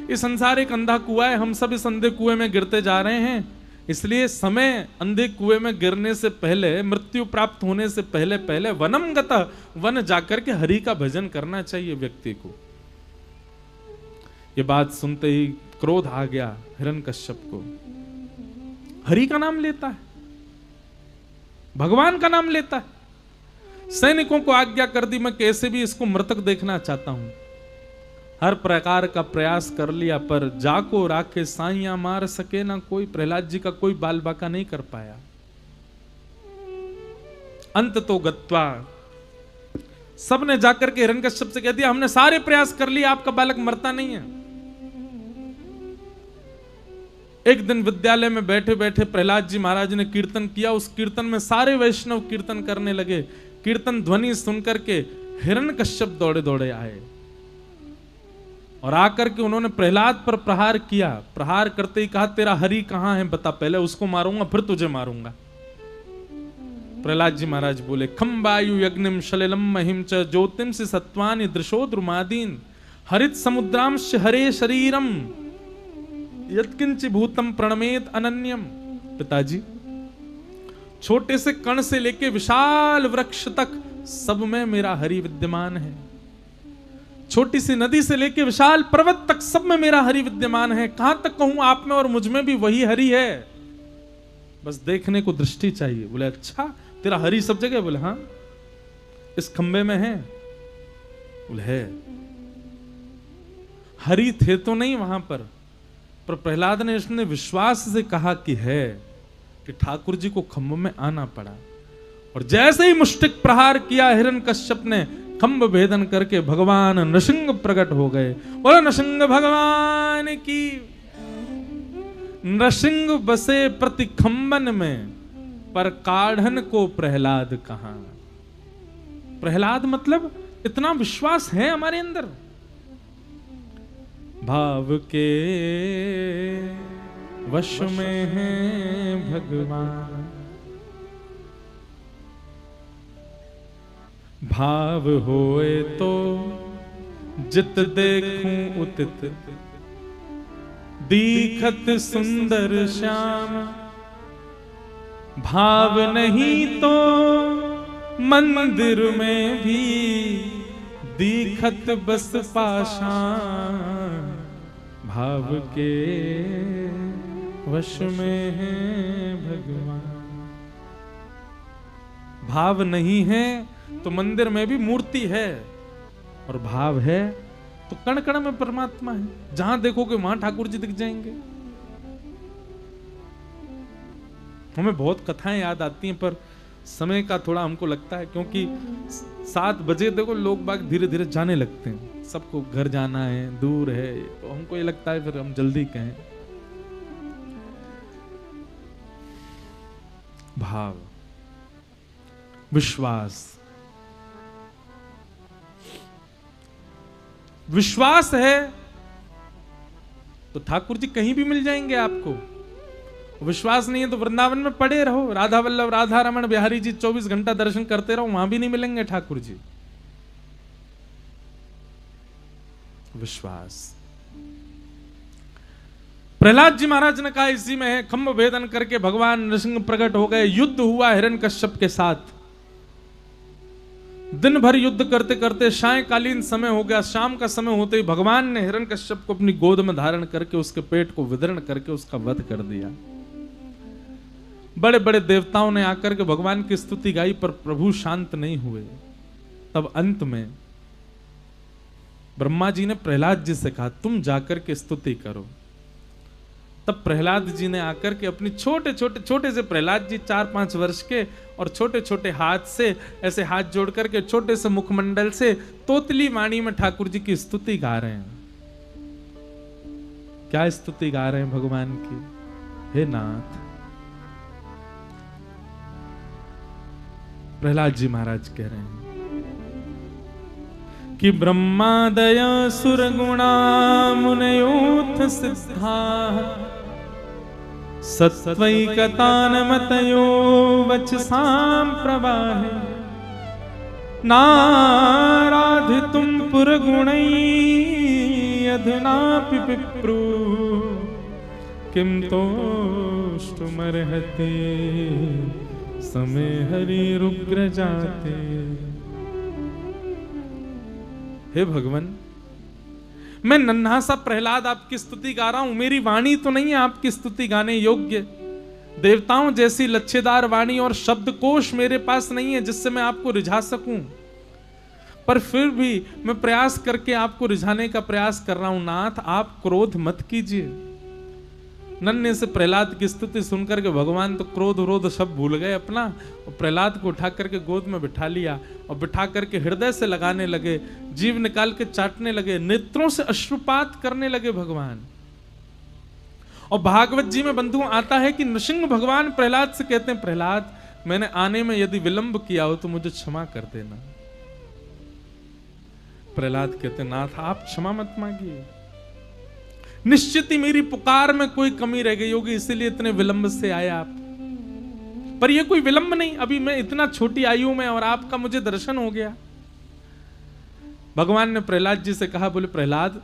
ये संसार एक अंधा कुआं है, हम सब इस अंधे कुएं में गिरते जा रहे हैं, इसलिए समय अंधे कुएं में गिरने से पहले, मृत्यु प्राप्त होने से पहले पहले वनम गतः, वन जाकर के हरि का भजन करना चाहिए व्यक्ति को। ये बात सुनते ही क्रोध आ गया हिरण्यकश्यप को। हरि का नाम लेता है, भगवान का नाम लेता है। सैनिकों को आज्ञा कर दी, मैं कैसे भी इसको मृतक देखना चाहता हूं। हर प्रकार का प्रयास कर लिया, पर जाको राखे साइया मार सके ना कोई। प्रहलाद जी का कोई बाल बाका नहीं कर पाया। अंत तो गत्वा, सबने जाकर के हिरण्यकश्यप से कह दिया, हमने सारे प्रयास कर लिए, आपका बालक मरता नहीं है। एक दिन विद्यालय में बैठे बैठे प्रहलाद जी महाराज ने कीर्तन किया। उस कीर्तन में सारे वैष्णव कीर्तन करने लगे। कीर्तन ध्वनि सुनकर के हिरण्यकश्यप दौड़े दौड़े आए और आकर के उन्होंने प्रहलाद पर प्रहार किया। प्रहार करते ही कहा, तेरा हरि कहां है बता, पहले उसको मारूंगा फिर तुझे मारूंगा। प्रहलाद जी महाराज बोले, खम वायु यज्ञम शलिलम महिम च ज्योतिम से सत्वानि दृशो द्रुमादीन हरित समुद्रांश हरे शरीरम यत्किंच भूतम प्रणमेत अनन्यम। पिताजी, छोटे से कण से लेके विशाल वृक्ष तक सब में मेरा हरि विद्यमान है। छोटी सी नदी से लेके विशाल पर्वत तक सब में मेरा हरि विद्यमान है। कहां तक कहूं आप में और मुझ में भी वही हरि है, बस देखने को दृष्टि चाहिए। बोले, अच्छा तेरा हरि सब जगह? बोले हाँ, इस खंबे में है। बोले है। हरि थे तो नहीं वहां पर प्रहलाद ने इसने विश्वास से कहा कि है, कि ठाकुर जी को खंभ में आना पड़ा। और जैसे ही मुष्टिक प्रहार किया हिरण्यकश्यप ने, खंभ भेदन करके भगवान नृसिंह प्रकट हो गए। बोलो नृसिंह भगवान की। नृसिंह बसे प्रति खंबन में, पर काढ़न को प्रहलाद कहां। प्रहलाद मतलब इतना विश्वास है हमारे अंदर। भाव के वश में है भगवान, भाव होए तो जित देखूं उतित, दीखत सुंदर श्याम। भाव नहीं तो मंदिर में भी दीखत बस पाषाण। भाव के वश में है भगवान। भाव नहीं है तो मंदिर में भी मूर्ति है, और भाव है तो कण कण में परमात्मा है। जहां देखोगे वहां ठाकुर जी दिख जाएंगे। हमें बहुत कथाएं याद आती हैं, पर समय का थोड़ा हमको लगता है, क्योंकि 7 बजे देखो लोग बाग धीरे धीरे जाने लगते हैं। सबको घर जाना है, दूर है, तो हमको ये लगता है फिर हम जल्दी कहें। भाव, विश्वास, विश्वास है तो ठाकुर जी कहीं भी मिल जाएंगे आपको। विश्वास नहीं है तो वृंदावन में पड़े रहो, राधा वल्लभ, राधा रमण, बिहारी जी 24 घंटा दर्शन करते रहो, वहां भी नहीं मिलेंगे ठाकुर जी। विश्वास। प्रहलाद जी महाराज ने कहा इसी में है, खंभ भेदन करके भगवान नृसिंह प्रकट हो गए। युद्ध हुआ हिरण्यकश्यप के साथ। दिन भर युद्ध करते करते सायंकालीन समय हो गया। शाम का समय होते ही भगवान ने हिरण्यकश्यप को अपनी गोद में धारण करके उसके पेट को विदरण करके उसका वध कर दिया। बड़े बड़े देवताओं ने आकर के भगवान की स्तुति गाई, पर प्रभु शांत नहीं हुए। तब अंत में ब्रह्मा जी ने प्रहलाद जी से कहा तुम जाकर के स्तुति करो। तब प्रहलाद जी ने आकर के अपनी छोटे से प्रहलाद जी 4-5 वर्ष के, और छोटे छोटे हाथ से ऐसे हाथ जोड़ करके छोटे से मुखमंडल से तोतली वाणी में ठाकुर जी की स्तुति गा रहे हैं। क्या स्तुति गा रहे हैं भगवान की? हे नाथ। प्रहलाद जी महाराज कह रहे हैं कि ब्रह्मादय सुरगुणा मुनयोथ सिद्धा, सत्वैकतानमतयो वचसां प्रवाहे, नाराधितुं पुरगुणैः अधुनापि विप्रु, किं तोष्टुमर्हति समय हरिरुग्र जाते। हे भगवान, मैं नन्हा सा प्रहलाद आपकी स्तुति गा रहा हूं। मेरी वाणी तो नहीं है आपकी स्तुति गाने योग्य। देवताओं जैसी लच्छेदार वाणी और शब्दकोश मेरे पास नहीं है जिससे मैं आपको रिझा सकूं, पर फिर भी मैं प्रयास करके आपको रिझाने का प्रयास कर रहा हूं। नाथ, आप क्रोध मत कीजिए। नन्हे से प्रहलाद की स्तुति सुनकर के भगवान तो क्रोध विरोध सब भूल गए अपना, और प्रहलाद को उठा करके गोद में बिठा लिया और बिठा करके हृदय से लगाने लगे, जीव निकाल के चाटने लगे, नेत्रों से अश्रुपात करने लगे भगवान। और भागवत जी में बंधुओं आता है कि नृसिंह भगवान प्रहलाद से कहते हैं, प्रहलाद मैंने आने में यदि विलंब किया हो तो मुझे क्षमा कर देना। प्रहलाद कहते हैं, नाथ आप क्षमा मत मांगिए, निश्चित ही मेरी पुकार में कोई कमी रह गई होगी, इसीलिए इतने विलंब से आए आप। पर यह कोई विलंब नहीं, अभी मैं इतना छोटी आयु में और आपका मुझे दर्शन हो गया। भगवान ने प्रहलाद जी से कहा, बोले प्रहलाद,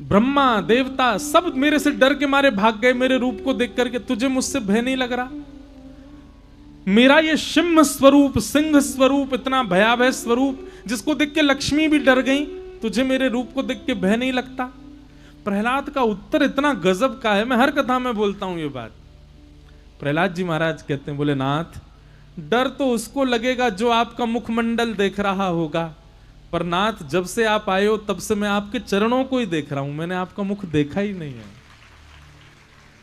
ब्रह्मा देवता सब मेरे से डर के मारे भाग गए मेरे रूप को देख करके, तुझे मुझसे भय नहीं लग रहा? मेरा ये सिंह स्वरूप, सिंह स्वरूप, इतना भयावह स्वरूप जिसको देख के लक्ष्मी भी डर गई, तुझे मेरे रूप को देख के भय नहीं लगता? प्रहलाद का उत्तर इतना गजब का है, मैं हर कथा में बोलता हूं ये बात। प्रहलाद जी महाराज कहते हैं, बोले नाथ, डर तो उसको लगेगा जो आपका मुखमंडल देख रहा होगा, पर नाथ जब से आप आए हो तब से मैं आपके चरणों को ही देख रहा हूं, मैंने आपका मुख देखा ही नहीं है।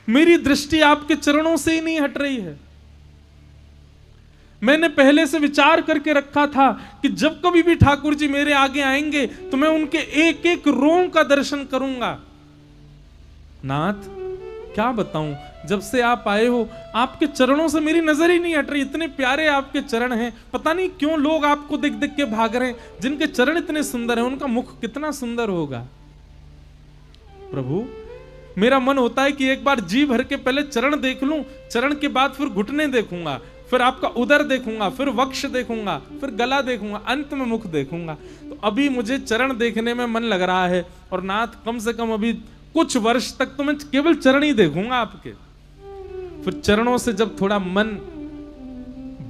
मेरी दृष्टि आपके चरणों से ही नहीं हट रही है। मैंने पहले से विचार करके रखा था कि जब कभी भी ठाकुर जी मेरे आगे आएंगे तो मैं उनके एक एक रोम का दर्शन करूंगा। नाथ क्या बताऊं, जब से आप आए हो आपके चरणों से मेरी नजर ही नहीं हट रही। इतने प्यारे आपके चरण हैं, पता नहीं क्यों लोग आपको देख देख के भाग रहे हैं। जिनके चरण इतने सुंदर हैं उनका मुख कितना सुंदर होगा। प्रभु मेरा मन होता है कि एक बार जी भर के पहले चरण देख लूं, चरण के बाद फिर घुटने देखूंगा, फिर आपका उदर देखूंगा, फिर वक्ष देखूंगा, फिर गला देखूंगा, अंत में मुख देखूंगा। तो अभी मुझे चरण देखने में मन लग रहा है। और नाथ कम से कम अभी कुछ वर्ष तक तो मैं केवल चरण ही देखूंगा आपके। फिर चरणों से जब थोड़ा मन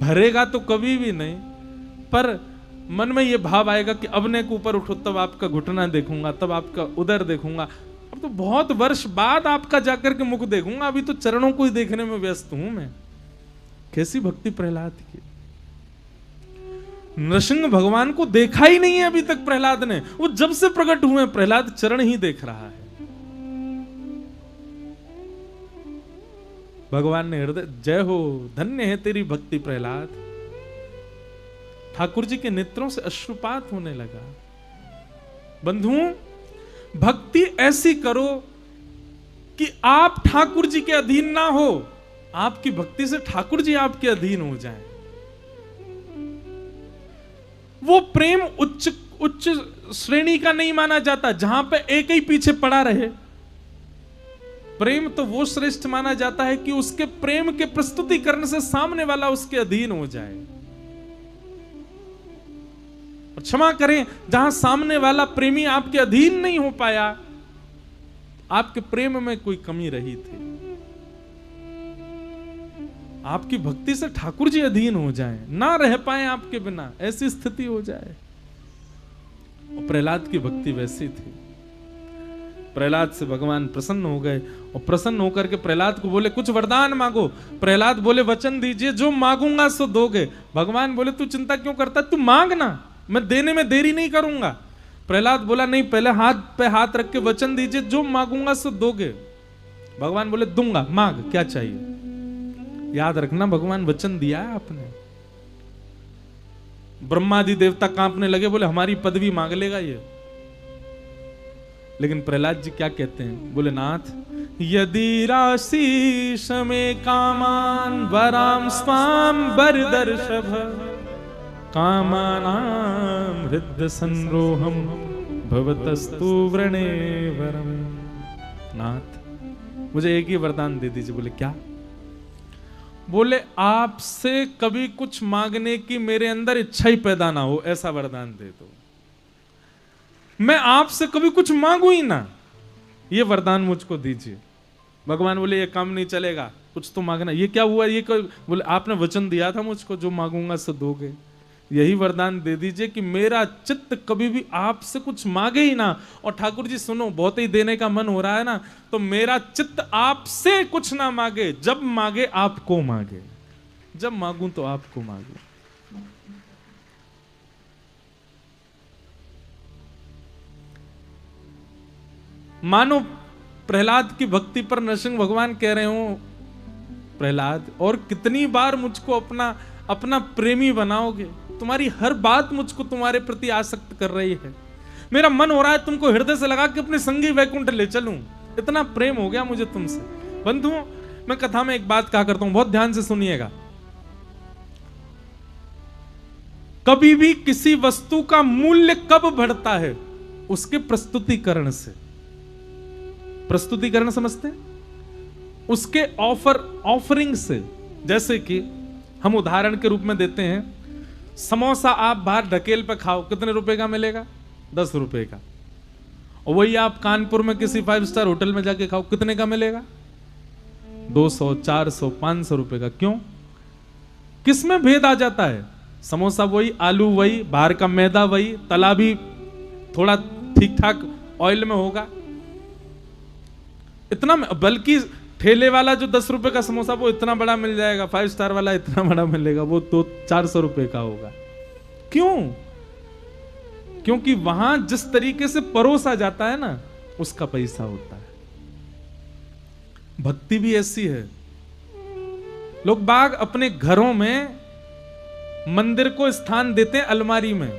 भरेगा तो कभी भी नहीं, पर मन में ये भाव आएगा कि अब ने के ऊपर उठो तब आपका घुटना देखूंगा, तब आपका उदर देखूंगा। अब तो बहुत वर्ष बाद आपका जाकर के मुख देखूंगा, अभी तो चरणों को ही देखने में व्यस्त हूं मैं। कैसी भक्ति प्रहलाद की। नृसिंह भगवान को देखा ही नहीं है अभी तक प्रहलाद ने। वो जब से प्रकट हुए प्रहलाद चरण ही देख रहा है। भगवान ने हृदय, जय हो, धन्य है तेरी भक्ति प्रहलाद। ठाकुर जी के नेत्रों से अश्रुपात होने लगा। बंधुओं भक्ति ऐसी करो कि आप ठाकुर जी के अधीन ना हो, आपकी भक्ति से ठाकुर जी आपके अधीन हो जाएं। वो प्रेम उच्च उच्च श्रेणी का नहीं माना जाता जहां पे एक ही पीछे पड़ा रहे। प्रेम तो वो श्रेष्ठ माना जाता है कि उसके प्रेम के प्रस्तुतिकरण से सामने वाला उसके अधीन हो जाए। और क्षमा करें, जहां सामने वाला प्रेमी आपके अधीन नहीं हो पाया, आपके प्रेम में कोई कमी रही थी। आपकी भक्ति से ठाकुर जी अधीन हो जाएं, ना रह पाए आपके बिना, ऐसी स्थिति हो जाए। और प्रहलाद की भक्ति वैसी थी। प्रहलाद से भगवान प्रसन्न हो गए और प्रसन्न होकर के प्रहलाद को बोले कुछ वरदान मांगो। प्रहलाद बोले वचन दीजिए, जो मांगूंगा सो दोगे। भगवान बोले तू चिंता क्यों करता, तू मांग ना, मैं देने में देरी नहीं करूंगा। प्रहलाद बोला नहीं, पहले हाथ पे हाथ रख के वचन दीजिए, जो मांगूंगा सो दोगे। भगवान बोले दूंगा, मांग क्या चाहिए। याद रखना भगवान वचन दिया है आपने। ब्रह्मादि देवता कांपने लगे, बोले हमारी पदवी मांग लेगा ये। लेकिन प्रहलाद जी क्या कहते हैं, बोले नाथ यदि राशि में कामान वराम स्वाम बरदर्शभ कामानाम हृदय संरोहम भवतस्तु व्रणे वरम। नाथ मुझे एक ही वरदान दे दीजिए। बोले क्या। बोले आपसे कभी कुछ मांगने की मेरे अंदर इच्छा ही पैदा ना हो, ऐसा वरदान दे दो। मैं आपसे कभी कुछ मांगू ही ना, ये वरदान मुझको दीजिए। भगवान बोले ये काम नहीं चलेगा, कुछ तो मांगना। ये क्या हुआ, ये बोले आपने वचन दिया था मुझको, जो मांगूंगा सो दोगे। यही वरदान दे दीजिए कि मेरा चित्त कभी भी आपसे कुछ मांगे ही ना। और ठाकुर जी सुनो, बहुत ही देने का मन हो रहा है ना, तो मेरा चित्त आपसे कुछ ना मांगे, जब मांगे आपको मांगे। जब मांगू तो आपको मांगू। मानो प्रहलाद की भक्ति पर नरसिंह भगवान कह रहे हो, प्रहलाद और कितनी बार मुझको अपना अपना प्रेमी बनाओगे। तुम्हारी हर बात मुझको तुम्हारे प्रति आसक्त कर रही है। मेरा मन हो रहा है तुमको हृदय से लगा के अपने संगी वैकुंठ ले चलूं, इतना प्रेम हो गया मुझे तुमसे। बंधुओं मैं कथा में एक बात कहा करता हूं, बहुत ध्यान से सुनिएगा। कभी भी किसी वस्तु का मूल्य कब बढ़ता है, उसके प्रस्तुतिकरण से। प्रस्तुतिकरण समझते हैं, उसके ऑफरिंग से। जैसे कि हम उदाहरण के रूप में देते हैं, समोसा आप बाहर ढकेल पे खाओ, कितने रुपए का मिलेगा, 10 रुपए का। और वही आप कानपुर में किसी 5 स्टार होटल में जाके खाओ, कितने का मिलेगा, 200, 400, 500 रुपए का। क्यों, किसमें भेद आ जाता है। समोसा वही, आलू वही, बाहर का मैदा वही, तला भी थोड़ा ठीक ठाक ऑयल में होगा, इतना। बल्कि ठेले वाला जो 10 रुपए का समोसा वो इतना बड़ा मिल जाएगा, 5 स्टार वाला इतना बड़ा मिलेगा, वो तो 400 रुपए का होगा। क्यों, क्योंकि वहां जिस तरीके से परोसा जाता है ना, उसका पैसा होता है। भक्ति भी ऐसी है। लोग बाग अपने घरों में मंदिर को स्थान देते हैं अलमारी में।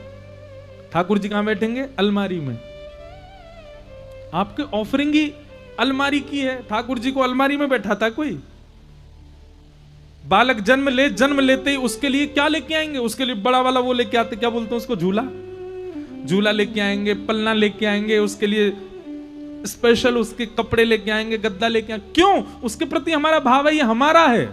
ठाकुर जी कहां बैठेंगे? अलमारी में। आपके ऑफरिंग ही अलमारी की है। ठाकुर जी को अलमारी में बैठा था कोई? बालक जन्म लेते ही उसके लिए क्या लेके आएंगे? उसके लिए बड़ा वाला वो लेके आते, क्या बोलते हैं उसको, झूला लेके आएंगे, पलना लेके आएंगे, उसके लिए स्पेशल उसके कपड़े लेके आएंगे, गद्दा लेके आएंगे। क्यों? उसके प्रति हमारा भाव है, ये हमारा है।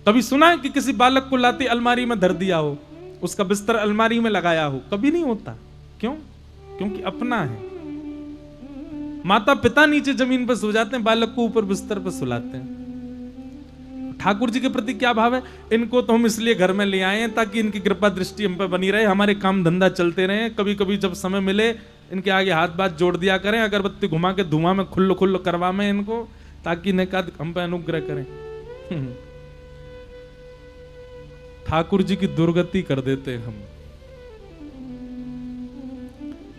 कभी सुना है कि किसी बालक को लाते अलमारी में धर दिया हो, उसका बिस्तर अलमारी में लगाया हो? कभी नहीं होता। क्यों? क्योंकि अपना है। माता पिता नीचे जमीन पर सो जाते हैं, बालक को ऊपर बिस्तर पर सुलाते हैं। ठाकुर जी के प्रति क्या भाव है? इनको तो हम इसलिए घर में ले आए हैं ताकि इनकी कृपा दृष्टि हम पे बनी रहे, हमारे काम धंधा चलते रहे। कभी कभी जब समय मिले इनके आगे हाथ बात जोड़ दिया करें, अगरबत्ती घुमा के धुआं में खुल्ल करवा में इनको, ताकि इनका हम पे अनुग्रह करें। ठाकुर जी की दुर्गति कर देते हैं हम।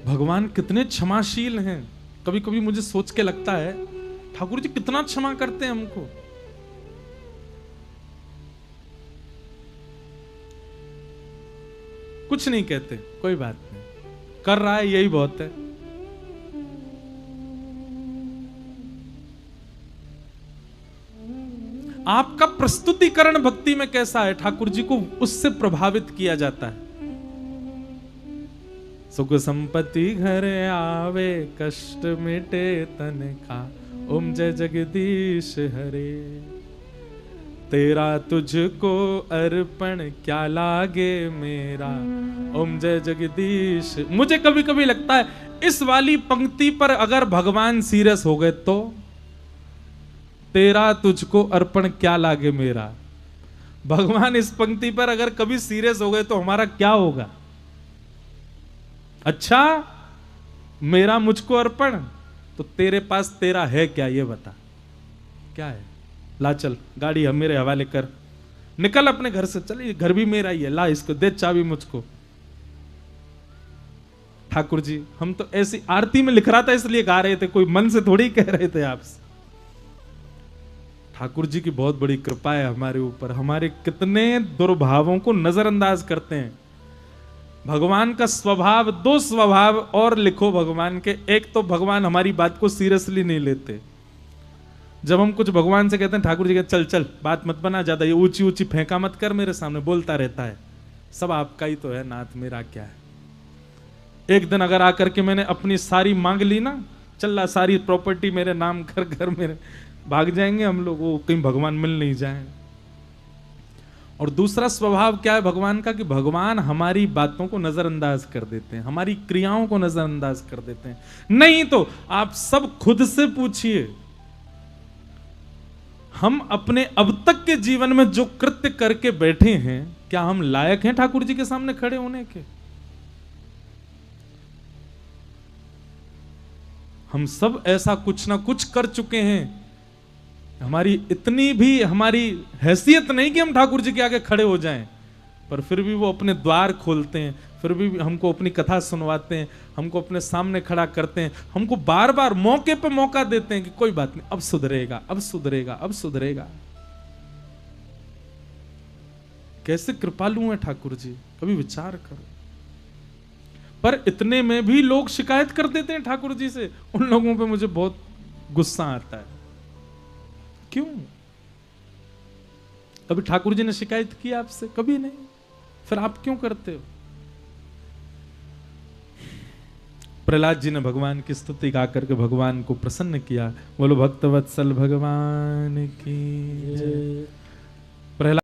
भगवान कितने क्षमाशील हैं। कभी कभी मुझे सोच के लगता है ठाकुर जी कितना क्षमा करते हैं हमको। कुछ नहीं कहते, कोई बात नहीं, कर रहा है यही बहुत है। आपका प्रस्तुतिकरण भक्ति में कैसा है? ठाकुर जी को उससे प्रभावित किया जाता है। सुख संपत्ति घर आवे, कष्ट मिटे तन का, ओम जय जगदीश हरे। तेरा तुझको अर्पण क्या लागे मेरा, ओम जय जगदीश। मुझे कभी कभी लगता है इस वाली पंक्ति पर अगर भगवान सीरियस हो गए तो, तेरा तुझको अर्पण क्या लागे मेरा, भगवान इस पंक्ति पर अगर कभी सीरियस हो गए तो हमारा क्या होगा? अच्छा, मेरा मुझको अर्पण, तो तेरे पास तेरा है क्या, ये बता क्या है? ला चल, गाड़ी हम मेरे हवाले कर, निकल अपने घर से, चल, ये घर भी मेरा ही है, ला इसको, दे चाबी मुझको। ठाकुर जी, हम तो ऐसी आरती में लिख रहा था इसलिए गा रहे थे, कोई मन से थोड़ी कह रहे थे आपसे। ठाकुर जी की बहुत बड़ी कृपा है हमारे ऊपर। हमारे कितने दुर्भावों को नजरअंदाज करते हैं। भगवान का स्वभाव, दो स्वभाव और लिखो भगवान के। एक तो भगवान हमारी बात को सीरियसली नहीं लेते। जब हम कुछ भगवान से कहते हैं, ठाकुर जी कहते चल चल बात मत बना ज्यादा, ये ऊंची ऊंची फेंका मत कर मेरे सामने, बोलता रहता है, सब आपका ही तो है नाथ, मेरा क्या है। एक दिन अगर आकर के मैंने अपनी सारी मांग ली ना, चल सारी प्रॉपर्टी मेरे नाम कर, घर मेरे, भाग जाएंगे हम लोग, वो कहीं भगवान मिल नहीं जाए। और दूसरा स्वभाव क्या है भगवान का, कि भगवान हमारी बातों को नजरअंदाज कर देते हैं, हमारी क्रियाओं को नजरअंदाज कर देते हैं। नहीं तो आप सब खुद से पूछिए, हम अपने अब तक के जीवन में जो कृत्य करके बैठे हैं, क्या हम लायक हैं ठाकुर जी के सामने खड़े होने के? हम सब ऐसा कुछ ना कुछ कर चुके हैं। हमारी इतनी भी हमारी हैसियत नहीं कि हम ठाकुर जी के आगे खड़े हो जाएं, पर फिर भी वो अपने द्वार खोलते हैं, फिर भी हमको अपनी कथा सुनवाते हैं, हमको अपने सामने खड़ा करते हैं, हमको बार बार मौके पे मौका देते हैं कि कोई बात नहीं, अब सुधरेगा, अब सुधरेगा, अब सुधरेगा। कैसे कृपालु हैं ठाकुर जी, कभी विचार करो। पर इतने में भी लोग शिकायत कर देते हैं ठाकुर जी से। उन लोगों पे मुझे बहुत गुस्सा आता है। क्यों? कभी ठाकुर जी ने शिकायत की आपसे? कभी नहीं। फिर आप क्यों करते हो? प्रहलाद जी ने भगवान की स्तुति गा करके भगवान को प्रसन्न किया। बोलो भक्तवत्सल भगवान की जय। प्रहलाद